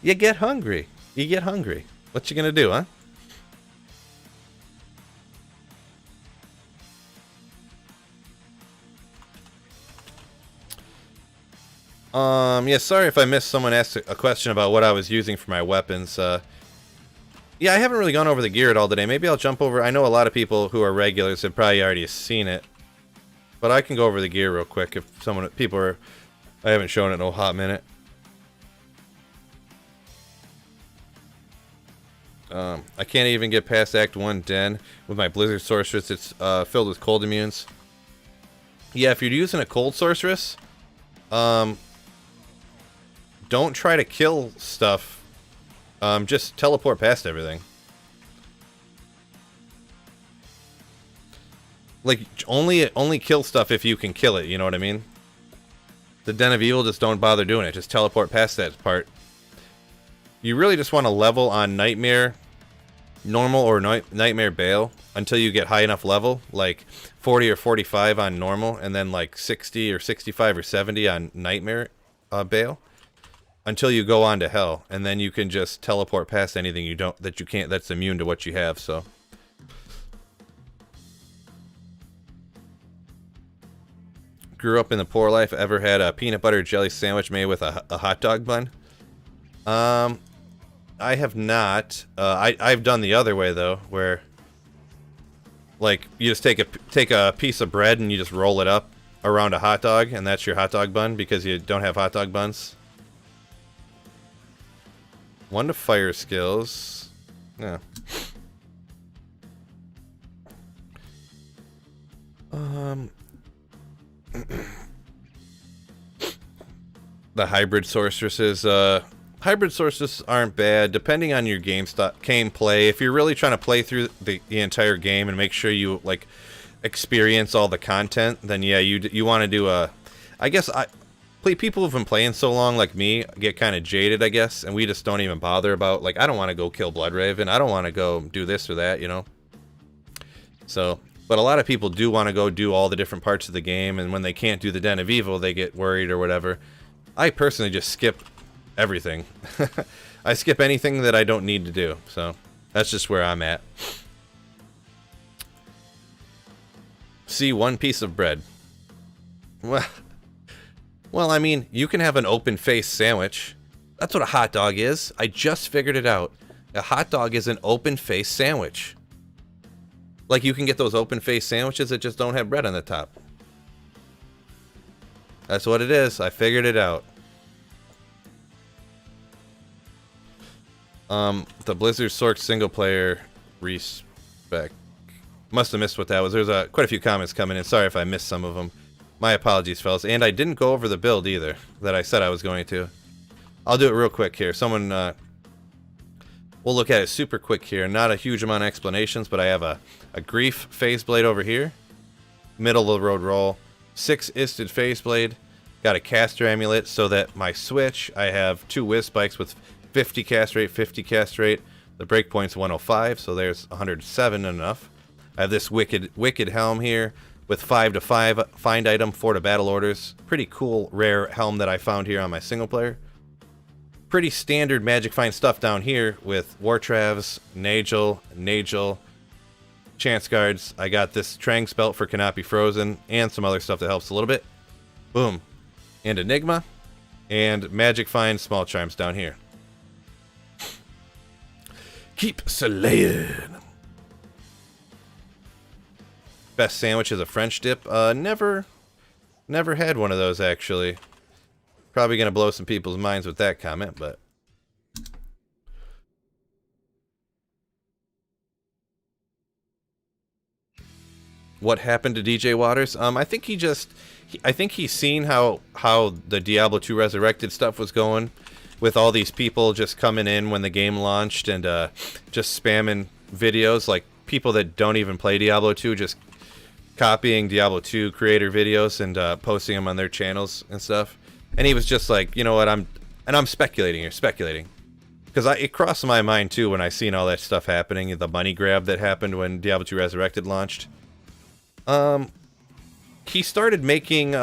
you get hungry. You get hungry. What you gonna do, huh? Yeah, sorry if I missed someone asked a question about what I was using for my weapons. Yeah, I haven't really gone over the gear at all today. Maybe I'll jump over. I know a lot of people who are regulars have probably already seen it. But I can go over the gear real quick if people are... I haven't shown it in a hot minute. I can't even get past Act 1 Den with my Blizzard Sorceress. It's filled with cold immunes. Yeah, if you're using a cold Sorceress, don't try to kill stuff. Just teleport past everything. Like, only kill stuff if you can kill it, you know what I mean? The Den of Evil, just don't bother doing it. Just teleport past that part. You really just want to level on Nightmare Normal or Nightmare Bale until you get high enough level, like 40 or 45 on Normal, and then like 60 or 65 or 70 on Nightmare Bale. until you go on to hell, and then you can just teleport past anything that's immune to what you have. So grew up in the poor life. Ever had a peanut butter jelly sandwich made with a hot dog bun? I have not. I've done the other way though, where like you just take a piece of bread and you just roll it up around a hot dog, and that's your hot dog bun because you don't have hot dog buns. 1 to fire skills. Yeah. The hybrid sorceresses. Hybrid sorceresses aren't bad, depending on your game play. If you're really trying to play through the entire game and make sure you like experience all the content, then yeah, you want to do a. I guess people who've been playing so long, like me, get kind of jaded, I guess, and we just don't even bother about, like, I don't want to go kill Bloodraven, I don't want to go do this or that, you know? So, but a lot of people do want to go do all the different parts of the game, and when they can't do the Den of Evil, they get worried or whatever. I personally just skip everything. I skip anything that I don't need to do, so that's just where I'm at. See, 1 piece of bread. Well, I mean, you can have an open-faced sandwich. That's what a hot dog is. I just figured it out. A hot dog is an open-faced sandwich. Like, you can get those open-faced sandwiches that just don't have bread on the top. That's what it is. I figured it out. The Blizzard Sork single player respec. Must have missed what that was. There's quite a few comments coming in. Sorry if I missed some of them. My apologies, fellas. And I didn't go over the build either that I said I was going to. I'll do it real quick here. We'll look at it super quick here. Not a huge amount of explanations, but I have a Grief Phase Blade over here. Middle of the road roll. 6 Isted Phase Blade. Got a Caster Amulet so that my switch, I have 2 Whiz Spikes with 50 cast rate, 50 cast rate. The breakpoint's 105, so there's 107 enough. I have this Wicked Helm here with 5 to 5 find item, 4 to battle orders. Pretty cool, rare helm that I found here on my single player. Pretty standard Magic Find stuff down here with Wartravs, Nagel, Chance Guards. I got this Trang Spelt for Cannot Be Frozen, and some other stuff that helps a little bit. Boom. And Enigma, and Magic Find Small Charms down here. Keep slaying. Best sandwich is a French dip. Never had one of those, actually. Probably gonna blow some people's minds with that comment, but what happened to DJ Waters? I think I think he's seen how the Diablo 2 Resurrected stuff was going, with all these people just coming in when the game launched and just spamming videos, like people that don't even play Diablo 2, just copying Diablo 2 creator videos and posting them on their channels and stuff. And he was just like, you know what, I'm speculating here, because it crossed my mind too when I seen all that stuff happening, the money grab that happened when Diablo 2 Resurrected launched. He started making,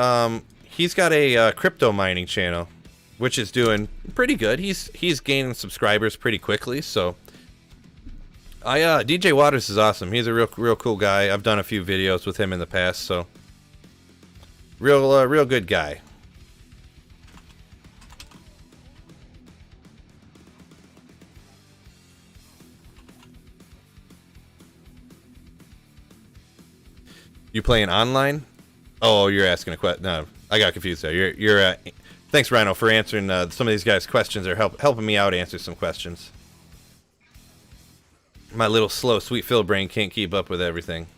he's got a crypto mining channel, which is doing pretty good. He's gaining subscribers pretty quickly, so DJ Waters is awesome. He's a real cool guy. I've done a few videos with him in the past, so real good guy. You playing online? Oh, you're asking a question. No, I got confused there. You're thanks, Rhino, for answering some of these guys' questions, or helping me out answer some questions. My little slow, sweet Phil brain can't keep up with everything.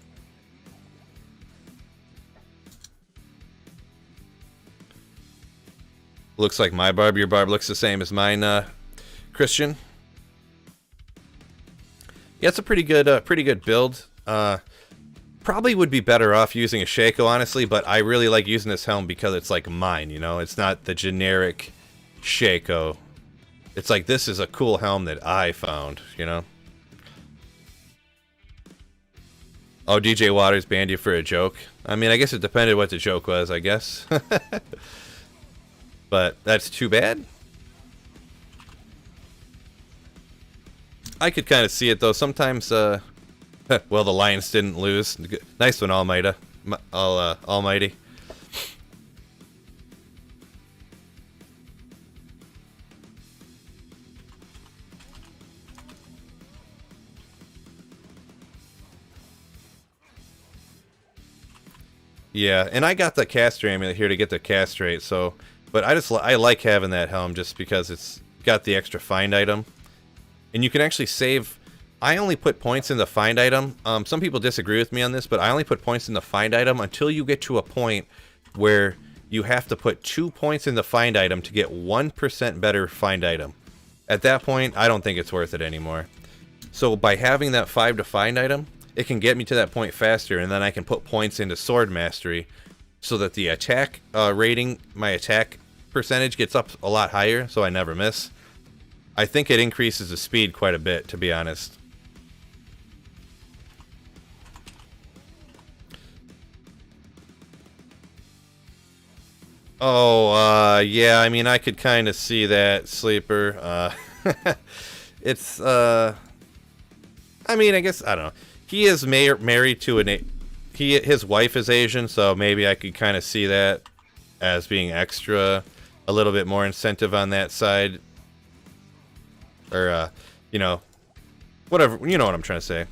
Looks like my barb. Your barb looks the same as mine, Christian. Yeah, it's a pretty good build. Probably would be better off using a Shaco, honestly, but I really like using this helm because it's like mine, you know? It's not the generic Shaco. It's like, this is a cool helm that I found, you know? Oh, DJ Waters banned you for a joke. I mean, I guess it depended what the joke was, I guess. But that's too bad. I could kind of see it though. Sometimes, well, the Lions didn't lose. Nice one, Almighty. Yeah, and I got the castrate amulet here to get the castrate, so... But I like having that helm just because it's got the extra find item. And you can actually save... I only put points in the find item. Some people disagree with me on this, but I only put points in the find item until you get to a point where you have to put 2 points in the find item to get 1% better find item. At that point, I don't think it's worth it anymore. So by having that 5 to find item, it can get me to that point faster, and then I can put points into sword mastery so that the attack rating, my attack percentage gets up a lot higher, so I never miss. I think it increases the speed quite a bit, to be honest. Oh, yeah, I mean, I could kind of see that, Sleeper. It's, I mean, I guess, I don't know. He is married to his wife is Asian, so maybe I could kind of see that as being extra, a little bit more incentive on that side. Or, you know, whatever, you know what I'm trying to say.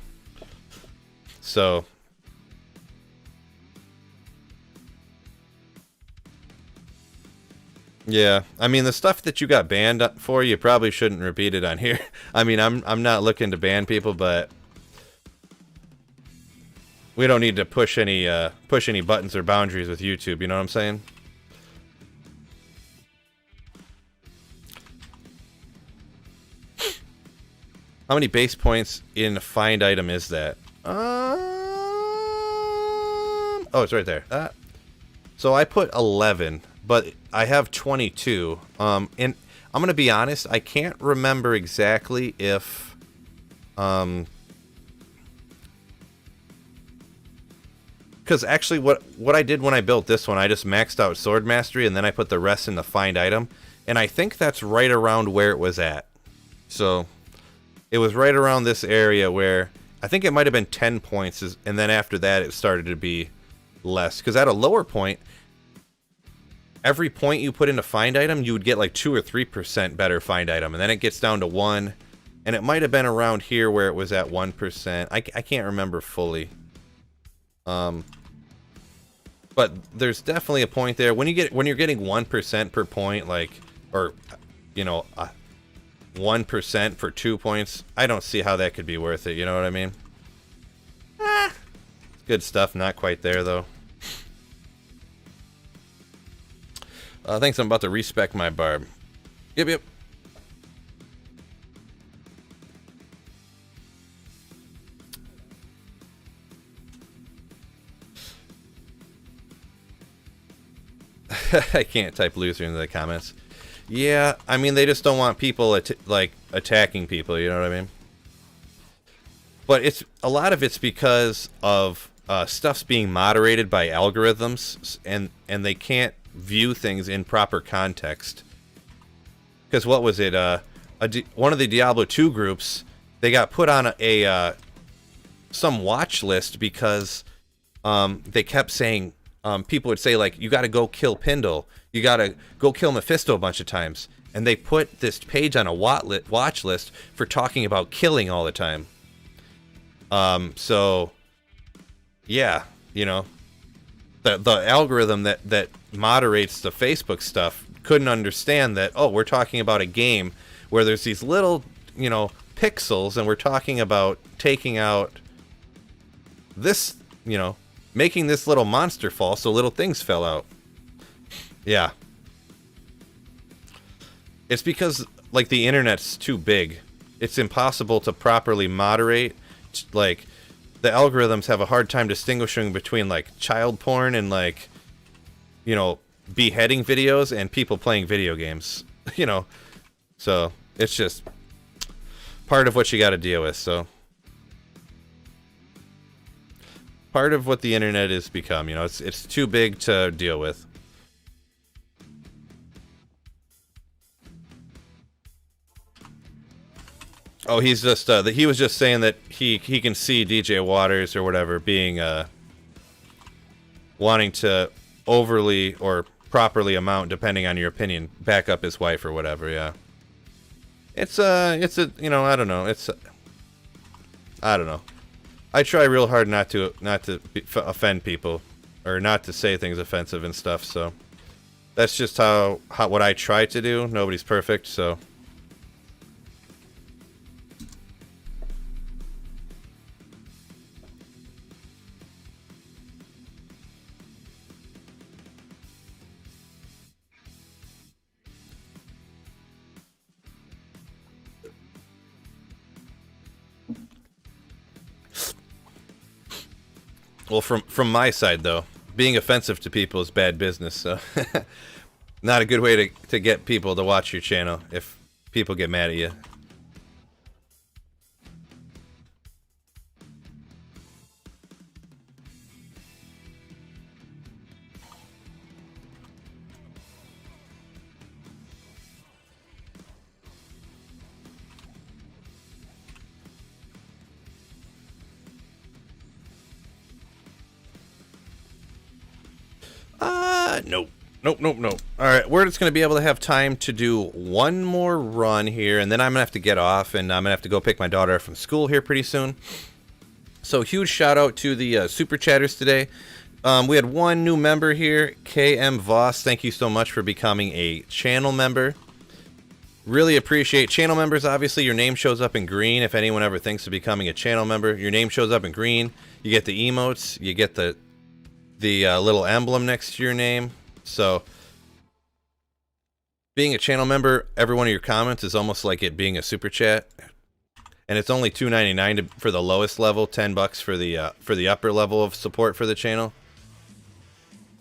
So... Yeah, I mean, the stuff that you got banned for, you probably shouldn't repeat it on here. I mean, I'm not looking to ban people, but we don't need to push any buttons or boundaries with YouTube, you know what I'm saying? How many base points in a find item is that? Oh, it's right there. So I put 11, but I have 22. And I'm gonna be honest, I can't remember exactly if because actually what I did when I built this one, I just maxed out sword mastery and then I put the rest in the find item, and I think that's right around where it was at. So it was right around this area where I think it might have been 10 points, and then after that it started to be less, because at a lower point, every point you put in a find item, you would get like 2 or 3% better find item, and then it gets down to 1, and it might have been around here where it was at 1%. I can't remember fully. But there's definitely a point there when you're getting 1% per point, like, or you know, 1% for 2 points. I don't see how that could be worth it. You know what I mean? Good stuff. Not quite there though. Thanks. I'm about to respec my barb. Yep. I can't type loser into the comments. Yeah, I mean, they just don't want people like attacking people, you know what I mean? But a lot of it's because of stuff's being moderated by algorithms, and they can't view things in proper context. Because what was it? One of the Diablo 2 groups, they got put on some watch list because they kept saying, people would say, like, you got to go kill Pindle, you got to go kill Mephisto a bunch of times, and they put this page on a watch list for talking about killing all the time. So yeah, you know, the algorithm that moderates the Facebook stuff couldn't understand that, oh, we're talking about a game where there's these little, you know, pixels, and we're talking about taking out this, you know, making this little monster fall so little things fell out. Yeah. It's because, like, the internet's too big. It's impossible to properly moderate. Like, the algorithms have a hard time distinguishing between, like, child porn and, like, you know, beheading videos and people playing video games. You know, so it's just part of what you got to deal with. So part of what the internet has become, you know, it's too big to deal with. Oh, he's just he was just saying that he can see DJ Waters or whatever being wanting to overly or properly amount, depending on your opinion, back up his wife or whatever. Yeah, it's a you know, I don't know, I don't know. I try real hard not to offend people or not to say things offensive and stuff. So that's just how what I try to do. Nobody's perfect, so. Well, from my side though, being offensive to people is bad business. So, not a good way to get people to watch your channel if people get mad at you. Nope. Nope. Alright, we're just going to be able to have time to do one more run here, and then I'm going to have to get off, and I'm going to have to go pick my daughter up from school here pretty soon. So, huge shout out to the Super Chatters today. We had one new member here, KM Voss. Thank you so much for becoming a channel member. Really appreciate channel members. Obviously, your name shows up in green. If anyone ever thinks of becoming a channel member, your name shows up in green. You get the emotes. You get the little emblem next to your name. So being a channel member, every one of your comments is almost like it being a super chat, and it's only $2.99 for the lowest level, $10 for the upper level of support for the channel.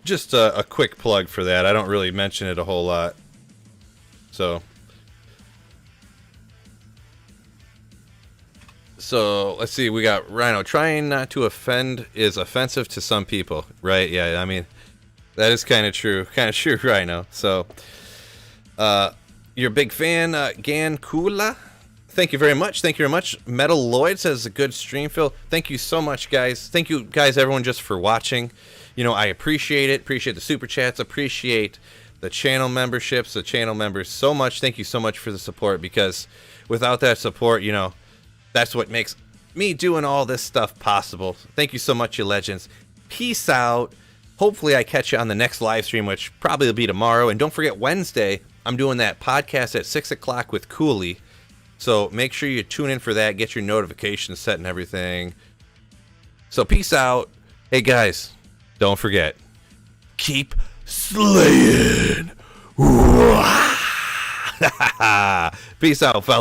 Just a quick plug for that. I don't really mention it a whole lot. So let's see, we got Rhino. Trying not to offend is offensive to some people, right? Yeah, I mean, that is kind of true. Kind of true, Rhino. So, you're a big fan, Gan Kula. Thank you very much. Thank you very much. Metal Lloyd says a good stream, Phil. Thank you so much, guys. Thank you, guys, everyone, just for watching. You know, I appreciate it. Appreciate the super chats. Appreciate the channel memberships, the channel members so much. Thank you so much for the support, because without that support, you know, that's what makes me doing all this stuff possible. Thank you so much, you legends. Peace out. Hopefully I catch you on the next live stream, which probably will be tomorrow. And don't forget, Wednesday, I'm doing that podcast at 6 o'clock with Cooley. So make sure you tune in for that. Get your notifications set and everything. So peace out. Hey, guys, don't forget, keep slaying. Peace out, fellas.